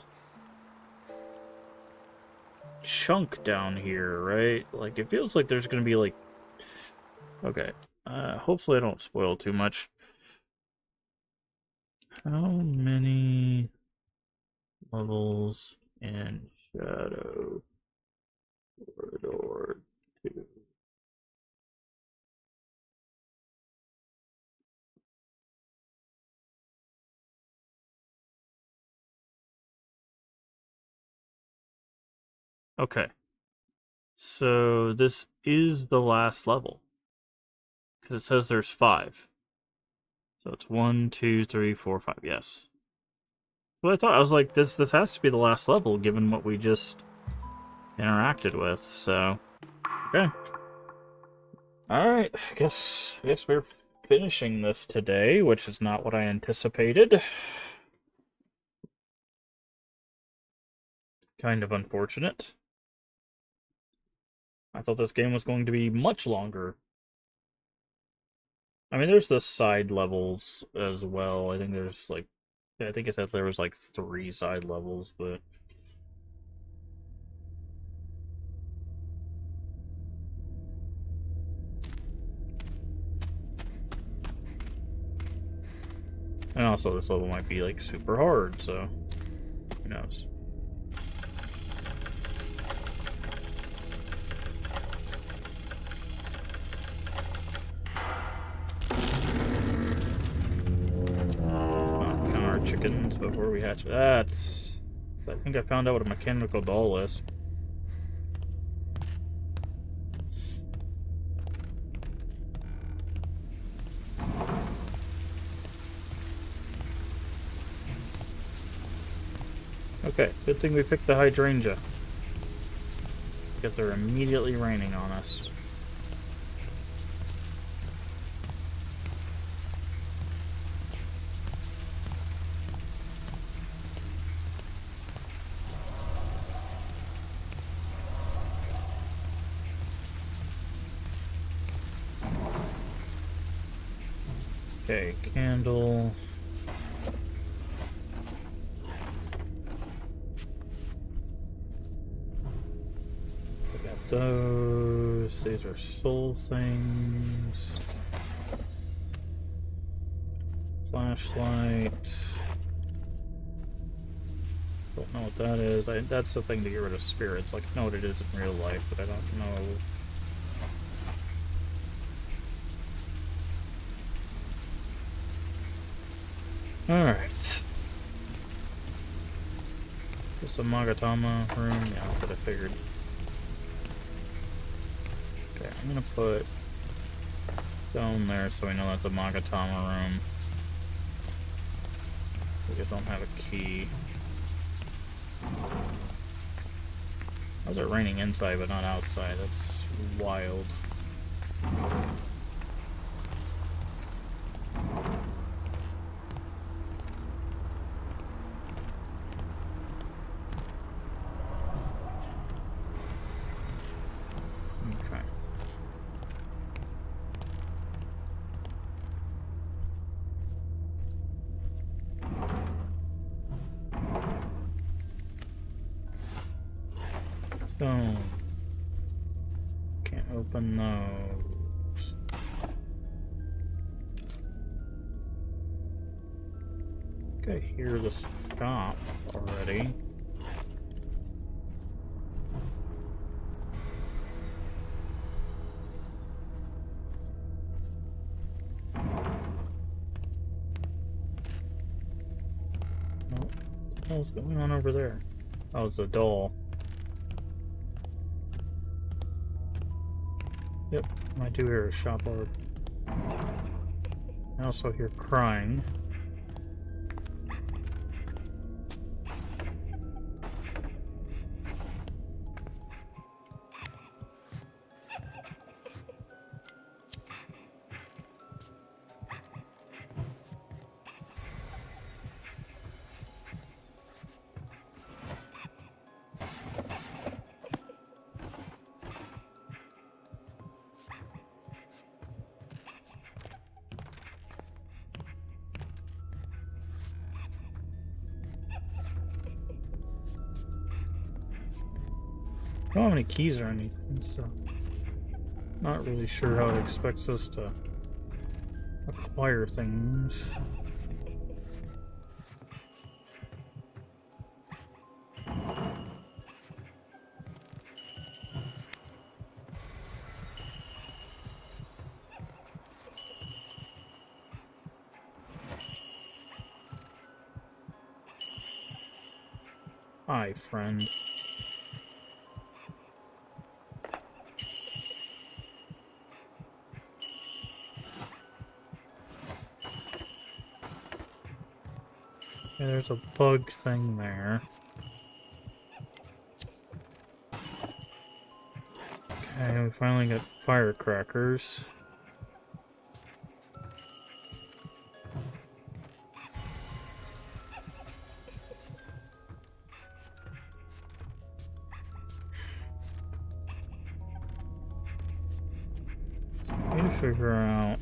chunk down here, right? Like, it feels like there's gonna be, like... Okay. Hopefully I don't spoil too much. How many levels in Shadow Corridor 2? Okay. So this is the last level. Because it says there's 5. So it's 1, 2, 3, 4, 5. Yes. Well, I thought, I was like, this has to be the last level, given what we just interacted with. So, okay. All right. I guess we're finishing this today, which is not what I anticipated. Kind of unfortunate. I thought this game was going to be much longer. I mean, there's the side levels as well. I think there's like, I think it said there was like 3 side levels, but and also this level might be like super hard, so who knows. Chickens before we hatch. That's... I think I found out what a mechanical doll is. Okay, good thing we picked the hydrangea. Because they're immediately raining on us. Okay, candle. We got those. These are soul things. Flashlight. Don't know what that is. That's the thing to get rid of spirits. Like, I know what it is in real life, but I don't know. Alright. This is a Magatama room? Yeah, that's what I figured. I'm gonna put stone there so we know that's a Magatama room. We just don't have a key. How's it raining inside but not outside? That's wild. Okay. Stone. Can't open those. I hear the stop already. What the hell's going on over there? Oh, it's a doll. Yep, I do hear a shop orb. I also hear crying. I don't have any keys or anything, so not really sure how it expects us to acquire things. Hi, friend. Okay, there's a bug thing there. Okay, we finally got firecrackers. I need to figure out.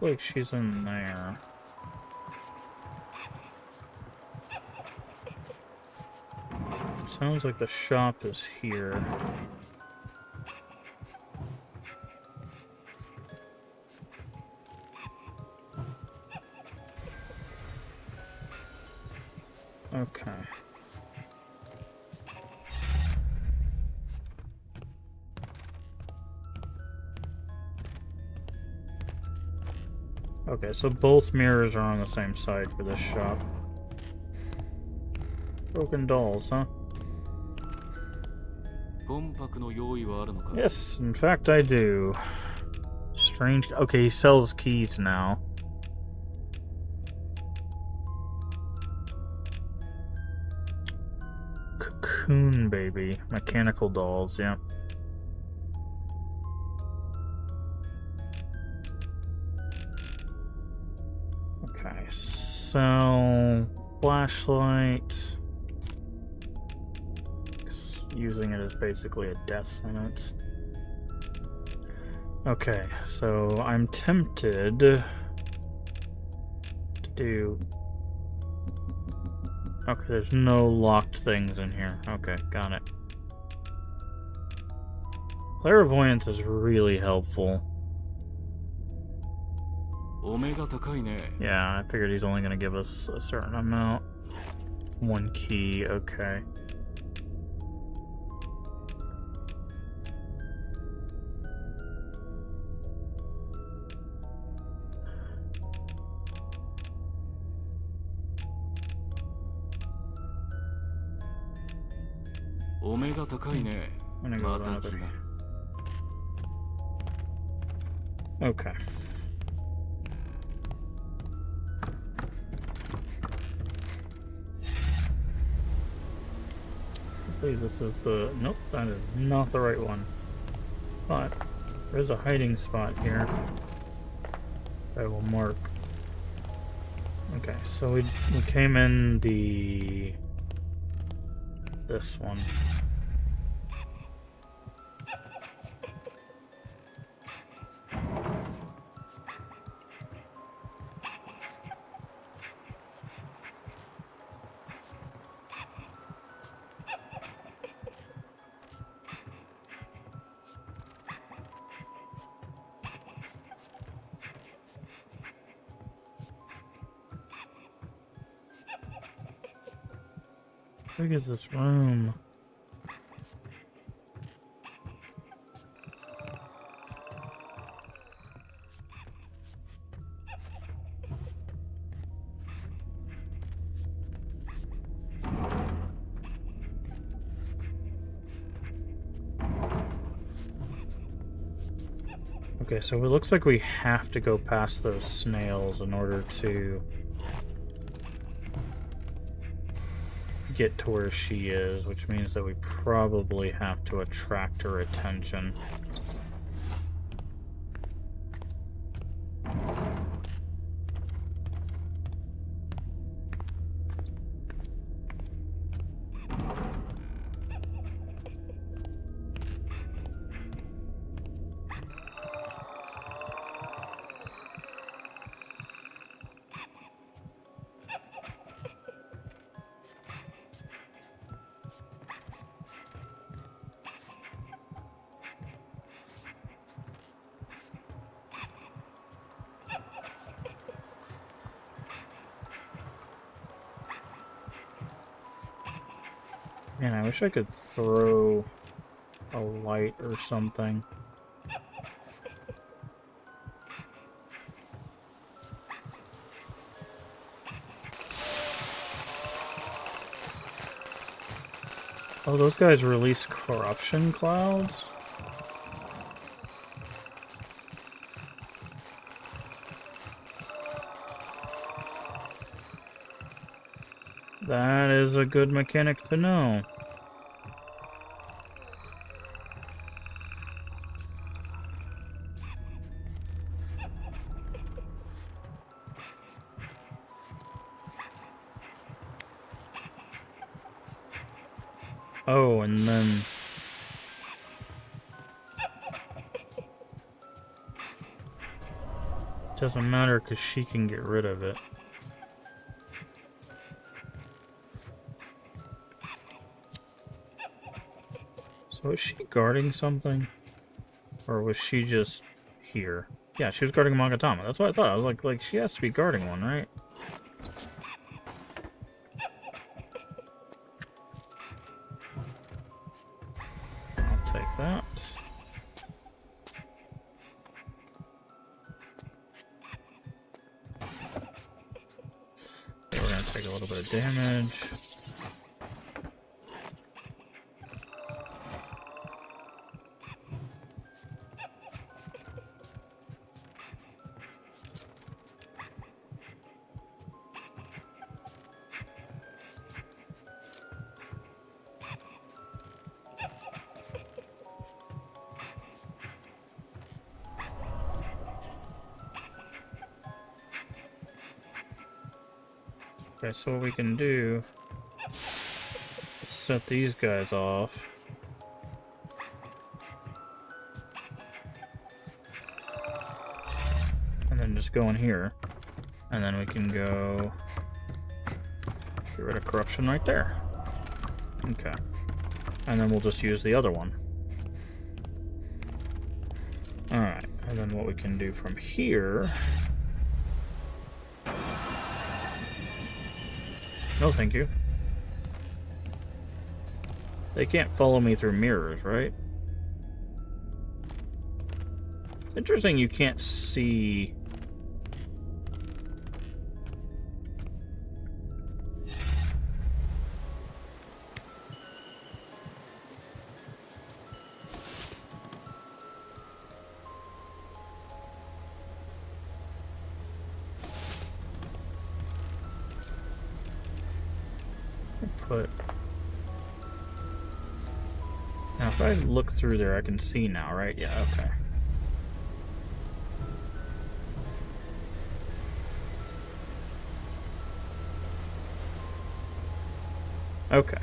Like she's in there. Sounds like the shop is here. Okay. Okay, so both mirrors are on the same side for this shop. Broken dolls, huh? Yes, in fact I do. Strange. Okay, he sells keys now. Cocoon baby. Mechanical dolls, yeah. Okay, so flashlight. Using it as basically a death sentence. Okay, so I'm tempted to do... Okay, there's no locked things in here. Okay, got it. Clairvoyance is really helpful. Yeah, I figured he's only going to give us a certain amount. One key, okay. お目が高いね。 I'm gonna go with また another. 来な。 Okay. I believe this is the... Nope, that is not the right one. But there's a hiding spot here I will mark. Okay, so we came in this one. How big is this room? Okay, so it looks like we have to go past those snails in order to get to where she is, which means that we probably have to attract her attention. Man, I wish I could throw a light or something. Oh, those guys release corruption clouds? That is a good mechanic to know. Oh, and then... Doesn't matter because she can get rid of it. So is she guarding something? Or was she just here? Yeah, she was guarding Magatama. That's what I thought. I was like she has to be guarding one, right? I'll take that. Okay, we're gonna take a little bit of damage. Okay, so what we can do is set these guys off. And then just go in here. And then we can go get rid of corruption right there. Okay. And then we'll just use the other one. Alright, and then what we can do from here... No, thank you. They can't follow me through mirrors, right? Interesting you can't see... but... Now, if I look through there, I can see now, right? Yeah, okay. Okay.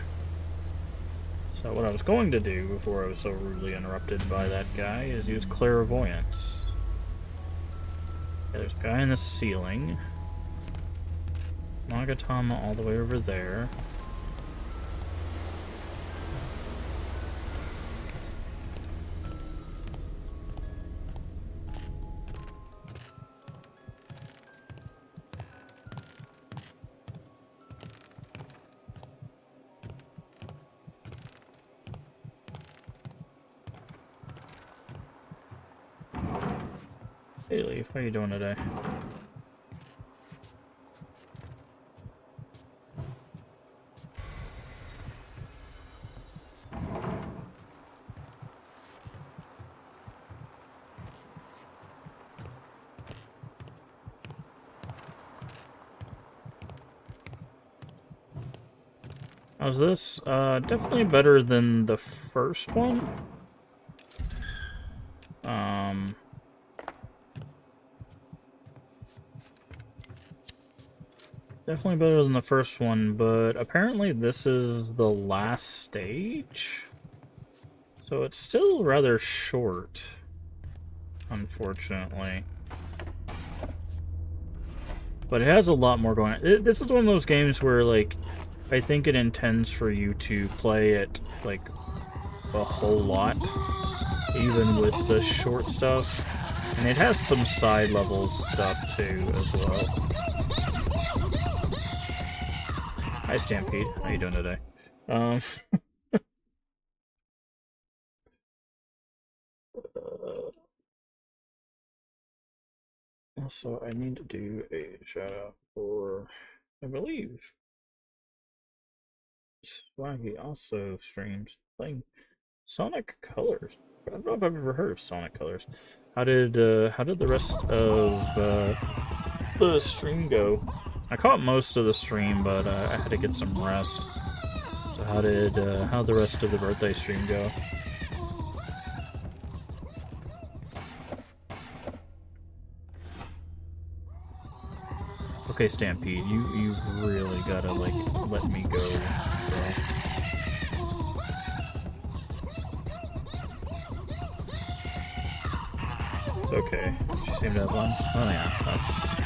So what I was going to do before I was so rudely interrupted by that guy is use clairvoyance. Okay, there's a guy in the ceiling. Nagatama all the way over there. Hey Leaf, how you doing today? How's this? Definitely better than the first one. Definitely better than the first one, but apparently this is the last stage. So it's still rather short, unfortunately. But it has a lot more going on. This is one of those games where, like, I think it intends for you to play it, like, a whole lot, even with the short stuff. And it has some side level stuff, too, as well. Hi, Stampede. How you doing today? Also, I need to do a shout out for, I believe, Swaggy also streams playing Sonic Colors. I don't know if I've ever heard of Sonic Colors. How did the rest of the stream go? I caught most of the stream, but I had to get some rest. So how'd the rest of the birthday stream go? Okay, Stampede, you really gotta, like, let me go, bro. It's okay. She seemed to have fun. Oh yeah, that's...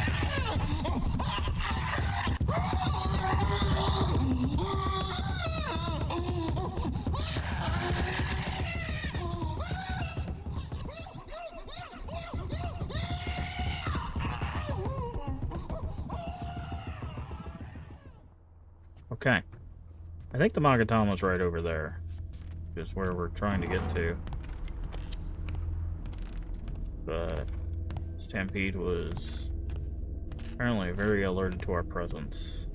Okay. I think the Magatama's right over there. Is where we're trying to get to. But Stampede was apparently very alerted to our presence.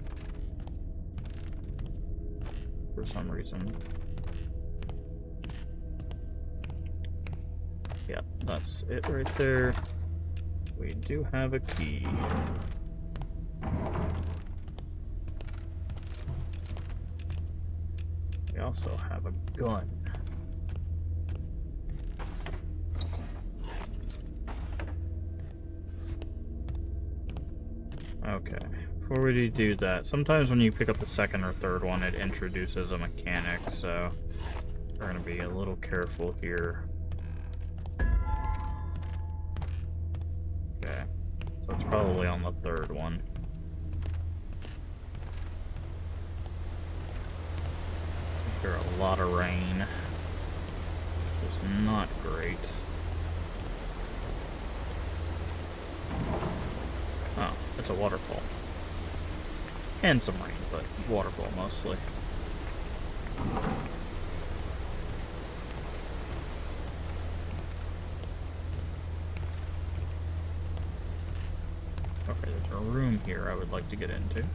For some reason. Yeah, that's it right there. We do have a key. We also have a gun. Okay, before we do that, sometimes when you pick up the second or third one, it introduces a mechanic, so we're gonna be a little careful here. Okay, so it's probably on the third one. I hear a lot of rain, which is not great. Oh, it's a waterfall. And some rain, but waterfall mostly. Okay, there's a room here I would like to get into.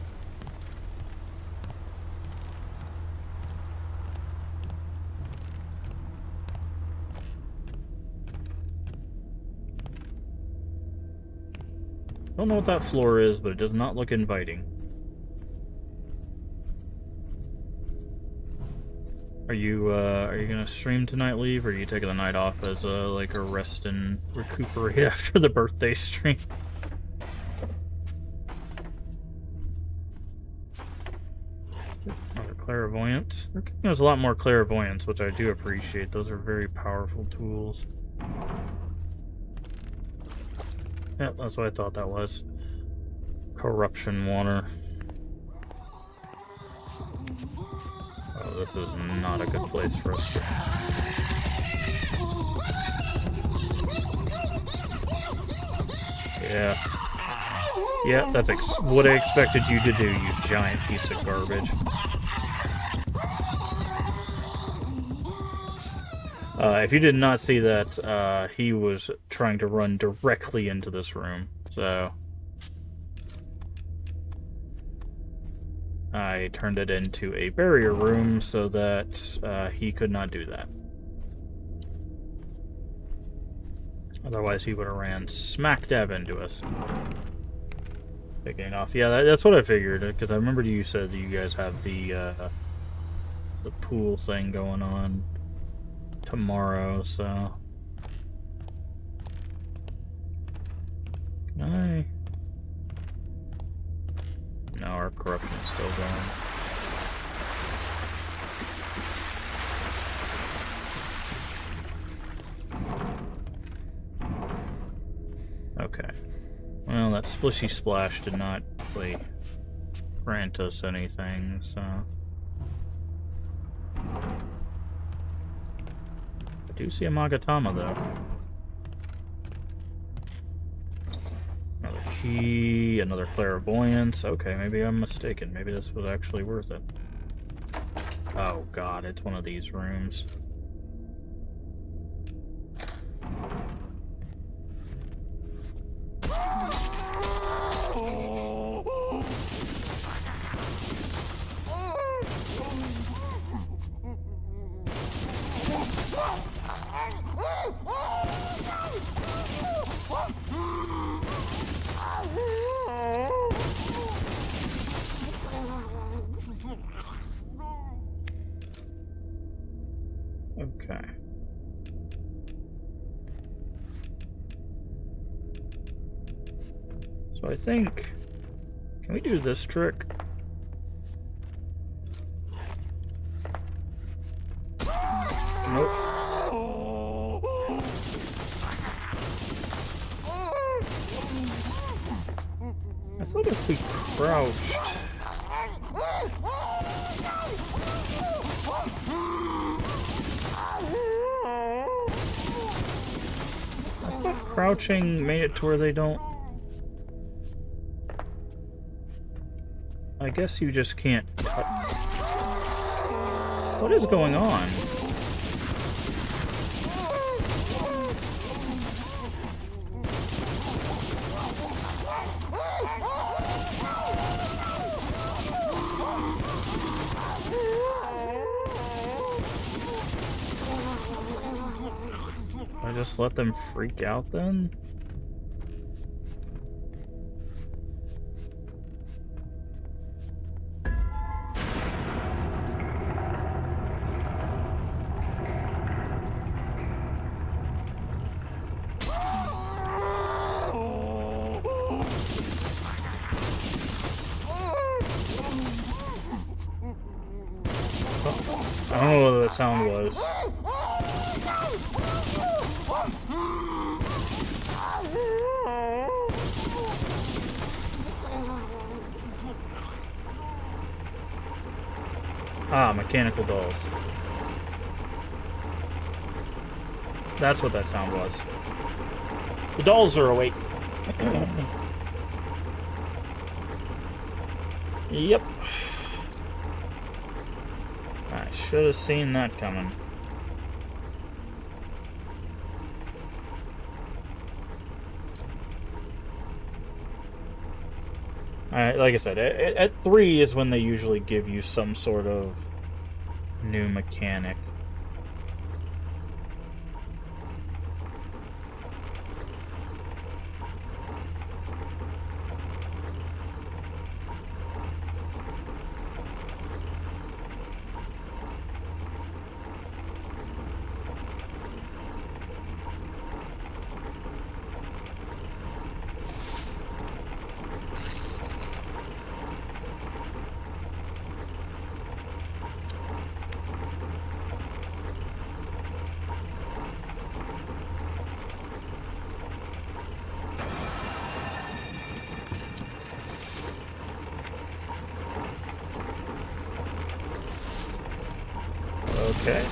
Don't know what that floor is, but it does not look inviting. Are you gonna stream tonight, Leave, or are you taking the night off as like a rest and recuperate after the birthday stream? Another clairvoyance. They're giving us a lot more clairvoyance, which I do appreciate. Those are very powerful tools. Yep, that's what I thought that was. Corruption water. Oh, this is not a good place for us to... Yeah. Yeah, that's what I expected you to do, you giant piece of garbage. If you did not see that, he was trying to run directly into this room, so... I turned it into a barrier room so that he could not do that. Otherwise, he would have ran smack dab into us. Picking off. Yeah, that's what I figured, because I remembered you said that you guys have the pool thing going on tomorrow, so... Can I... No, our corruption is still going. Okay. Well, that splishy splash did not really grant us anything, so... I do see a Magatama, though. Another key, another clairvoyance. Okay, maybe I'm mistaken. Maybe this was actually worth it. Oh god, it's one of these rooms. Okay. So I think... Can we do this trick? Nope. I thought if we crouched... I thought crouching made it to where they don't... I guess you just can't touch... What is going on? I just let them freak out then? I don't know what that sound was. Ah, mechanical dolls. That's what that sound was. The dolls are awake. Yep. I should have seen that coming. Like I said, at 3 is when they usually give you some sort of new mechanic. Okay.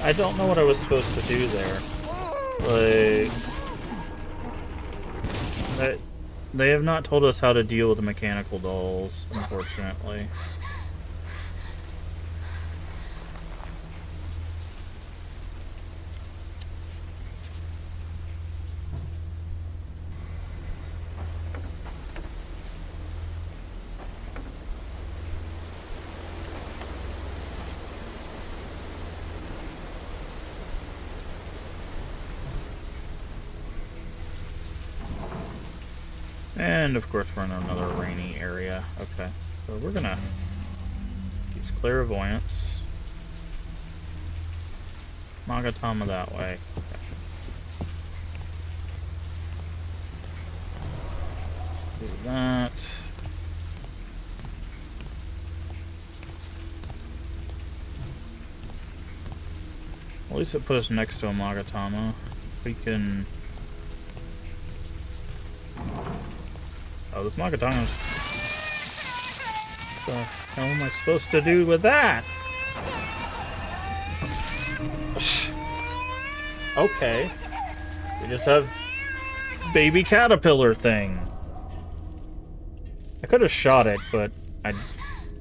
I don't know what I was supposed to do there. Like... They have not told us how to deal with the mechanical dolls, unfortunately. And of course we're in another rainy area. Okay, so we're gonna use clairvoyance. Magatama that way. Okay. Do that. At least it put us next to a Magatama. We can... Oh, this Magatama's... What the hell am I supposed to do with that? Okay. We just have baby caterpillar thing. I could have shot it, but I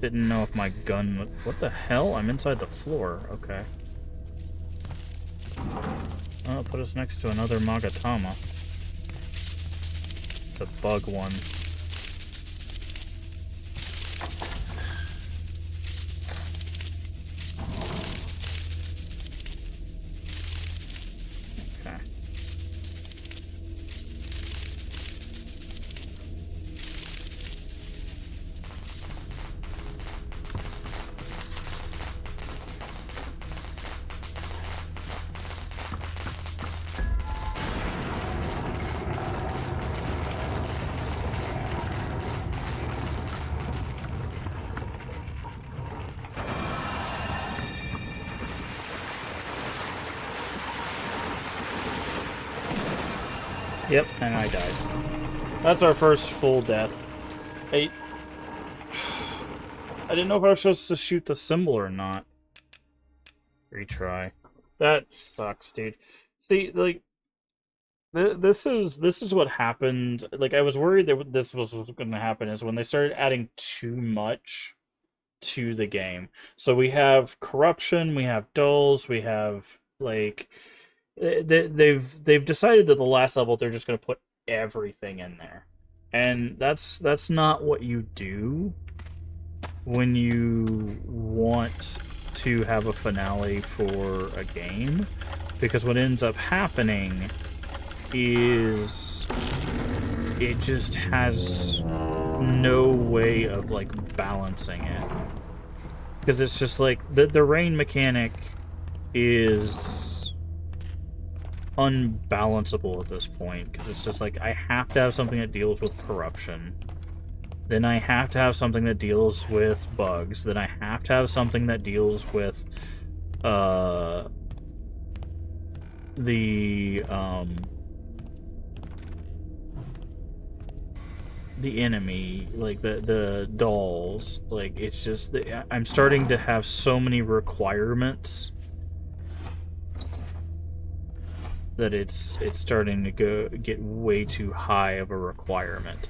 didn't know if my gun would... What the hell? I'm inside the floor. Okay. Oh, it'll put us next to another Magatama. It's a bug one. Okay. Yep, and I died. That's our first full death. I didn't know if I was supposed to shoot the symbol or not. Retry. That sucks, dude. See, like, this is what happened. Like, I was worried that this was going to happen is when they started adding too much to the game. So we have corruption, we have dulls, we have like they've decided that the last level they're just going to put everything in there, and that's not what you do when you want to have a finale for a game, because what ends up happening is it just has no way of like balancing it, because it's just like the rain mechanic is unbalanceable at this point, because it's just like I have to have something that deals with corruption, then I have to have something that deals with bugs, then I have to have something that deals with the enemy, like the dolls. Like, it's just I'm starting to have so many requirements that it's starting to get way too high of a requirement.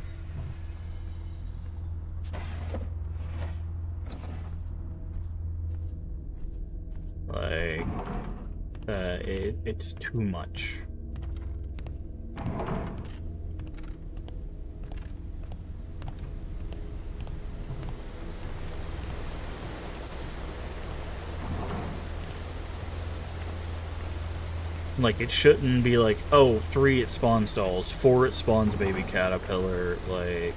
Like, it's too much. Like, it shouldn't be like, oh, 3 it spawns dolls, 4 it spawns baby caterpillar, like...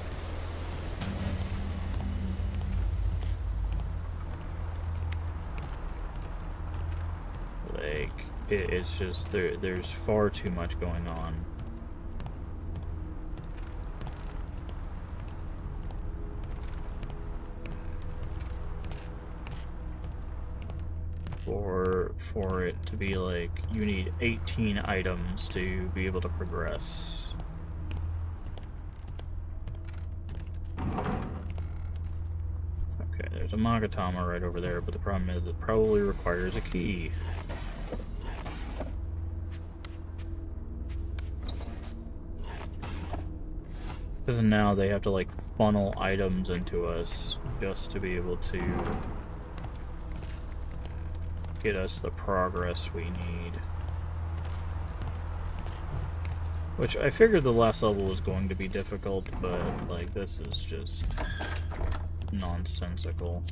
Like, it's just, there's far too much going on. For it to be like, you need 18 items to be able to progress. there's a Magatama right over there, but the problem is it probably requires a key. Because now they have to, like, funnel items into us just to be able to get us the progress we need. Which, I figured the last level was going to be difficult, but, like, this is just nonsensical.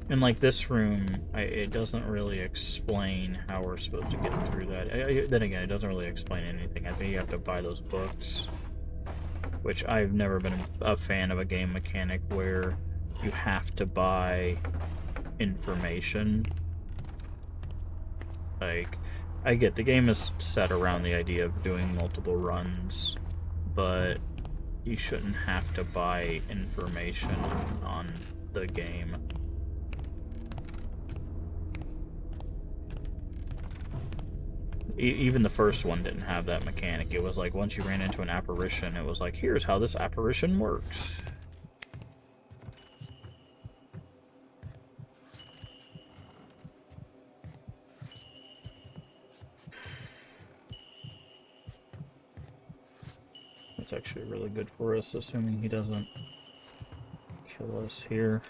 And, like, this room, it doesn't really explain how we're supposed to get through that. Then again, it doesn't really explain anything. I think you have to buy those books. Which I've never been a fan of a game mechanic where you have to buy information. Like, I get the game is set around the idea of doing multiple runs, but you shouldn't have to buy information on the game. Even the first one didn't have that mechanic. It was like, once you ran into an apparition, it was like, here's how this apparition works. That's actually really good for us, assuming he doesn't kill us here.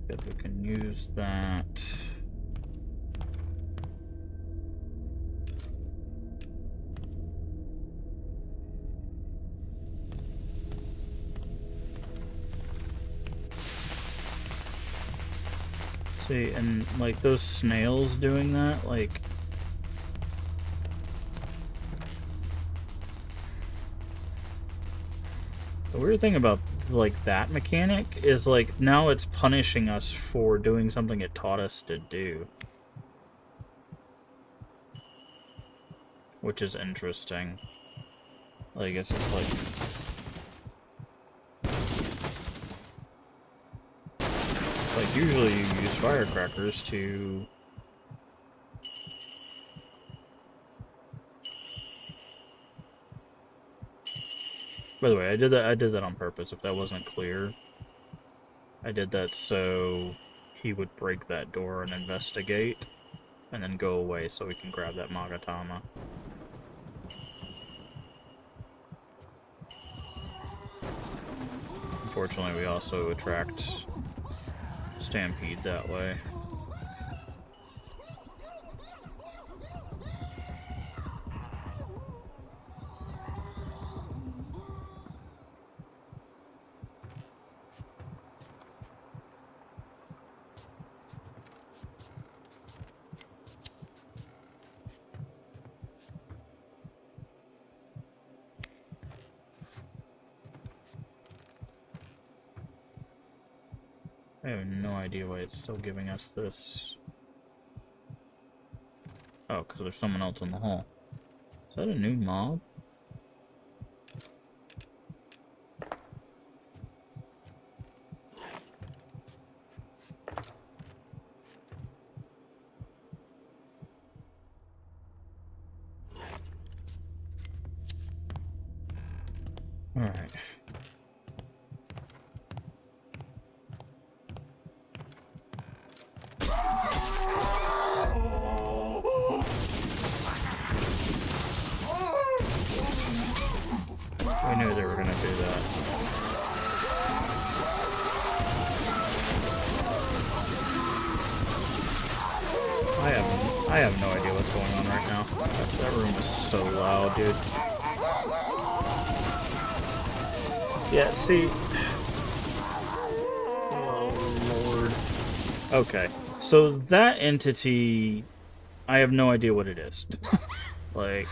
If we can use that. See, and like those snails doing that, like, the weird thing about like that mechanic is like now it's punishing us for doing something it taught us to do, which is interesting. Like, it's just like usually you use firecrackers to By the way, I did that on purpose, if that wasn't clear. I did that so he would break that door and investigate, and then go away so we can grab that Magatama. Unfortunately, we also attract Stampede that way. I have no idea why it's still giving us this. Oh, because there's someone else in the hall. Is that a new mob? Alright. I knew they were gonna do that. I have no idea what's going on right now. That room is so loud, dude. Yeah, see. Oh, Lord. Okay. So that entity, I have no idea what it is. Like,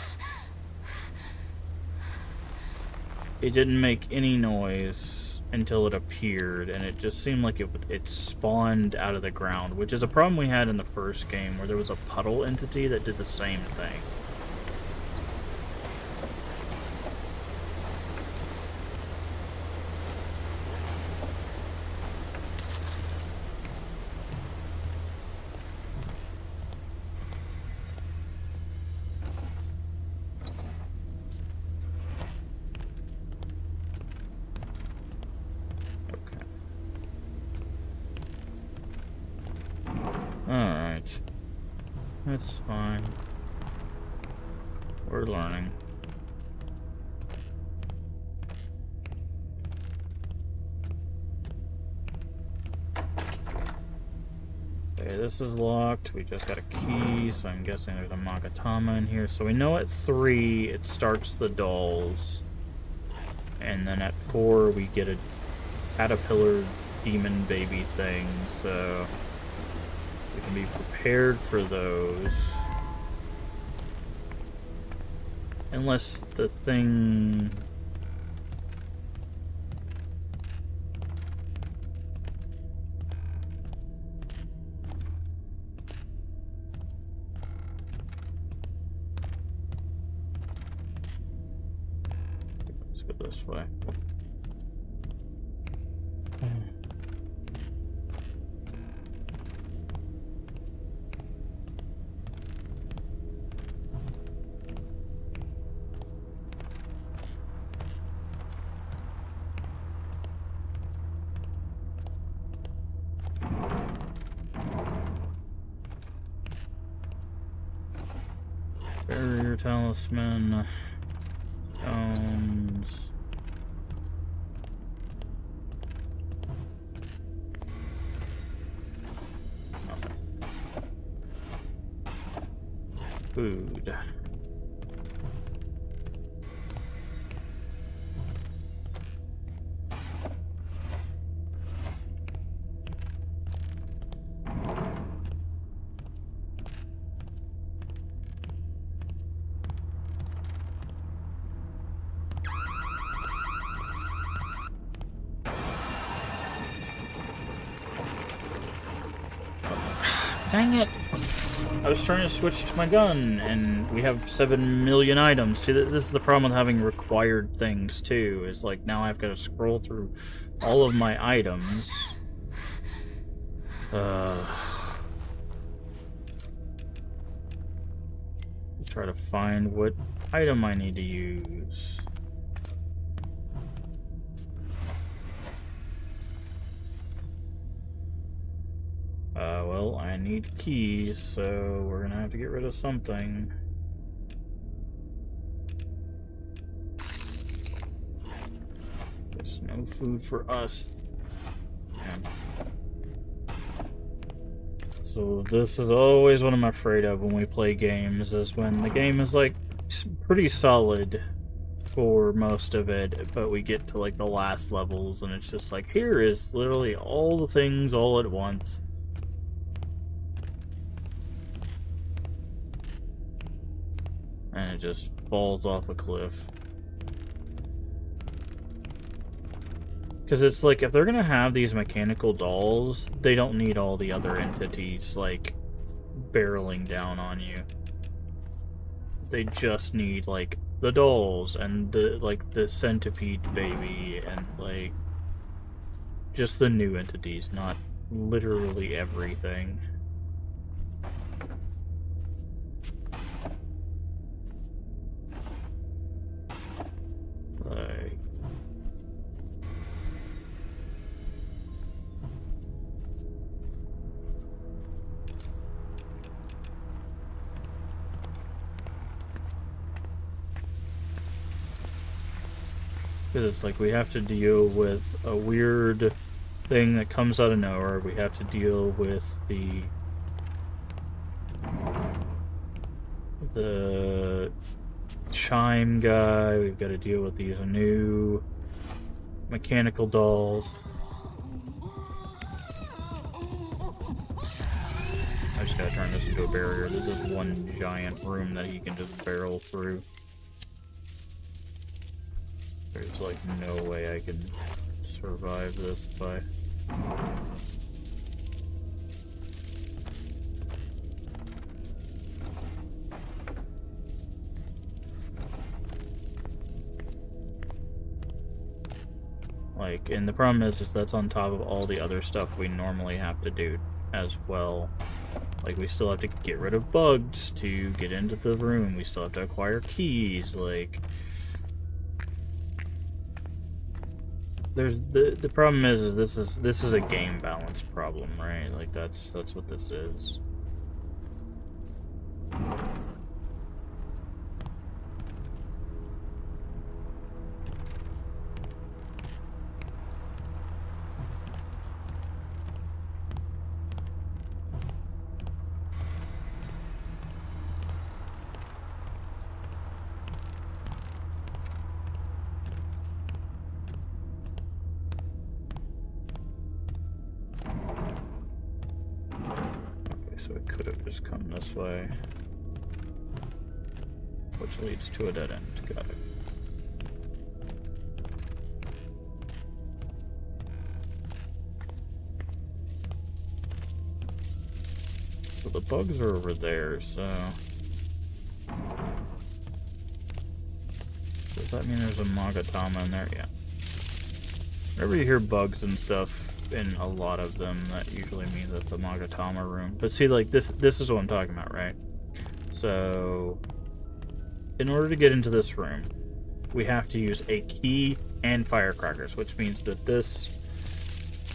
it didn't make any noise until it appeared, and it just seemed like it spawned out of the ground, which is a problem we had in the first game, where there was a puddle entity that did the same thing. Alright. That's fine. We're learning. Okay, this is locked. We just got a key, so I'm guessing there's a Magatama in here. So we know at 3 it starts the dolls. And then at 4 we get a caterpillar demon baby thing, so we can be prepared for those. Unless the thing... Let's go this way. Barrier talisman, stones. Nothing. Food. Dang it! I was trying to switch to my gun, and we have 7 million items. See, this is the problem with having required things, too, is like, now I've got to scroll through all of my items. Try to find what item I need to use. Well, I need keys, so we're gonna have to get rid of something. There's no food for us. Yeah. So this is always what I'm afraid of when we play games, is when the game is like pretty solid for most of it, but we get to like the last levels and it's just like, here is literally all the things all at once. And it just falls off a cliff. Because it's like, if they're gonna have these mechanical dolls, they don't need all the other entities, like, barreling down on you. They just need, like, the dolls, and the centipede baby, and, like, just the new entities, not literally everything. Like... Because it's like we have to deal with a weird thing that comes out of nowhere. We have to deal with the chime guy. We've got to deal with these new mechanical dolls. gotta turn this into a barrier. This is one giant room that he can just barrel through. There's like no way I can survive this by... Like, and the problem is that's on top of all the other stuff we normally have to do as well. Like, we still have to get rid of bugs to get into the room. We still have to acquire keys. Like, there's the problem is this is a game balance problem, right? Like, that's what this is. So it could have just come this way, which leads to a dead end. Got it. So the bugs are over there, so... Does that mean there's a Magatama in there? Yeah. Whenever you hear bugs and stuff, in a lot of them, that usually means it's a Magatama room. But see, like, this is what I'm talking about, right? So, in order to get into this room, we have to use a key and firecrackers, which means that this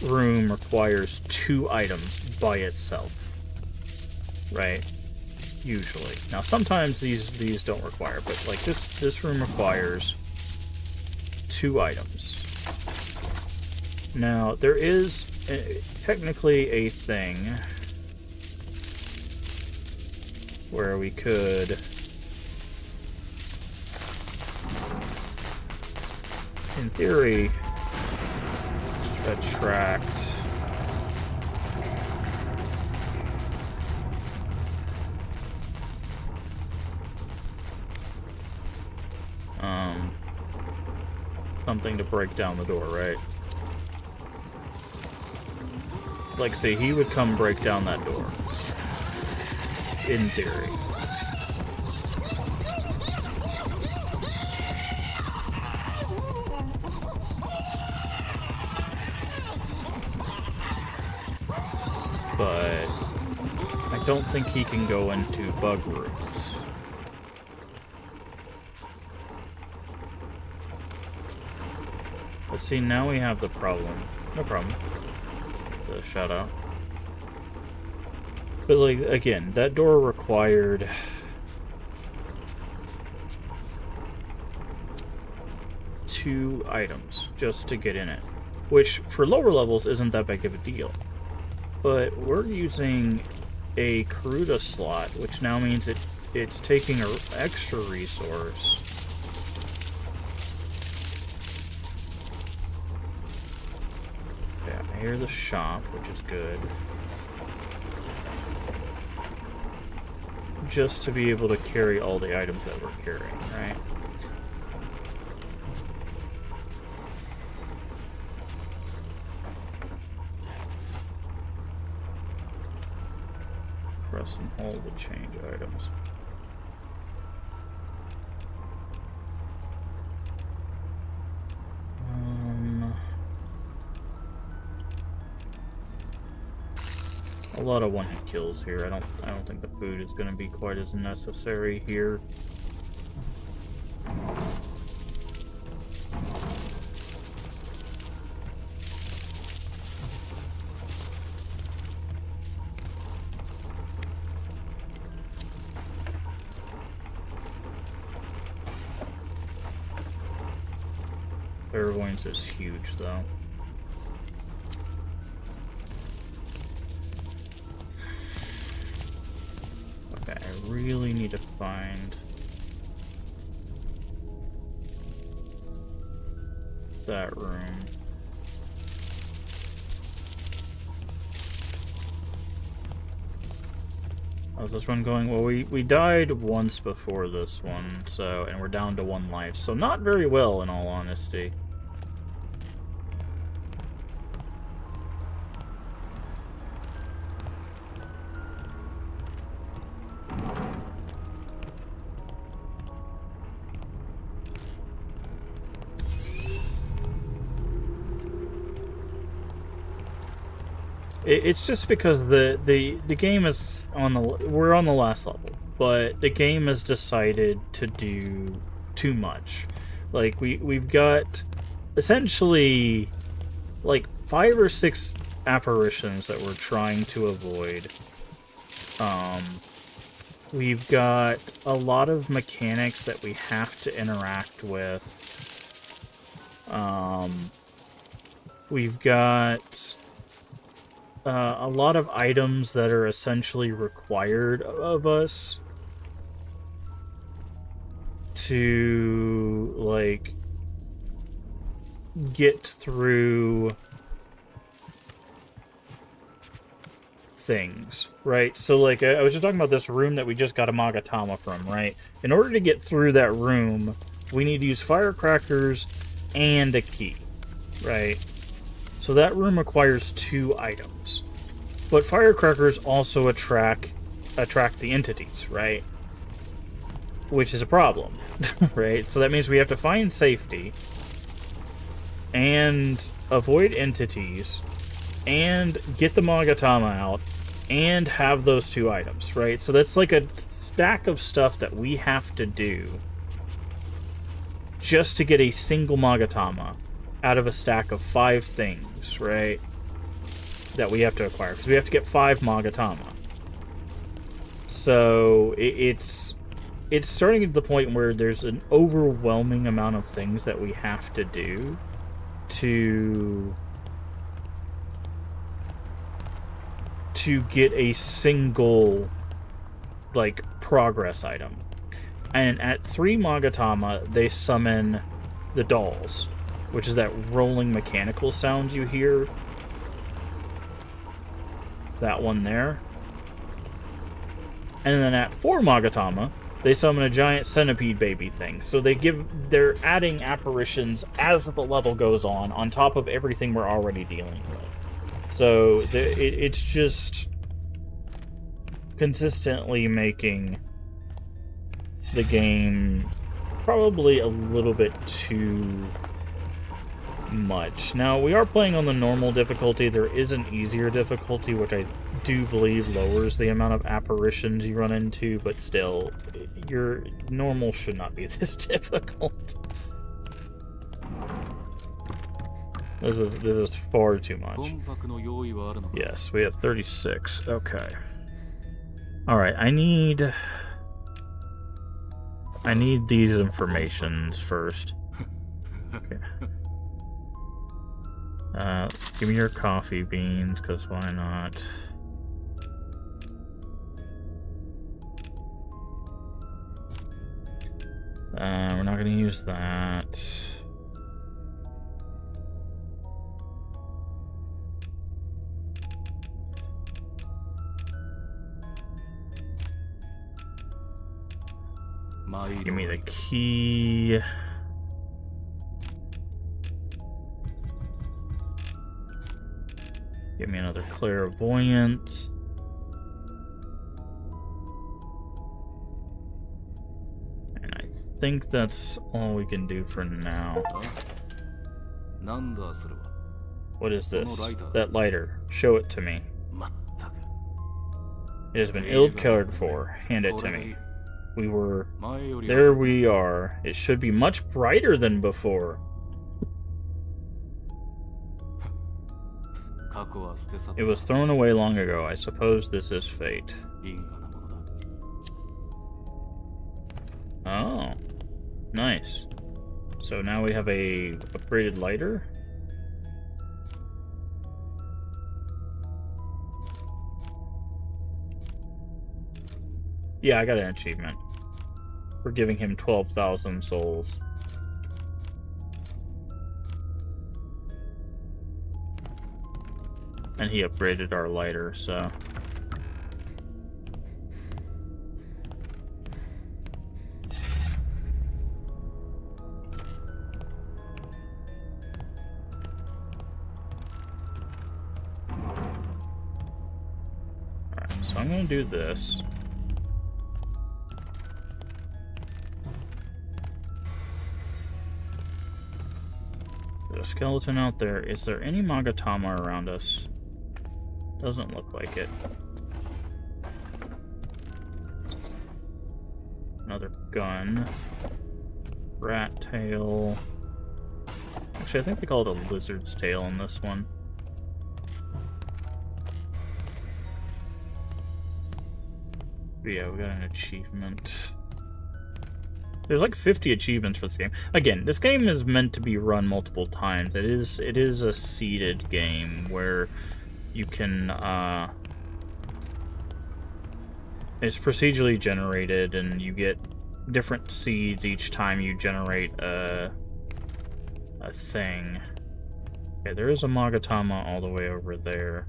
room requires 2 items by itself. Right? Usually. Now, sometimes these don't require, but, like, this room requires 2 items. Now, there is technically a thing where we could in theory attract something to break down the door, right? Like, say, he would come break down that door. In theory. But I don't think he can go into bug rooms. But see, now we have the problem. No problem. The shout out. But, like, again, that door required two items just to get in it, which for lower levels isn't that big of a deal. But we're using a Karuta slot, which now means it's taking an extra resource. Yeah, I hear the shop, which is good. Just to be able to carry all the items that we're carrying, right? Press and hold to change items. A lot of one-hit kills here. I don't think the food is going to be quite as necessary here. Clairvoyance is huge, though. Okay, I really need to find that room. How's this one going? Well, we died once before this one, so, and we're down to 1 life, so not very well, in all honesty. It's just because the game is on the we're on the last level, but the game has decided to do too much. Like we've got essentially like 5 or 6 apparitions that we're trying to avoid. We've got a lot of mechanics that we have to interact with. We've got a lot of items that are essentially required of us to, like, get through things, right? So, like, I was just talking about this room that we just got a Magatama from, right? In order to get through that room, we need to use firecrackers and a key, right? So that room requires 2 items. But firecrackers also attract the entities, right? Which is a problem, right? So that means we have to find safety and avoid entities and get the Magatama out and have those 2 items, right? So that's like a stack of stuff that we have to do just to get a single Magatama out of a stack of 5 things, right? That we have to acquire, because we have to get 5 Magatama. So it's starting at the point where there's an overwhelming amount of things that we have to do to get a single, like, progress item. And at 3 Magatama, they summon the dolls, which is that rolling mechanical sound you hear. That one there. And then at 4 Magatama, they summon a giant centipede baby thing. So they're adding apparitions as the level goes on top of everything we're already dealing with. So it's just consistently making the game probably a little bit too much. Now, we are playing on the normal difficulty. There is an easier difficulty, which I do believe lowers the amount of apparitions you run into, but still, your normal should not be this difficult. This is far too much. Yes, we have 36. Okay. Alright, I need these informations first. Okay. Give me your coffee beans, because why not? We're not going to use that. Give me the key. Give me another clairvoyant. And I think that's all we can do for now. What is this? That lighter. Show it to me. It has been ill cared for. Hand it to me. There we are. It should be much brighter than before. It was thrown away long ago. I suppose this is fate. Oh. Nice. So now we have a upgraded lighter? Yeah, I got an achievement. We're giving him 12,000 souls. And he upgraded our lighter, so... I'm gonna do this. There's a skeleton out there. Is there any Magatama around us? Doesn't look like it. Another gun. Rat tail. Actually, I think they call it a lizard's tail in this one. But yeah, we got an achievement. There's like 50 achievements for this game. Again, this game is meant to be run multiple times. It is a seeded game where you can it's procedurally generated, and you get different seeds each time you generate a thing. Okay, there is a Magatama all the way over there.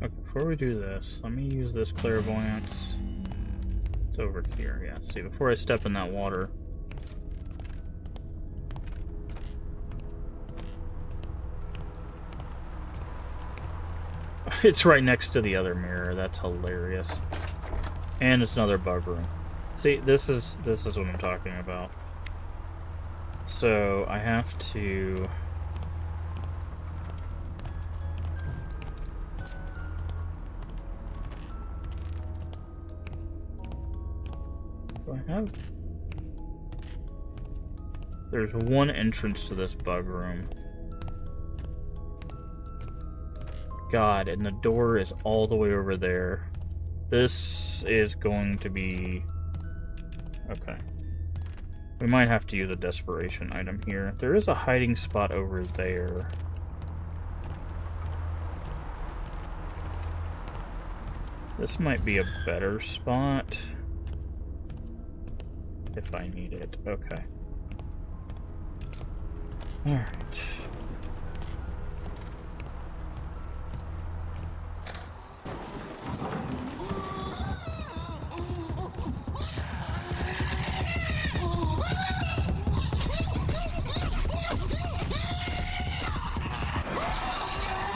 Okay, before we do this, let me use this clairvoyance. It's over here, yeah. See, before I step in that water. It's right next to the other mirror. That's hilarious. And it's another bug room. See, this is what I'm talking about. So I have to. Do I have? There's one entrance to this bug room. God, and the door is all the way over there. This is going to be... Okay. We might have to use a desperation item here. There is a hiding spot over there. This might be a better spot. If I need it. Okay. Alright.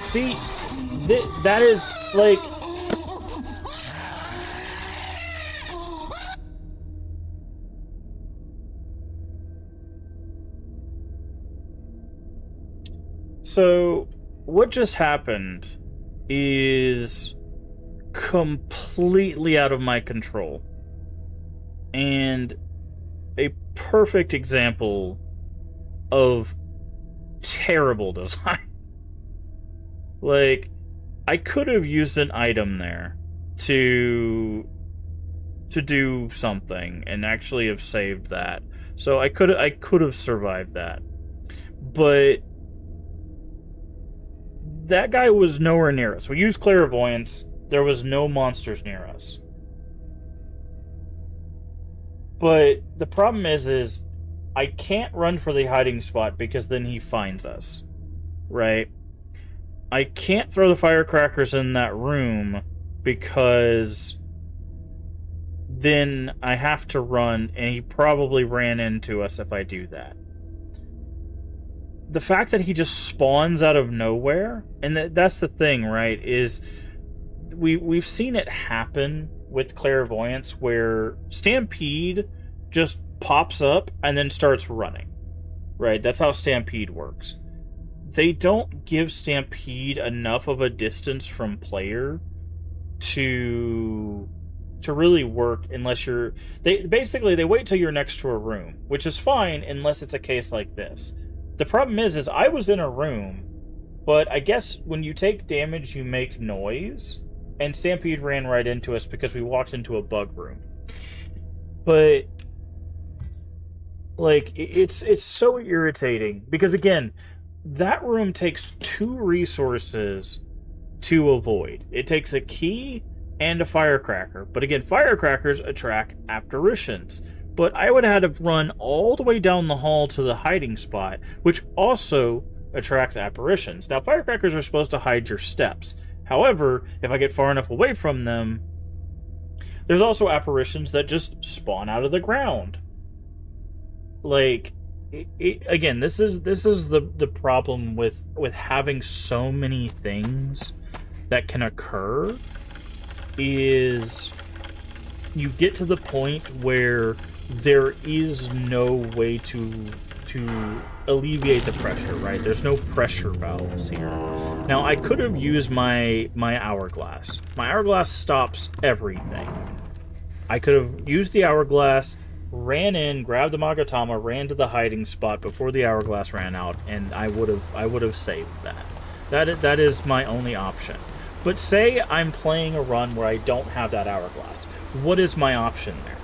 See, that is, like... So, what just happened is completely out of my control. And a perfect example of terrible design. Like, I could have used an item there to do something and actually have saved that. So I could have survived that. But that guy was nowhere near us. We used clairvoyance. There was no monsters near us. But the problem is I can't run for the hiding spot because then he finds us. Right? I can't throw the firecrackers in that room because then I have to run, and he probably ran into us if I do that. The fact that he just spawns out of nowhere, and that's the thing, right, is we've seen it happen with clairvoyance where Stampede just pops up and then starts running. Right? That's how Stampede works. They don't give Stampede enough of a distance from player to really work unless you're... They wait till you're next to a room, which is fine unless it's a case like this. The problem is I was in a room, but I guess when you take damage, you make noise, and Stampede ran right into us because we walked into a bug room. But like it's so irritating because again, that room takes 2 resources to avoid. It takes a key and a firecracker. But again, firecrackers attract apparitions. But I would have had to run all the way down the hall to the hiding spot, which also attracts apparitions. Now, firecrackers are supposed to hide your steps. However, if I get far enough away from them, there's also apparitions that just spawn out of the ground. Like, again, this is the problem with having so many things that can occur, is you get to the point where there is no way to alleviate the pressure, right? There's no pressure valves here. Now, I could have used my hourglass. My hourglass stops everything. I could have used the hourglass, ran in, grabbed the Magatama, ran to the hiding spot before the hourglass ran out, and I would have saved that. That is my only option. But say I'm playing a run where I don't have that hourglass. What is my option there?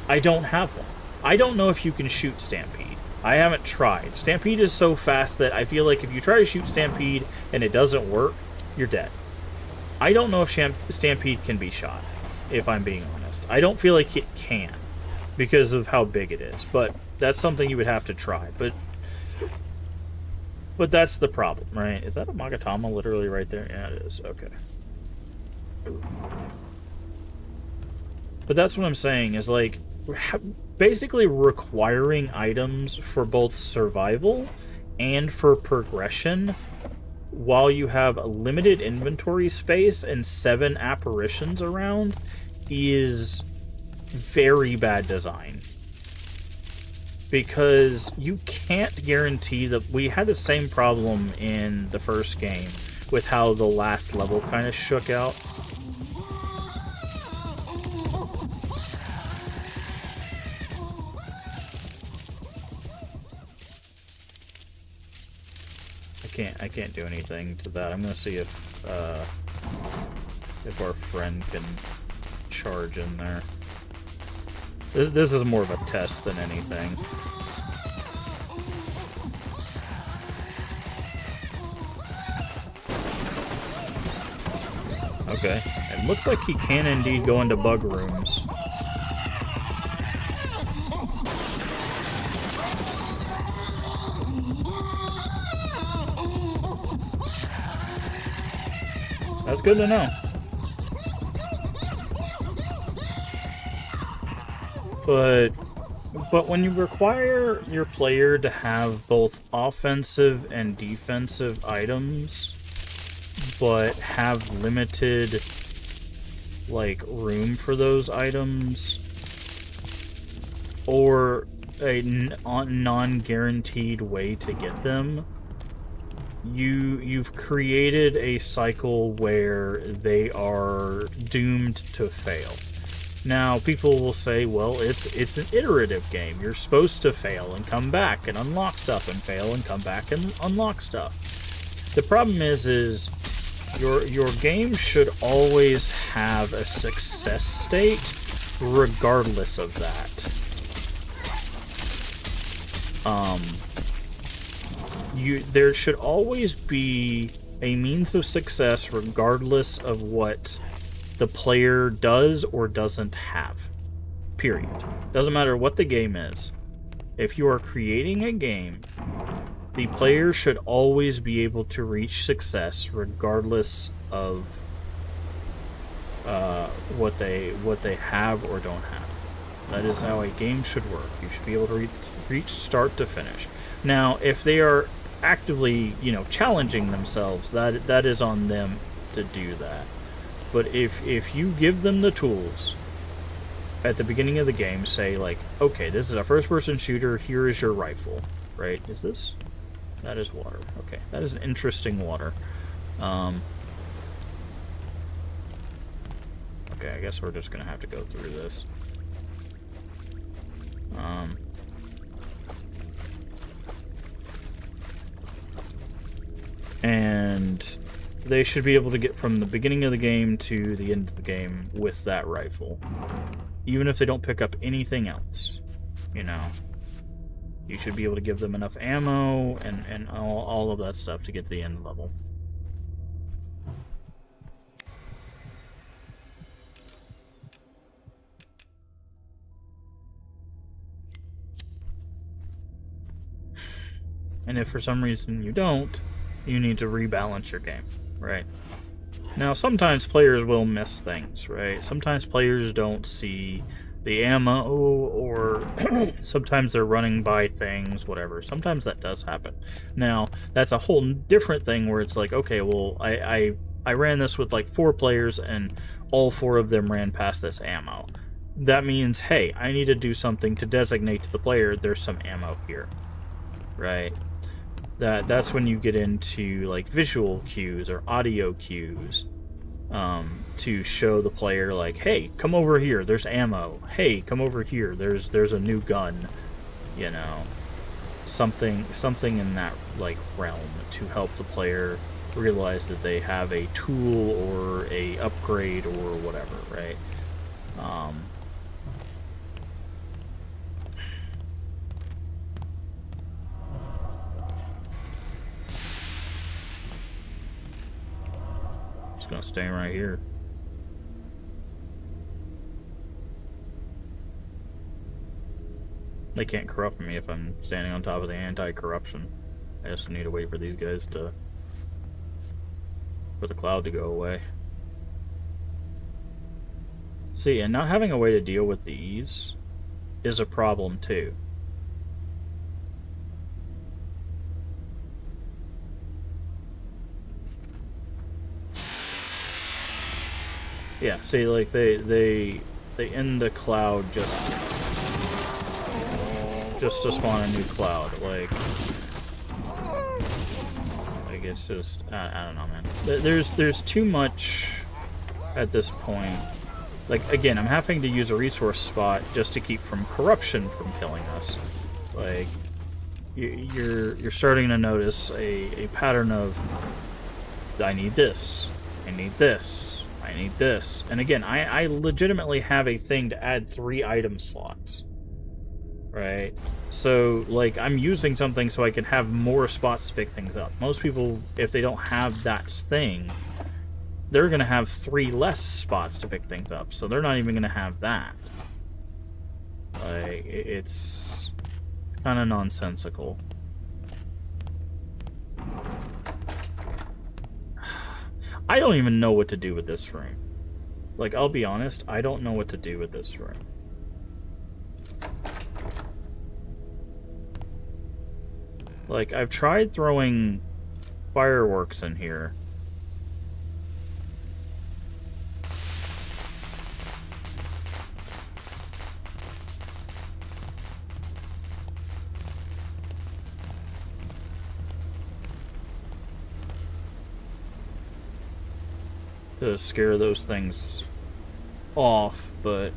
I don't have one. I don't know if you can shoot Stampede. I haven't tried. Stampede is so fast that I feel like if you try to shoot Stampede and it doesn't work, you're dead. I don't know if Stampede can be shot, if I'm being honest. I don't feel like it can because of how big it is, but that's something you would have to try. But that's the problem, right? Is that a Magatama literally right there? Yeah, it is. Okay. But that's what I'm saying, is like basically requiring items for both survival and for progression while you have a limited inventory space and 7 apparitions around is very bad design. Because you can't guarantee that. We had the same problem in the first game with how the last level kind of shook out. I can't do anything to that. I'm gonna see if our friend can charge in there. This is more of a test than anything. Okay. It looks like he can indeed go into bug rooms. That's good to know. But when you require your player to have both offensive and defensive items, but have limited, like, room for those items, or a non-guaranteed way to get them, you've created a cycle where they are doomed to fail. Now, people will say, well, it's an iterative game. You're supposed to fail and come back and unlock stuff, and fail and come back and unlock stuff. The problem is your game should always have a success state regardless of that. There should always be a means of success regardless of what the player does or doesn't have. Period. Doesn't matter what the game is. If you are creating a game, the player should always be able to reach success regardless of what they have or don't have. That is how a game should work. You should be able to reach start to finish. Now, if they are actively, challenging themselves, that is on them to do that. But if you give them the tools at the beginning of the game, say, like, okay, this is a first-person shooter, here is your rifle, right? Is this? That is water. Okay, that is an interesting water. Okay, I guess we're just going to have to go through this. And they should be able to get from the beginning of the game to the end of the game with that rifle. Even if they don't pick up anything else, you know. You should be able to give them enough ammo and all of that stuff to get to the end level. And if for some reason you don't, you need to rebalance your game, right? Now, sometimes players will miss things, right? Sometimes players don't see the ammo, or sometimes they're running by things, whatever. Sometimes that does happen. Now, that's a whole different thing where it's like, okay, well, I ran this with like 4 players, and all 4 of them ran past this ammo. That means, hey, I need to do something to designate to the player there's some ammo here, right? That's when you get into like visual cues or audio cues, to show the player like, hey, come over here, there's ammo. Hey, come over here, there's a new gun. You know, something in that like realm to help the player realize that they have a tool or a upgrade or whatever, right? Just gonna stay right here. They can't corrupt me if I'm standing on top of the anti-corruption. I just need to wait for these guys for the cloud to go away. See, and not having a way to deal with these is a problem too. Yeah, see, like they end the cloud just to spawn a new cloud. Like it's just I don't know, man. There's too much at this point. Like, again, I'm having to use a resource spot just to keep from corruption from killing us. Like, you're starting to notice a pattern of, I need this, I need this, I need this. And again, I legitimately have a thing to add 3 item slots. Right? So, like, I'm using something so I can have more spots to pick things up. Most people, if they don't have that thing, they're going to have 3 less spots to pick things up. So they're not even going to have that. Like, it's kind of nonsensical. I don't even know what to do with this room. Like, I'll be honest, I don't know what to do with this room. Like, I've tried throwing fireworks in here. To scare those things off, but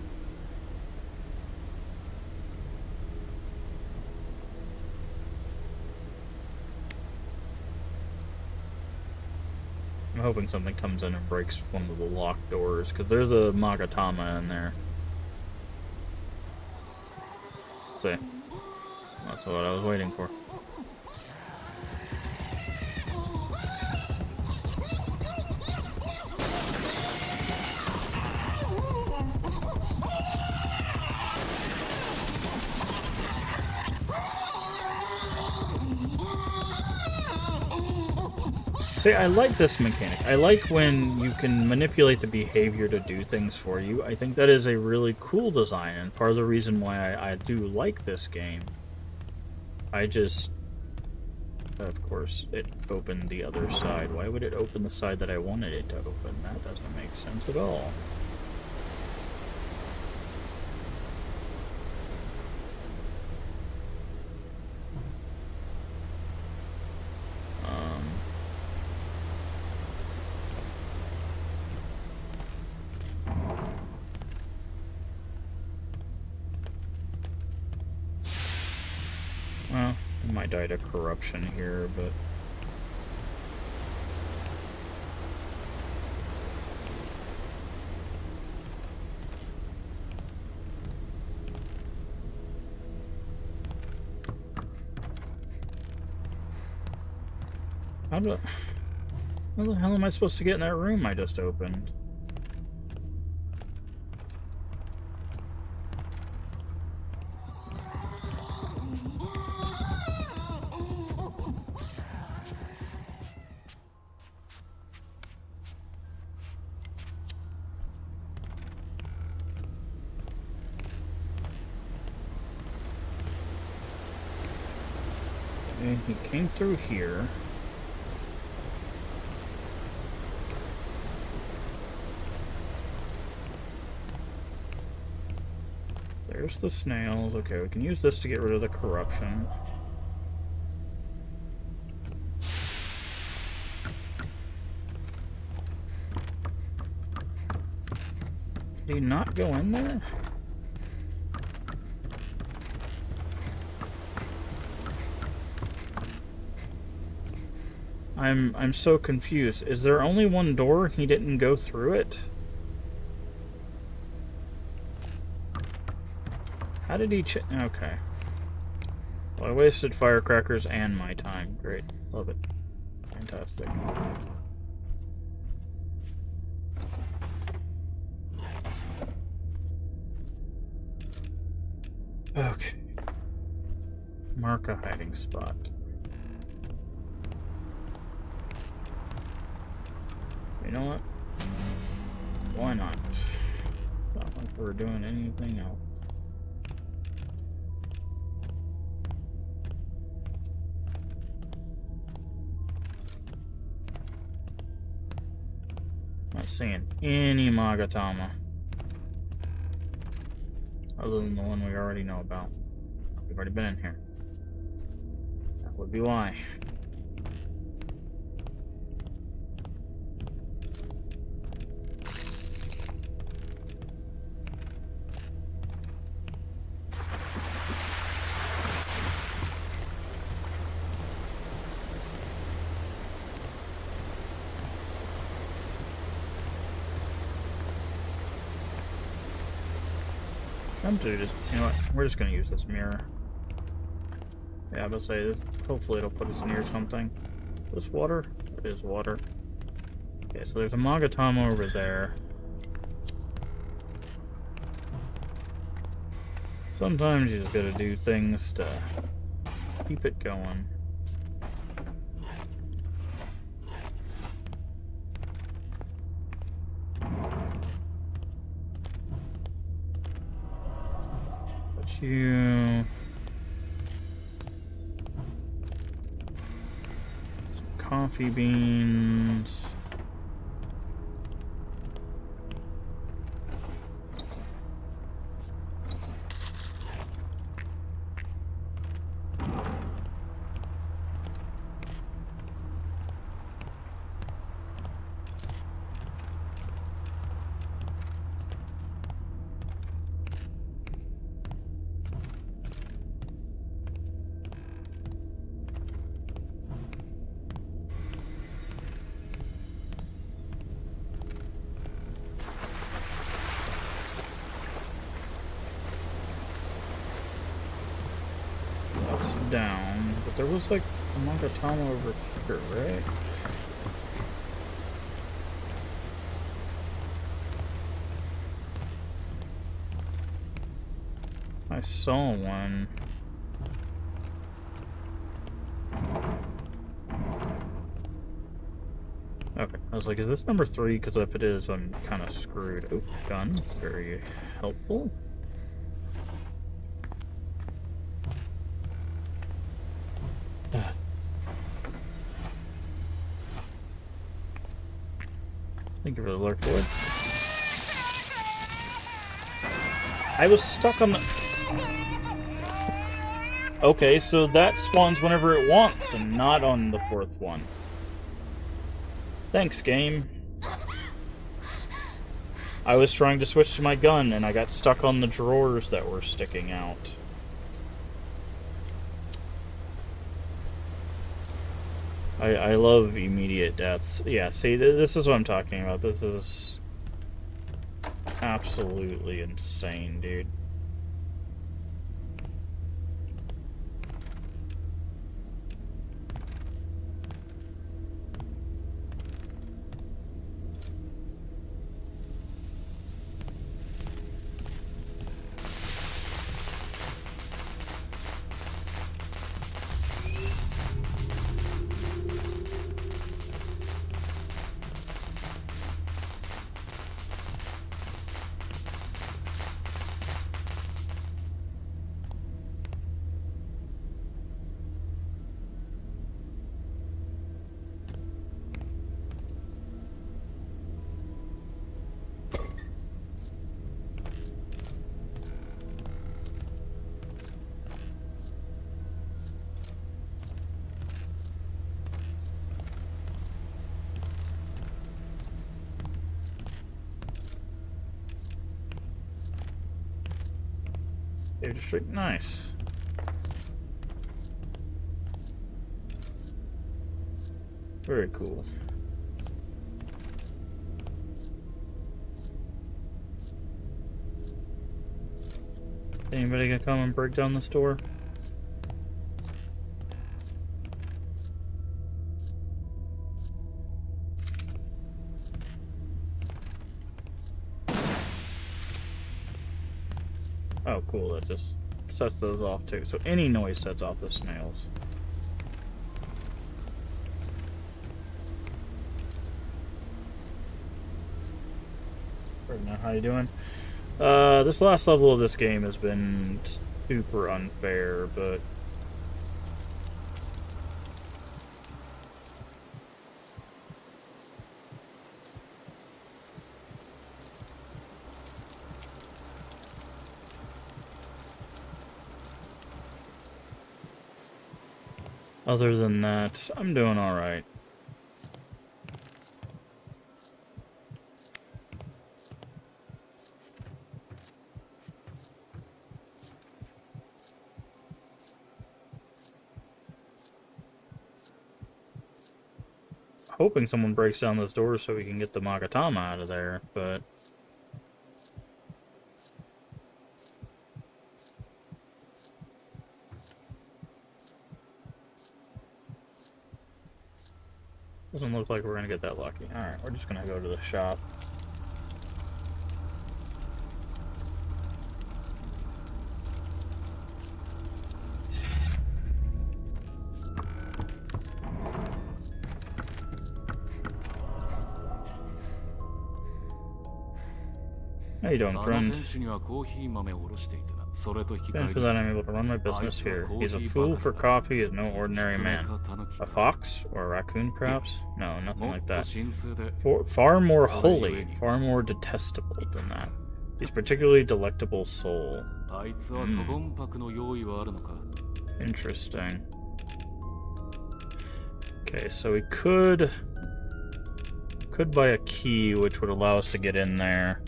I'm hoping something comes in and breaks one of the locked doors, because there's a Magatama in there. See? That's what I was waiting for. See, I like this mechanic. I like when you can manipulate the behavior to do things for you. I think that is a really cool design, and part of the reason why I do like this game. I just... Of course, it opened the other side. Why would it open the side that I wanted it to open? That doesn't make sense at all. Well, I might die to corruption here, but... How the hell am I supposed to get in that room I just opened? And he came through here. There's the snails. Okay, we can use this to get rid of the corruption. Did he not go in there? I'm so confused. Is there only one door? He didn't go through it? How did he okay. Well, I wasted firecrackers and my time. Great. Love it. Fantastic. Okay. Mark a hiding spot. You know what? Why not? Not like we're doing anything else. Not seeing any Magatama. Other than the one we already know about. We've already been in here. That would be why. I'm just, you know what? We're just gonna use this mirror. Yeah, I'm gonna say this. Hopefully, it'll put us near something. This water? It is water. Okay, so there's a Magatama over there. Sometimes you just gotta do things to keep it going. You some coffee beans. Down, but there was like a Magatama over here, right? I saw one. Okay, I was like, is this number 3? Because if it is, I'm kind of screwed. Oh, gun. Very helpful. Thank you for the alert, boy. I was stuck on the... Okay, so that spawns whenever it wants, and not on the 4th one. Thanks, game. I was trying to switch to my gun, and I got stuck on the drawers that were sticking out. I love immediate deaths. Yeah, see, this is what I'm talking about. This is absolutely insane, dude. Save district, nice. Very cool. Anybody gonna come and break down this door? Oh, cool. That just sets those off too. So any noise sets off the snails. Now, how you doing? This last level of this game has been super unfair, but other than that, I'm doing alright. Hoping someone breaks down those doors so we can get the Magatama out of there, but doesn't look like we're gonna get that lucky. Alright, we're just gonna go to the shop. How you doing, friend? Thanks for that, I'm able to run my business here. He's a fool for coffee, is no ordinary man. A fox? Or a raccoon, perhaps? No, nothing like that. Far more holy, far more detestable than that. He's particularly delectable soul. Interesting. Okay, so we could buy a key, which would allow us to get in there.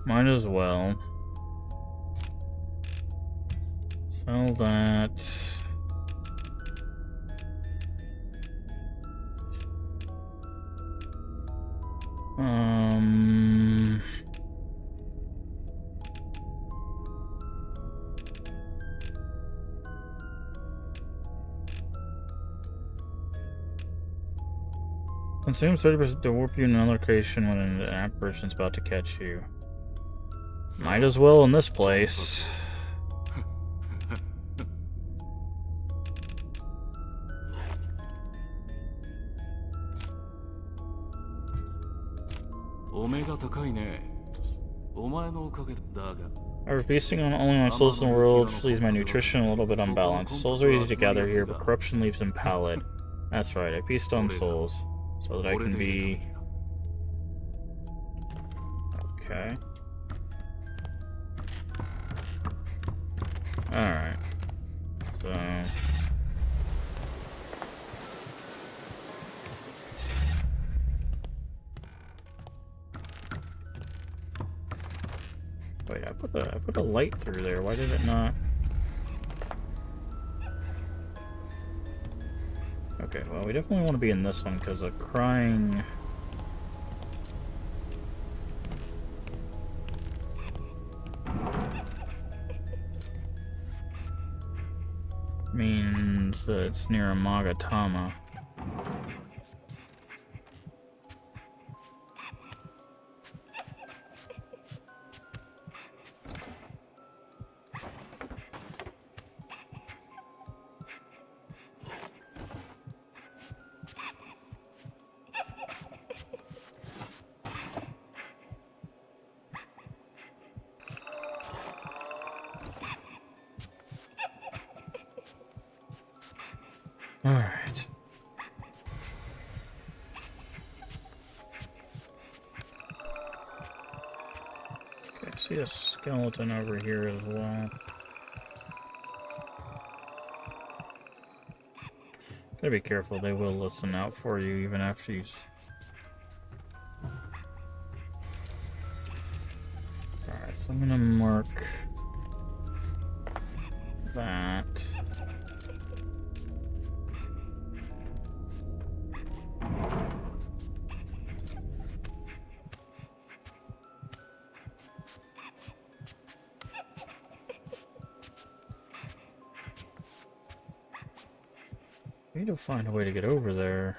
Might as well. Sell that. Consumes 30% to warp you in another location when an apparition's about to catch you. Might as well in this place. However, feasting on only my souls in the world leaves my nutrition a little bit unbalanced. Souls are easy to gather here, but corruption leaves them pallid. That's right, I feast on souls, so that I can be... Okay. Alright. So... Wait, I put a light through there. Why did it not? Okay, well, we definitely want to be in this one because a crying... means that it's near a Magatama. Alright. Okay, I see a skeleton over here as well. Gotta be careful, they will listen out for you even after you... Alright, so I'm gonna mark that. I need to find a way to get over there.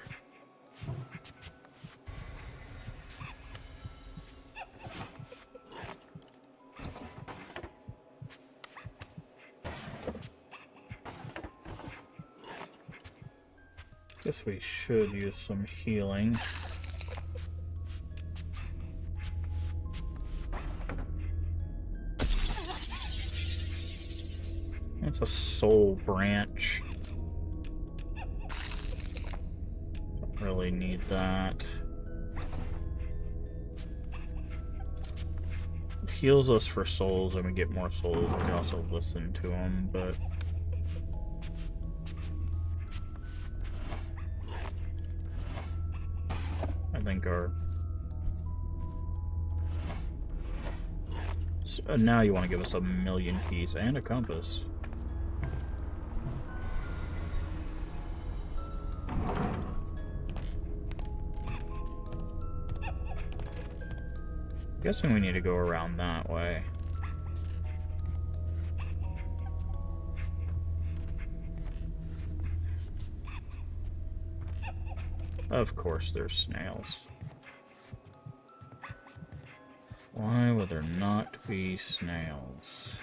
Guess we should use some healing. That's a soul branch. Don't really need that. It heals us for souls and we get more souls. We can also listen to them, but... I think our... So, now you want to give us 1,000,000 keys and a compass. Guessing we need to go around that way. Of course there's snails. Why would there not be snails?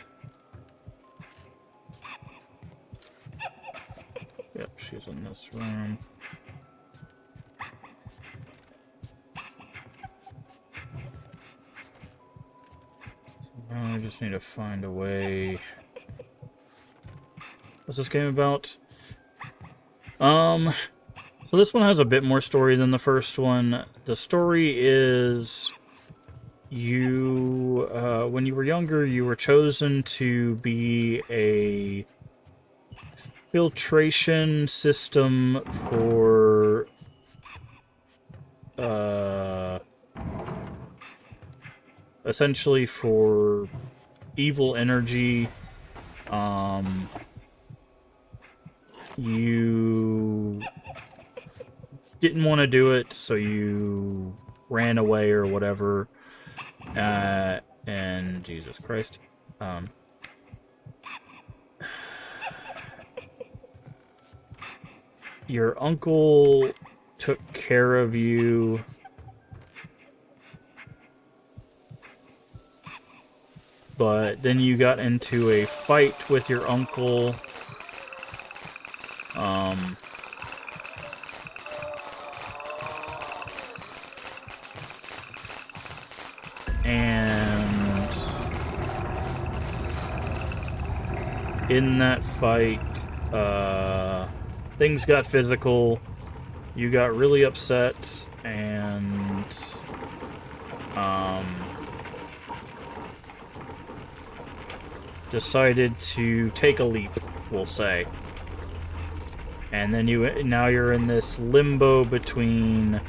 Yep, she's in this room. So now I just need to find a way... What's this game about? So this one has a bit more story than the first one. The story is you, when you were younger, you were chosen to be a filtration system for, essentially for evil energy. You didn't want to do it, so you ran away or whatever. And Jesus Christ. Your uncle took care of you. But then you got into a fight with your uncle. And in that fight, things got physical. You got really upset and decided to take a leap, we'll say. And then now you're in this limbo between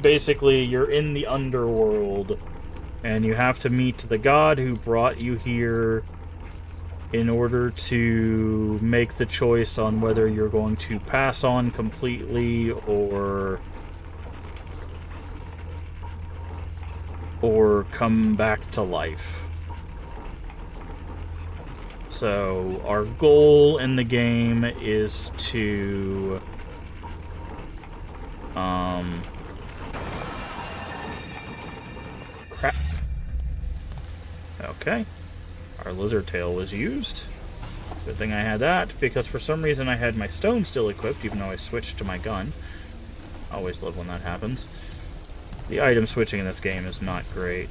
basically you're in the underworld and you have to meet the god who brought you here in order to make the choice on whether you're going to pass on completely or come back to life. So our goal in the game is to crap. Okay. Our lizard tail was used. Good thing I had that, because for some reason I had my stone still equipped, even though I switched to my gun. Always love when that happens. The item switching in this game is not great.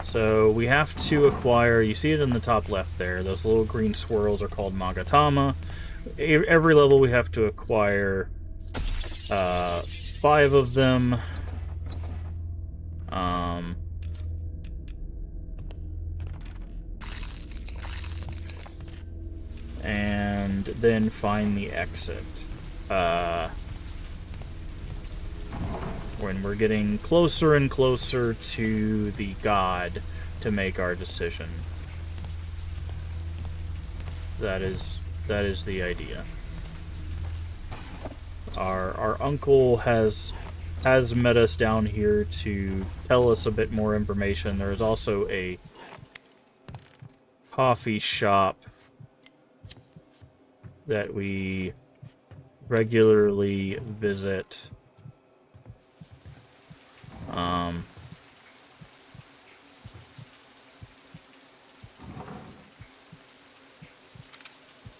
So we have to acquire, you see it in the top left there, those little green swirls are called Magatama. Every level we have to acquire 5 of them. and then find the exit. When we're getting closer and closer to the god to make our decision. That is the idea. Our uncle has met us down here to tell us a bit more information. There is also a coffee shop that we regularly visit.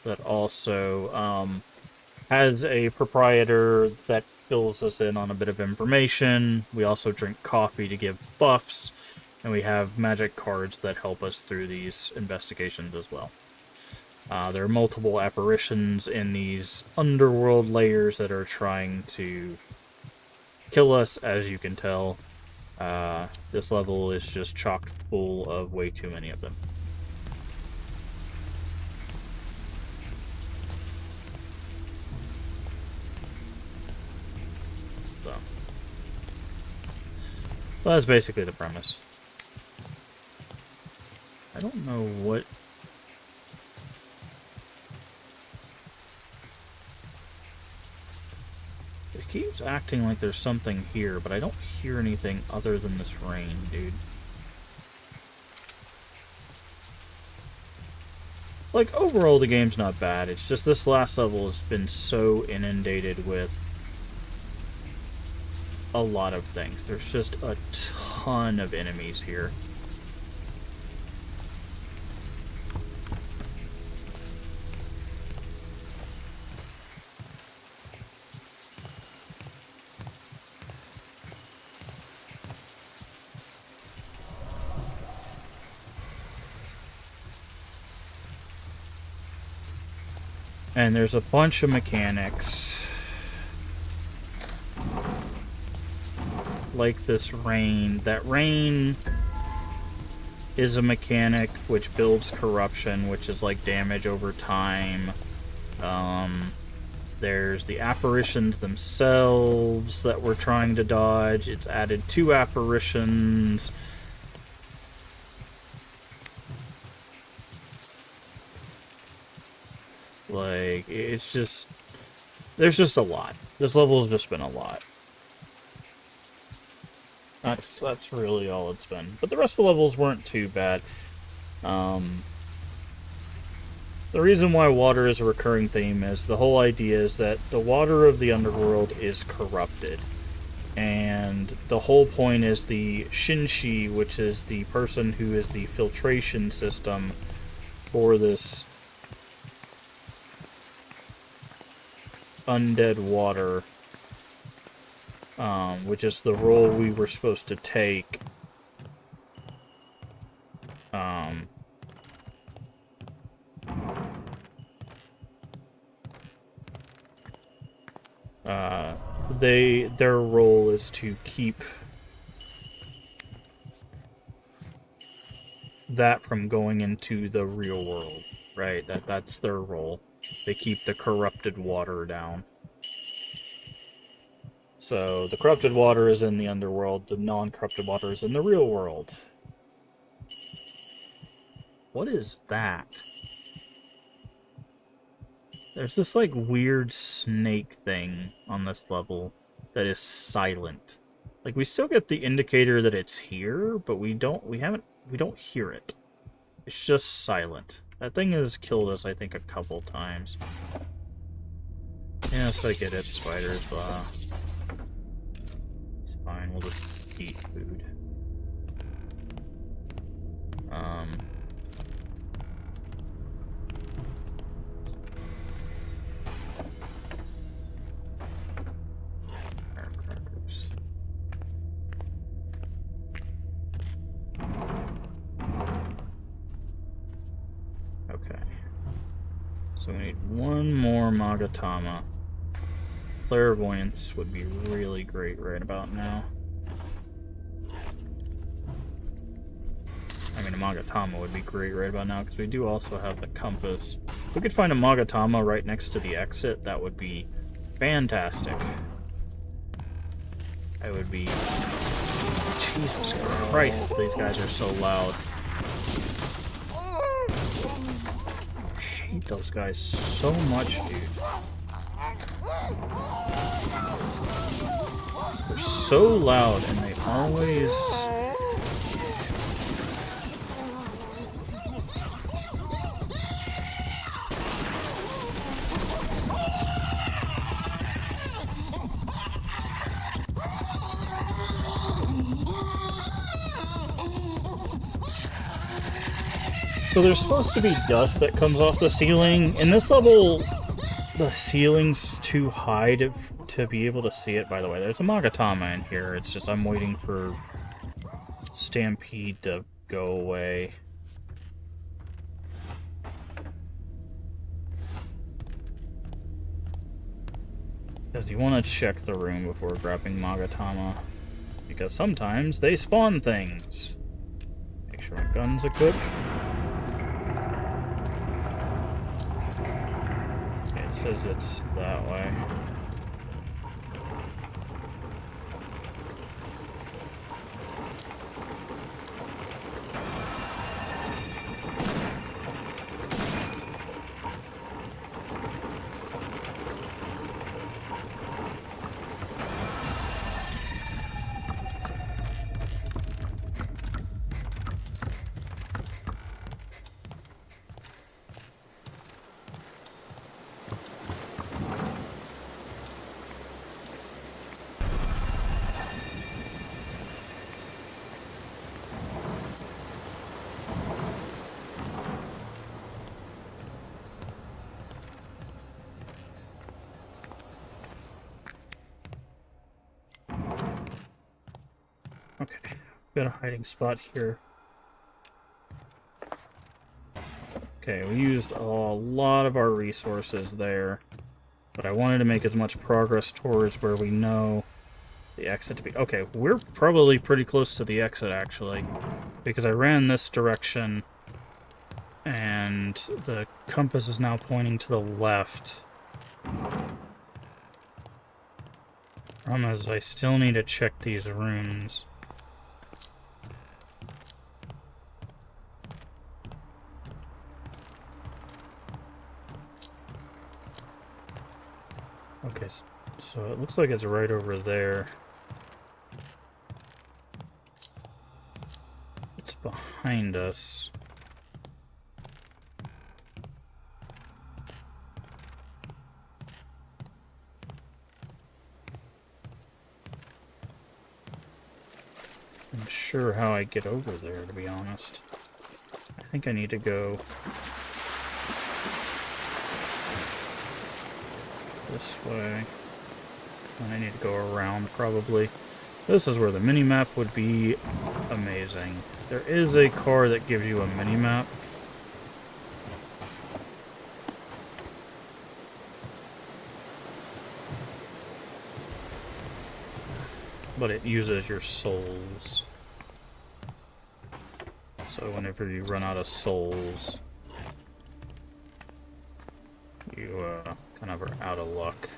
That also has a proprietor that fills us in on a bit of information. We also drink coffee to give buffs, and we have magic cards that help us through these investigations as well. There are multiple apparitions in these underworld layers that are trying to kill us, as you can tell. This level is just chock full of way too many of them. So that's basically the premise. I don't know what... It keeps acting like there's something here, but I don't hear anything other than this rain, dude. Like, overall, the game's not bad. It's just this last level has been so inundated with a lot of things. There's just a ton of enemies here. And there's a bunch of mechanics. Like this rain. That rain is a mechanic which builds corruption, which is like damage over time. There's the apparitions themselves that we're trying to dodge. It's added 2 apparitions. Like, it's just... There's just a lot. This level has just been a lot. That's really all it's been. But the rest of the levels weren't too bad. The reason why water is a recurring theme is the whole idea is that the water of the underworld is corrupted. And the whole point is the Shinshi, which is the person who is the filtration system for this undead water, which is the role we were supposed to take. Their role is to keep that from going into the real world, right? That's their role. They keep the corrupted water down. So the corrupted water is in the underworld, the non-corrupted water is in the real world. What is that? There's this like weird snake thing on this level that is silent. Like, we still get the indicator that it's here, but we don't hear it. It's just silent. That thing has killed us, I think, a couple times. Yes, I get it, spiders, blah. It's fine, we'll just eat food. Firecrackers. Okay. So we need one more Magatama. Clairvoyance would be really great right about now. I mean, a Magatama would be great right about now, because we do also have the compass. If we could find a Magatama right next to the exit, that would be fantastic. I would be... Jesus Christ, these guys are so loud. I hate those guys so much, dude. They're so loud, and they always... So there's supposed to be dust that comes off the ceiling. In this level, the ceiling's too high to be able to see it, by the way. There's a Magatama in here. It's just I'm waiting for Stampede to go away. Because you want to check the room before grabbing Magatama. Because sometimes they spawn things. Make sure my gun's equipped. It says it's that way. Okay, got a hiding spot here. Okay, we used a lot of our resources there, but I wanted to make as much progress towards where we know the exit to be. Okay, we're probably pretty close to the exit, actually, because I ran this direction, and the compass is now pointing to the left. Problem is, I still need to check these rooms. Okay, so it looks like it's right over there. It's behind us. I'm not sure how I get over there, to be honest. I think I need to go this way. And I need to go around, probably. This is where the mini-map would be amazing. There is a car that gives you a mini-map. But it uses your souls. So whenever you run out of souls, you kind of are out of luck.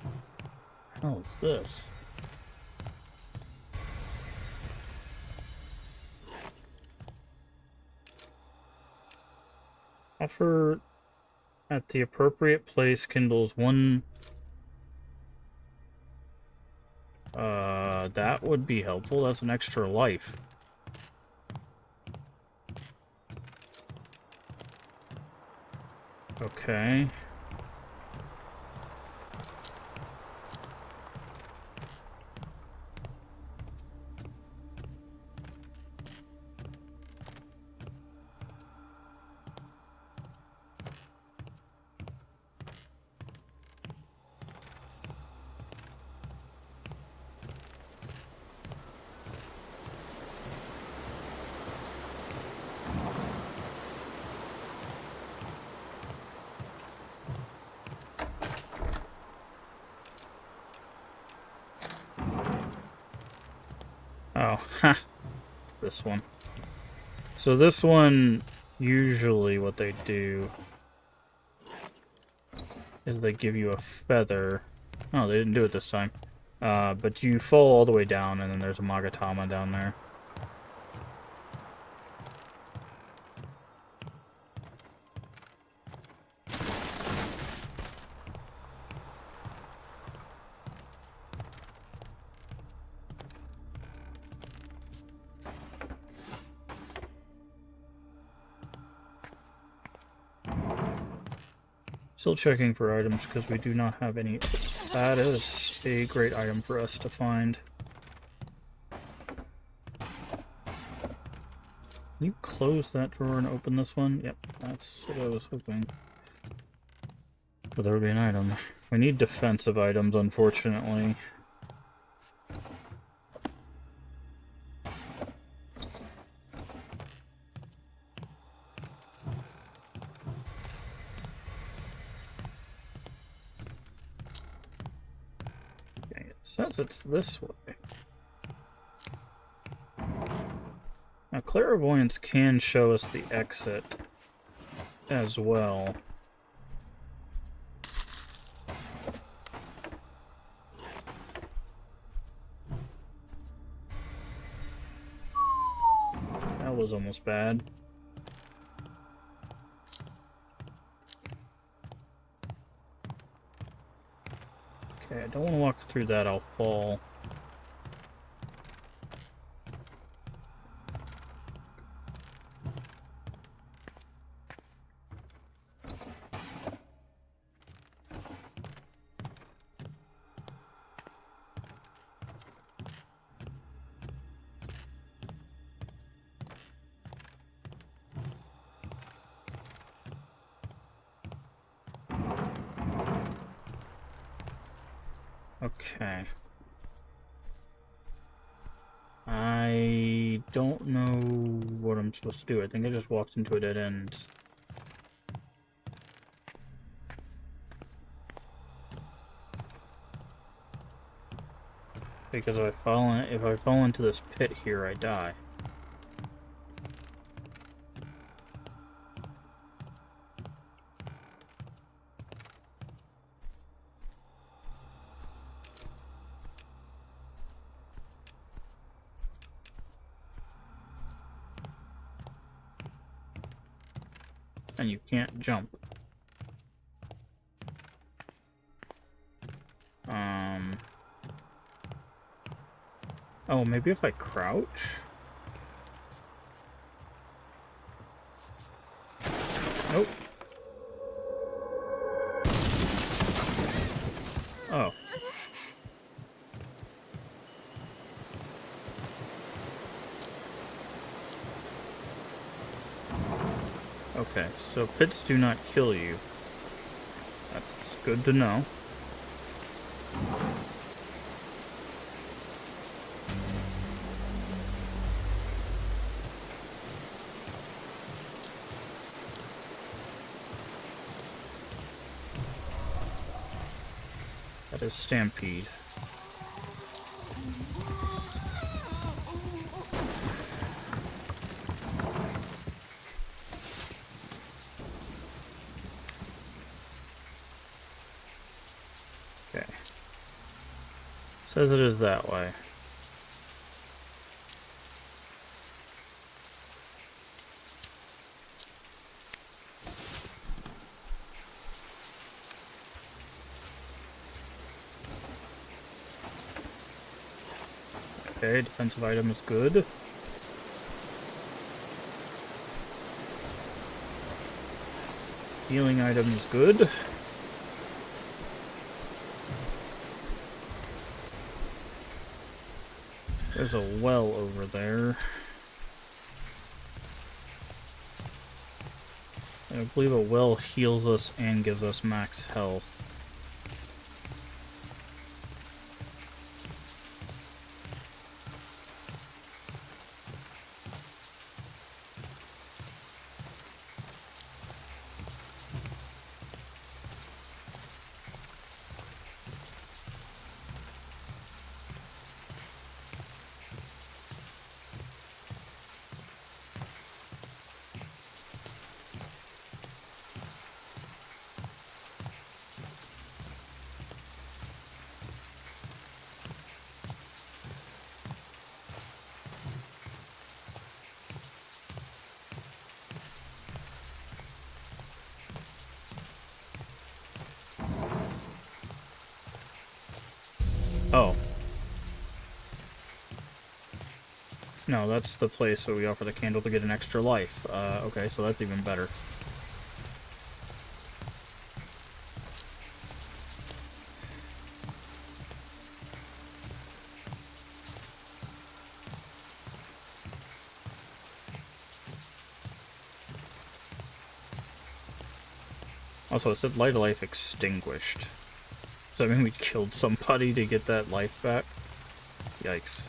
What the hell is this? Offer at the appropriate place kindles one... that would be helpful. That's an extra life. Okay. ha! This one. So this one, usually what they do is they give you a feather. Oh, they didn't do it this time. But you fall all the way down, and then there's a Magatama down there. Still checking for items because we do not have any. That is a great item for us to find. Can you close that drawer and open this one? Yep, that's what I was hoping. But there would be an item. We need defensive items, unfortunately. Okay, it says it's this way. Now, clairvoyance can show us the exit as well. That was almost bad. Okay, I don't want to walk through that, I'll fall. Okay. I don't know what I'm supposed to do. I think I just walked into a dead end. Because if I fall into this pit here, I die. And you can't jump. Oh, maybe if I crouch? Nope. Oh. Okay, so pits do not kill you. That's good to know. That is Stampede. Okay. Says it is that way. Okay, defensive item is good. Healing item is good. There's a well over there. I believe a well heals us and gives us max health. Oh. No, that's the place where we offer the candle to get an extra life. Okay, so that's even better. Also, it said light of life extinguished. Does that mean we killed somebody to get that life back? Yikes.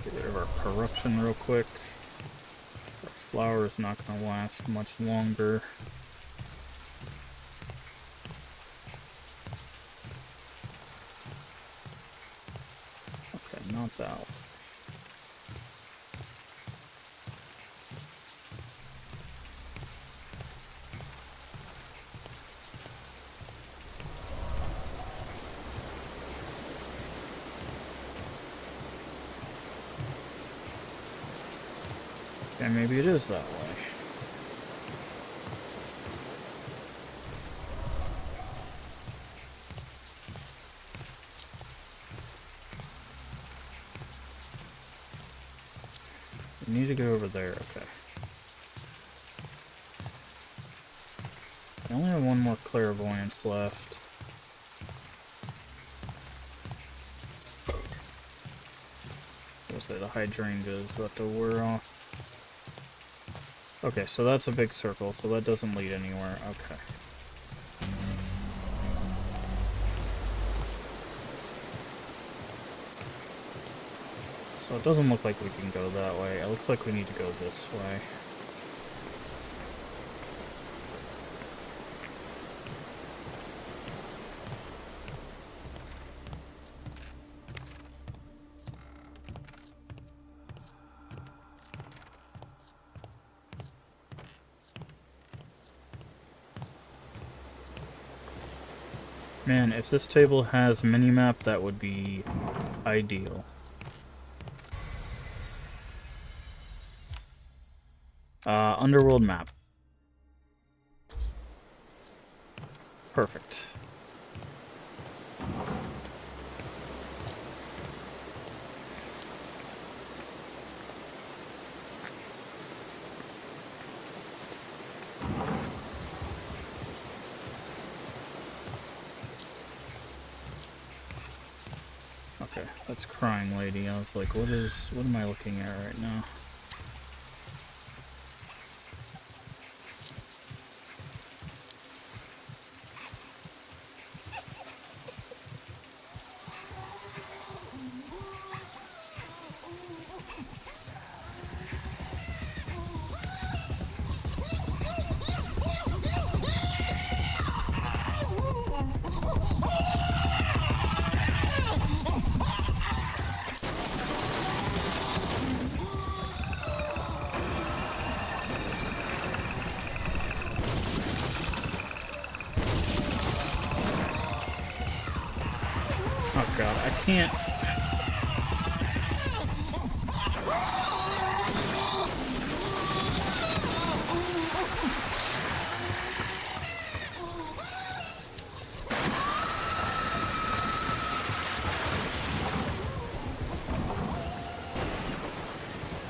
Get rid of our corruption real quick. Our flower is not going to last much longer. Okay, not that one. Okay, maybe it is that way. We need to go over there, okay. I only have one more clairvoyance left. I'll say the hydrangea is about to wear off. Okay, so that's a big circle, so that doesn't lead anywhere. Okay. So it doesn't look like we can go that way. It looks like we need to go this way. Man, if this table has minimap, that would be ideal. Underworld map. Perfect. Okay, that's Crying Lady. I was like, what am I looking at right now? Oh god, I can't...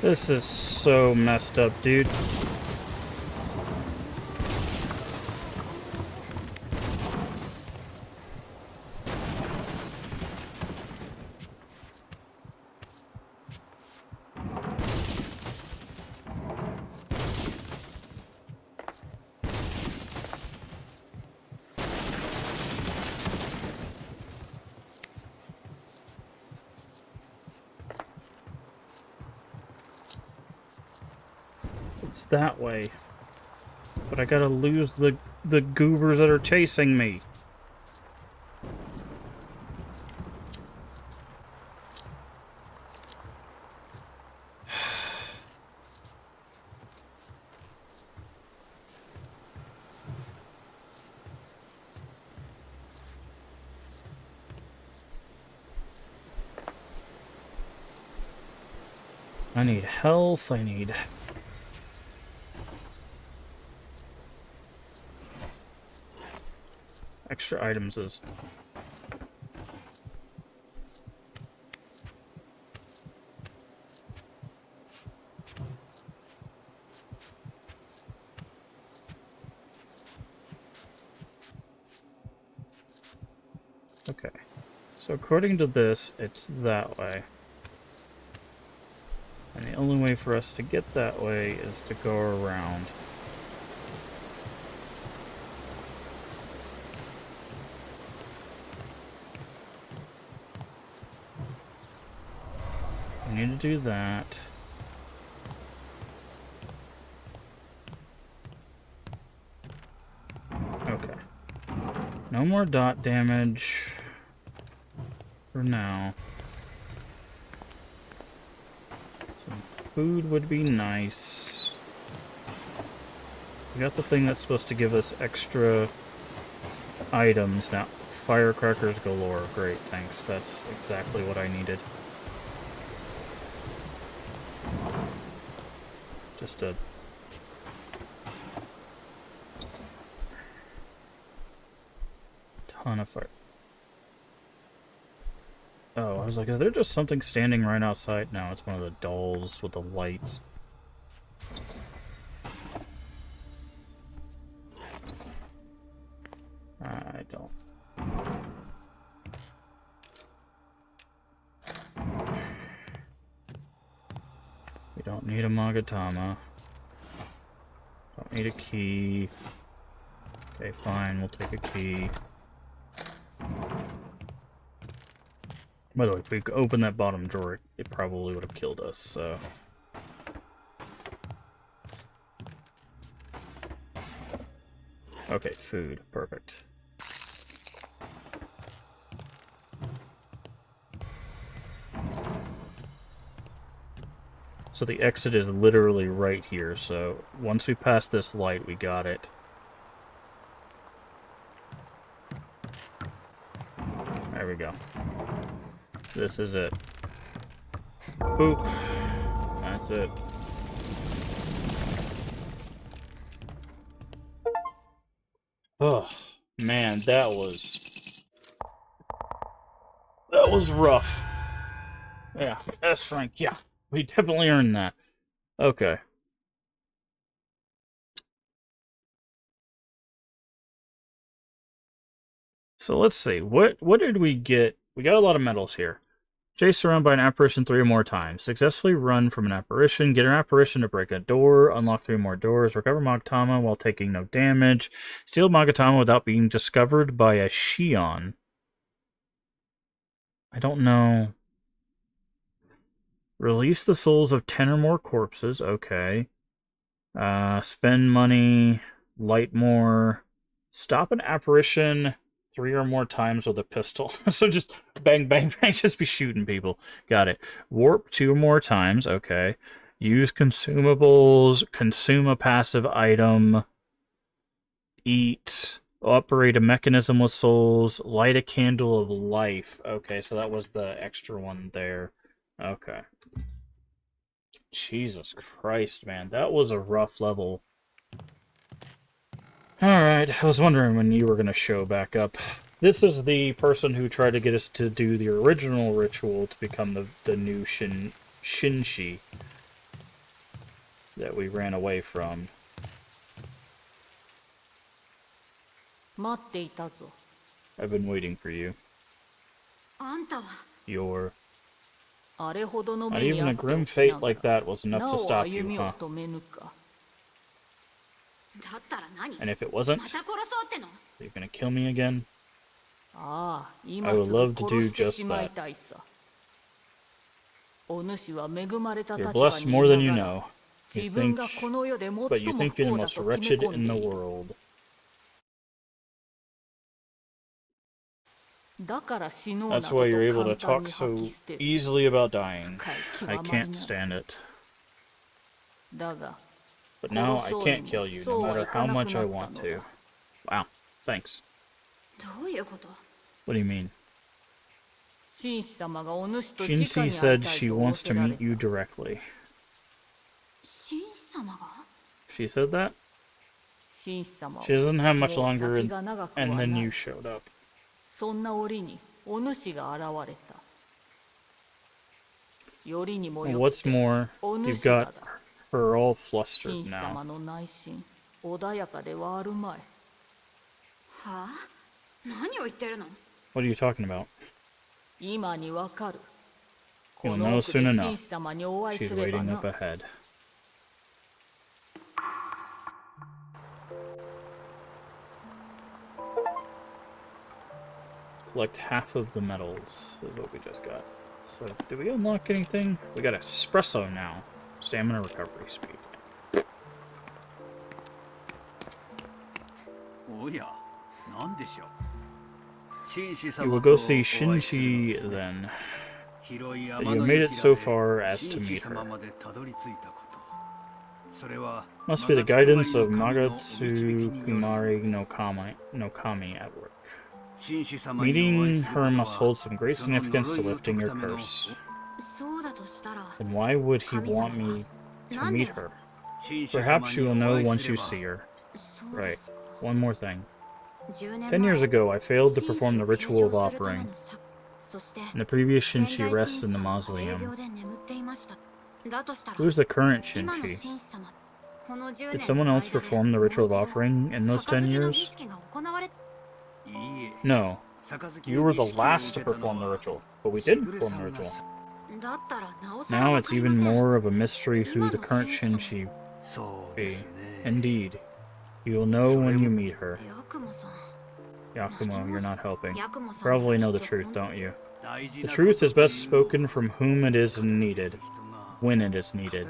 This is so messed up, dude. It's that way. But I gotta lose the goobers that are chasing me. I need health, I need... extra items is... Okay. So according to this, it's that way. And the only way for us to get that way is to go around. We need to do that. Okay. No more dot damage for now. Some food would be nice. We got the thing that's supposed to give us extra items now. Firecrackers galore. Great, thanks. That's exactly what I needed. Just a... ton of fire. Oh, I was like, is there just something standing right outside? No, it's one of the dolls with the lights. I don't. We don't need a Magatama. Don't need a key. Okay, fine, we'll take a key. By the way, if we could open that bottom drawer, it probably would have killed us, so... Okay, food. Perfect. So the exit is literally right here, so once we pass this light, we got it. There we go. This is it. Boop. That's it. Oh, man, that was rough. Yeah, that's Frank. Yeah, we definitely earned that. Okay. So let's see. What did we get? We got a lot of medals here. Chase surrounded by an apparition 3 or more times. Successfully run from an apparition. Get an apparition to break a door. Unlock 3 more doors. Recover Magatama while taking no damage. Steal Magatama without being discovered by a Shion. I don't know. Release the souls of 10 or more corpses. Okay. Spend money. Light more. Stop an apparition 3 or more times with a pistol. So just bang, bang, bang, just be shooting people. Got it. Warp 2 more times. Okay. Use consumables. Consume a passive item. Eat. Operate a mechanism with souls. Light a candle of life. Okay, so that was the extra one there. Okay. Jesus Christ, man. That was a rough level. Alright, I was wondering when you were going to show back up. This is the person who tried to get us to do the original ritual to become the new Shinshi that we ran away from. I've been waiting for you. You're... Not even a grim fate like that was enough to stop you, huh? And if it wasn't, are you gonna kill me again? I would love to do just that. You're blessed more than you know. But you think you're the most wretched in the world. That's why you're able to talk so easily about dying. I can't stand it. But now I can't kill you, no matter how much I want to. Wow, thanks. What do you mean? Shinsi said she wants to meet you directly. She said that? 紳士様は She doesn't have も much う longer, 先が長くは and な then い you showed up. そんな折にお主が現れたよりにも And よっ what's て more, お you've 主が got だ her all 紳 flustered 士様 now. の内心穏やかではあるまいはあ何を言ってるの What are you talking about? 今にわかる You'll こ know の奥 soon で enough. 紳士様にお会い She's すれば waiting な up ahead. Collect half of the medals is what we just got. So, did we unlock anything? We got espresso now. Stamina recovery speed. We will go see Shinji then. You have made it so far as to meet her. Must be the guidance of Magatsu Kumari no Kami at work. Meeting her must hold some great significance to lifting your curse. そうだとしたら Then why would he want me to meet her? Perhaps you will know once you see her. そうで Right. すか One more thing. 10年 10 years 前 ago, I failed to 紳士 perform the を継 ritual of 承するため offering. の策そして In the previous 先 Shinshi 代 rests 紳 in 士 the 様は mausoleum. 霊廟で眠っていましただとしたら Who's the current 今の Shinshi? 紳士様この10 Did 年 someone の else 間で perform the ritual of もう一度 offering in those 10杯の儀 years? 式が行われ No. You were the last to perform the ritual, but we did perform the ritual. だったらなおさら Now わ it's かりま even せん more of a mystery who the current Shinshi be. Indeed. You will know when you meet her. ヤクモさん Yakumo, you're not helping. ヤクモさん Probably な know ら the きっと truth, 本 don't you? The truth is best spoken from whom it is needed, when it is needed.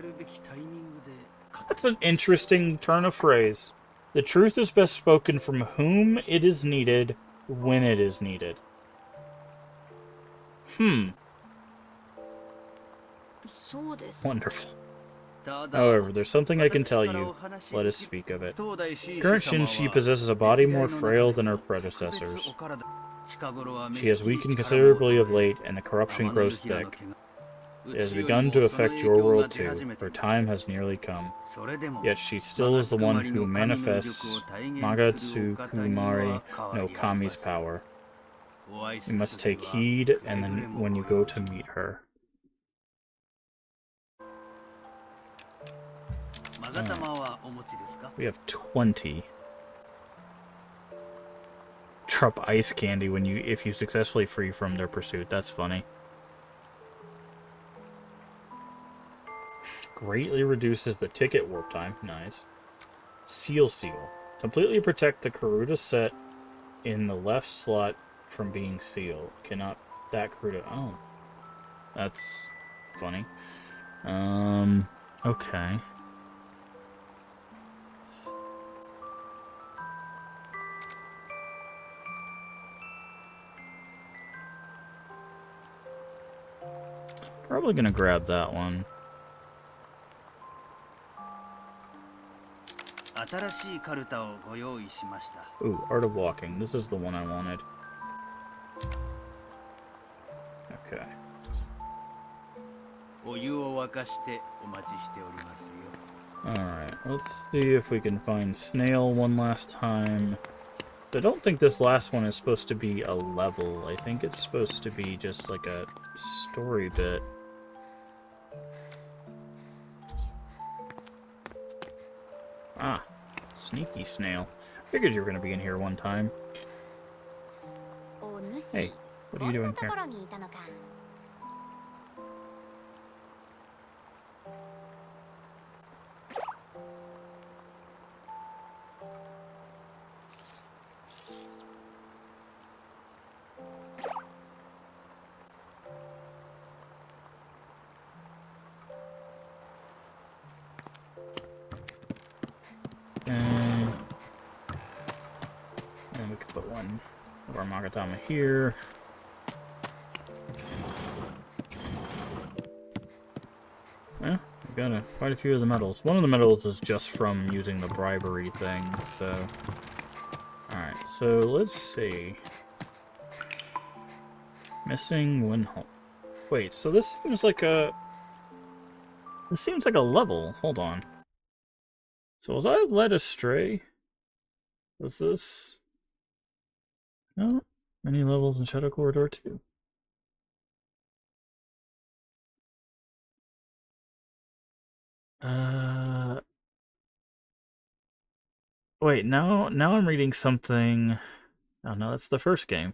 That's an interesting turn of phrase. The truth is best spoken from whom it is needed, when it is needed. Wonderful. However, there's something I can tell you. Let us speak of it. Current Shinshi possesses a body more frail than her predecessors. She has weakened considerably of late, and the corruption grows thick. It has begun to affect your world too. Her time has nearly come. Yet she still is the one who manifests Magatsu Kumari no Kami's power. You must take heed, and then when you go to meet her. We have 20. Drop ice candy if you successfully free from their pursuit. That's funny. Greatly reduces the ticket warp time. Nice. Seal. Completely protect the Karuta set in the left slot from being sealed. Cannot that Karuta. Oh. That's funny. Okay. Probably gonna grab that one. Ooh, Art of Walking. This is the one I wanted. Okay. Alright, let's see if we can find Snail one last time. I don't think this last one is supposed to be a level. I think it's supposed to be just like a story bit. Ah, sneaky Snail. Figured you were going to be in here one time. Hey, what are you doing here? And we could put one of our Magatama here. Well, we've got quite a few of the medals. One of the medals is just from using the bribery thing, so... Alright, so let's see. Missing when home. Wait, so this seems like a... This seems like a level. Hold on. So was I led astray? Was this... No? Many levels in Shadow Corridor 2. Wait, now I'm reading something... Oh no, that's the first game.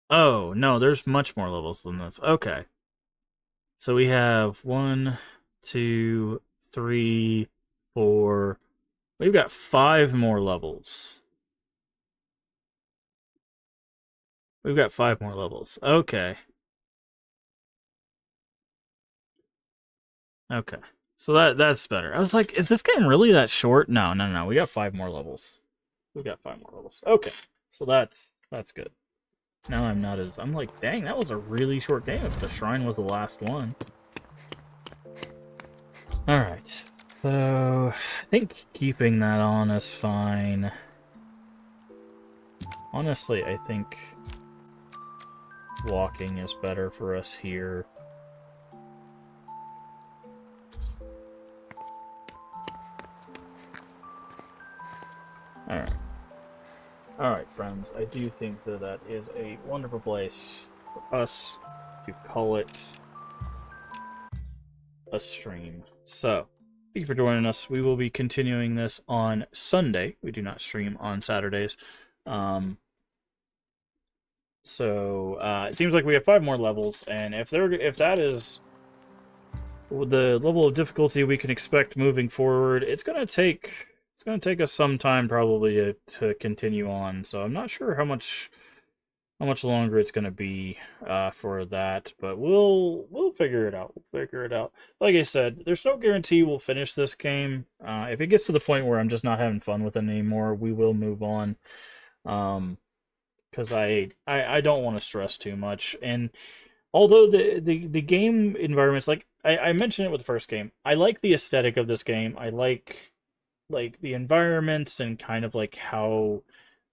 Oh, no, there's much more levels than this. Okay. So we have 1, 2, 3, 4... We've got 5 more levels. We've got 5 more levels. Okay. Okay. So that's better. I was like, is this game really that short? No, no, no. We got 5 more levels. We got 5 more levels. Okay. So that's good. Now I'm like, dang, that was a really short game if the shrine was the last one. Alright. So I think keeping that on is fine. Honestly, I think walking is better for us here. Alright. Alright, friends. I do think that that is a wonderful place for us to call it a stream. So, thank you for joining us. We will be continuing this on Sunday. We do not stream on Saturdays. So it seems like we have 5 more levels, and if that is the level of difficulty we can expect moving forward, it's gonna take us some time probably to continue on. So I'm not sure how much longer it's gonna be for that, but we'll figure it out. We'll figure it out. Like I said, there's no guarantee we'll finish this game. If it gets to the point where I'm just not having fun with it anymore, we will move on. Because I don't want to stress too much. And although the game environments, like I mentioned it with the first game, I like the aesthetic of this game. I like the environments and kind of like how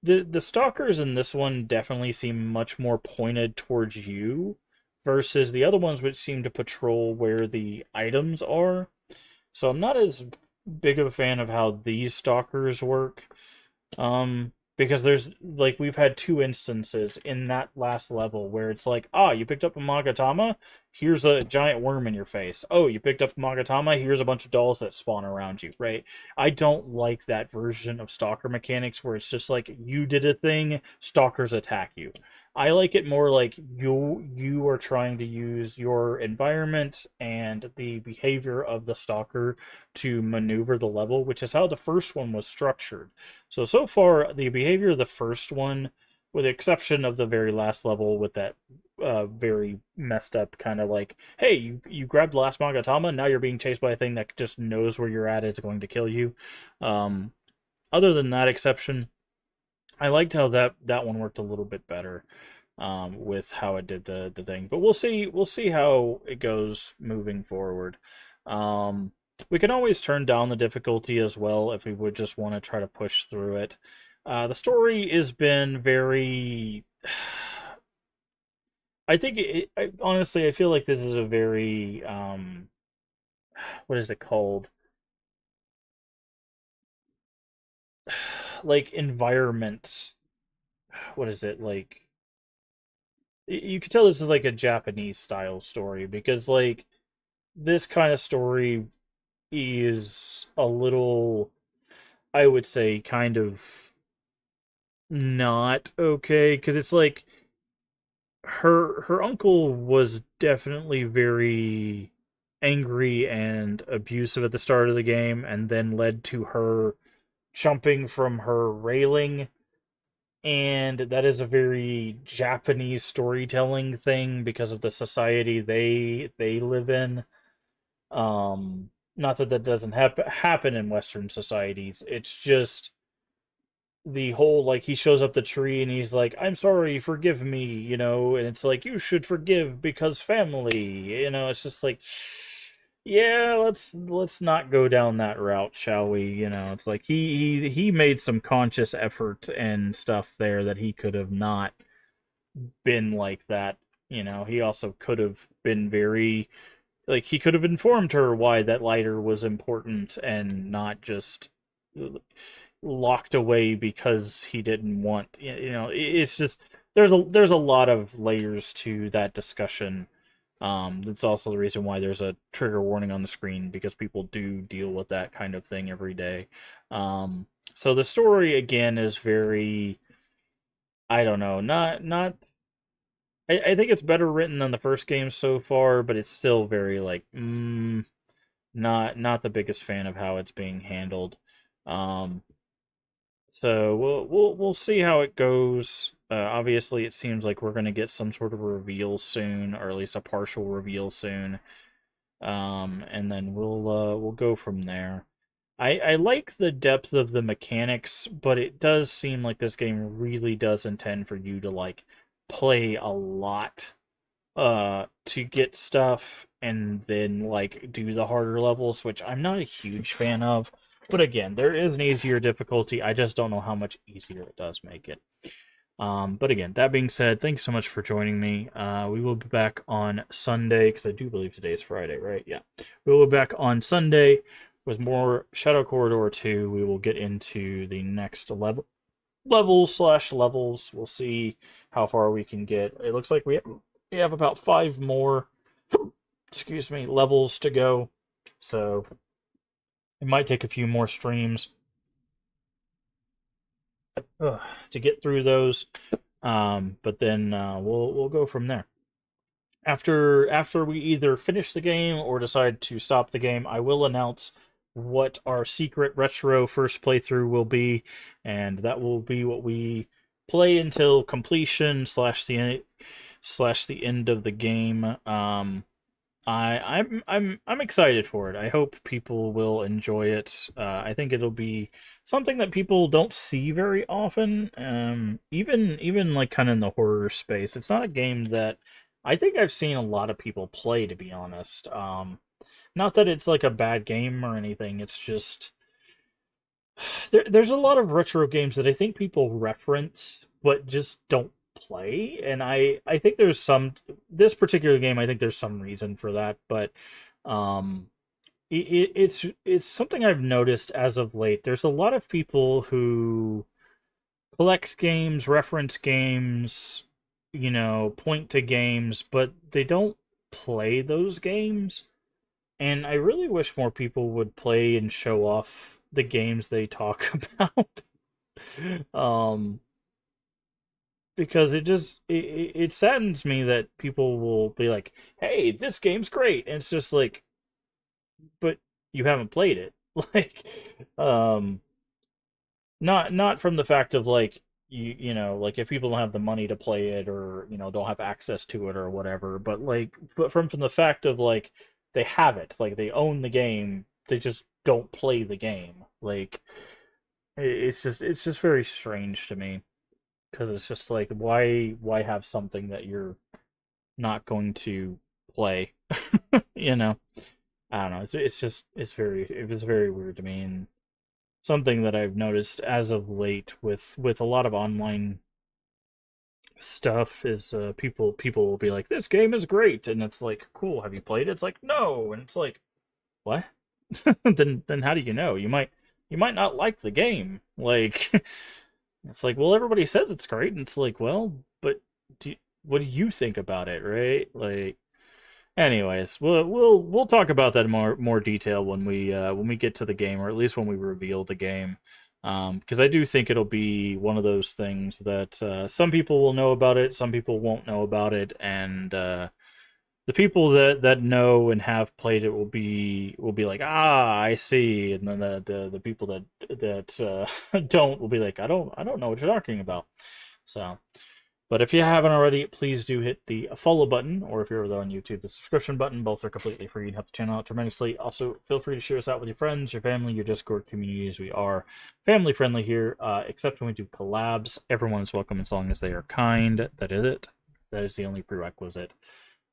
the stalkers in this one definitely seem much more pointed towards you versus the other ones which seem to patrol where the items are. So I'm not as big of a fan of how these stalkers work. Because there's, like, we've had 2 instances in that last level where it's like, you picked up a Magatama, here's a giant worm in your face. Oh, you picked up a Magatama, here's a bunch of dolls that spawn around you, right? I don't like that version of stalker mechanics where it's just like, you did a thing, stalkers attack you. I like it more like you are trying to use your environment and the behavior of the stalker to maneuver the level, which is how the first one was structured. So far, the behavior of the first one, with the exception of the very last level with that very messed up kind of like, hey, you grabbed the last Magatama, now you're being chased by a thing that just knows where you're at, it's going to kill you. Other than that exception, I liked how that one worked a little bit better with how it did the thing. But we'll see how it goes moving forward. We can always turn down the difficulty as well if we would just want to try to push through it. The story has been very... I think, honestly, I feel like this is a very... what is it called? Like, environment... What is it, like... You could tell this is like a Japanese style story because, like, this kind of story is a little, I would say, kind of not okay because it's like her uncle was definitely very angry and abusive at the start of the game, and then led to her jumping from her railing. And that is a very Japanese storytelling thing because of the society they live in. Not that that doesn't happen in Western societies. It's just the whole, like, he shows up the tree and he's like, I'm sorry, forgive me, and it's like, you should forgive because family, it's just like, yeah, let's not go down that route, shall we? You know, it's like he made some conscious effort and stuff there that he could have not been like that. You know, he also could have been very like he could have informed her why that lighter was important and not just locked away because he didn't want, you know, it's just there's a lot of layers to that discussion. That's also the reason why there's a trigger warning on the screen, because people do deal with that kind of thing every day. So the story again is very, I don't know, not I think it's better written than the first game so far, but it's still very like not the biggest fan of how it's being handled. Um, so we'll see how it goes. Obviously, it seems like we're gonna get some sort of reveal soon, or at least a partial reveal soon. And then we'll go from there. I like the depth of the mechanics, but it does seem like this game really does intend for you to like play a lot to get stuff and then like do the harder levels, which I'm not a huge fan of. But again, there is an easier difficulty. I just don't know how much easier it does make it. But again, that being said, thanks so much for joining me. We will be back on Sunday, because I do believe today is Friday, right? Yeah. We will be back on Sunday with more Shadow Corridor 2. We will get into the next levels. We'll see how far we can get. It looks like we have about 5 more, excuse me, levels to go. So it might take a few more streams to get through those. But then we'll go from there. After we either finish the game or decide to stop the game, I will announce what our secret retro first playthrough will be, and that will be what we play until completion slash the end of the game. I'm excited for it. I hope people will enjoy it. I think it'll be something that people don't see very often. Even like kind of in the horror space. It's not a game that I think I've seen a lot of people play, to be honest. Not that it's like a bad game or anything. It's just there's a lot of retro games that I think people reference but just don't play, and I think there's some, this particular game, I think there's some reason for that, but um it's something I've noticed as of late. There's a lot of people who collect games, reference games, you know, point to games, but they don't play those games. And I really wish more people would play and show off the games they talk about. um because it saddens me that people will be like, "Hey, this game's great," and it's just like, but you haven't played it. Like, um, not from the fact of like you know, like if people don't have the money to play it, or you know, don't have access to it or whatever, but like, but from the fact of like they have it, like they own the game, they just don't play the game. Like, it's just very strange to me, because it's just like, why have something that you're not going to play? You know, I don't know. It was very weird to me, and something that I've noticed as of late with a lot of online stuff is people will be like, "This game is great," and it's like, "Cool, have you played it?" It's like, "No," and it's like, "What?" Then how do you know? You might not like the game. Like, it's like, well, everybody says it's great, and it's like, well, but what do you think about it, right? Like, anyways, we'll talk about that in more detail when we get to the game, or at least when we reveal the game. Because I do think it'll be one of those things that some people will know about it, some people won't know about it, and the people that know and have played it will be like, ah, I see, and then the people that don't will be like, I don't know what you're talking about. So, but if you haven't already, please do hit the follow button, or if you're over there on YouTube, the subscription button. Both are completely free and help the channel out tremendously. Also, feel free to share us out with your friends, your family, your Discord communities. We are family friendly here, except when we do collabs. Everyone is welcome as long as they are kind. That is it. That is the only prerequisite.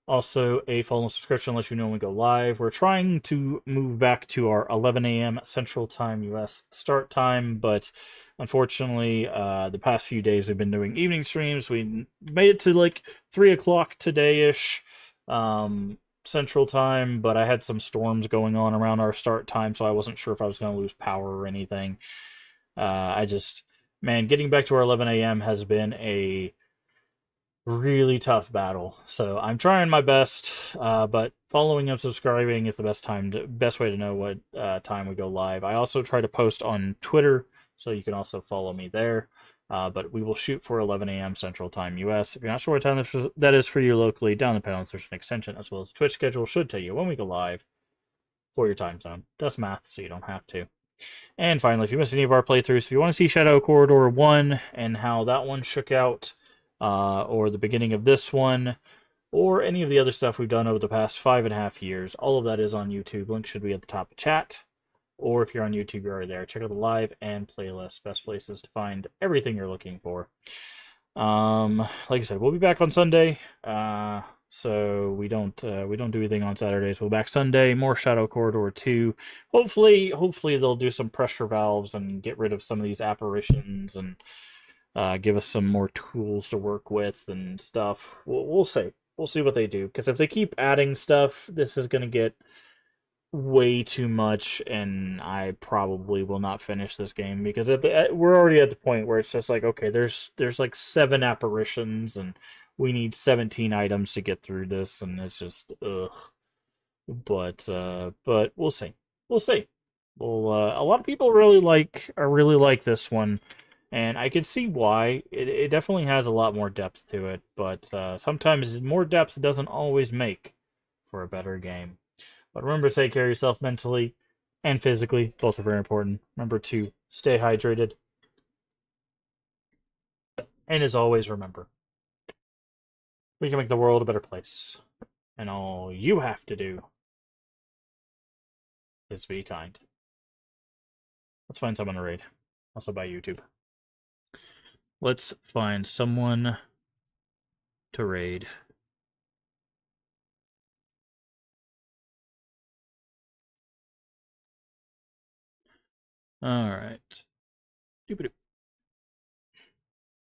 Also, a follow and subscription lets you know when we go live. We're trying to move back to our 11 a.m. Central Time US start time, but unfortunately, the past few days we've been doing evening streams. We made it to like 3 o'clock today ish Central Time, but I had some storms going on around our start time, so I wasn't sure if I was going to lose power or anything. Man, getting back to our 11 a.m. has been a really tough battle. So I'm trying my best, but following and subscribing is the best way to know what time we go live. I also try to post on Twitter, so you can also follow me there. But we will shoot for 11 a.m. Central Time US. If you're not sure what time that is for you locally, down the panel there's an extension as well as Twitch schedule should tell you when we go live for your time zone. Does math, so you don't have to. And finally, if you missed any of our playthroughs, if you want to see Shadow Corridor 1 and how that one shook out, or the beginning of this one, or any of the other stuff we've done over the past 5.5 years, all of that is on YouTube. Link should be at the top of chat. Or if you're on YouTube, you're already there. Check out the live and playlist. Best places to find everything you're looking for. Like I said, we'll be back on Sunday. So we don't do anything on Saturdays. We'll be back Sunday. More Shadow Corridor 2. Hopefully they'll do some pressure valves and get rid of some of these apparitions and give us some more tools to work with and stuff. We'll see. We'll see what they do. Because if they keep adding stuff, this is going to get way too much, and I probably will not finish this game because we're already at the point where it's just like, okay, there's like 7 apparitions, and we need 17 items to get through this, and it's just ugh. But we'll see. We'll see. Well, a lot of people really like this one. And I can see why. It definitely has a lot more depth to it, but sometimes more depth doesn't always make for a better game. But remember to take care of yourself mentally and physically. Both are very important. Remember to stay hydrated. And as always, remember, we can make the world a better place. And all you have to do is be kind. Let's find someone to raid. Also by YouTube. Let's find someone to raid. Alright. Doop-a-doop.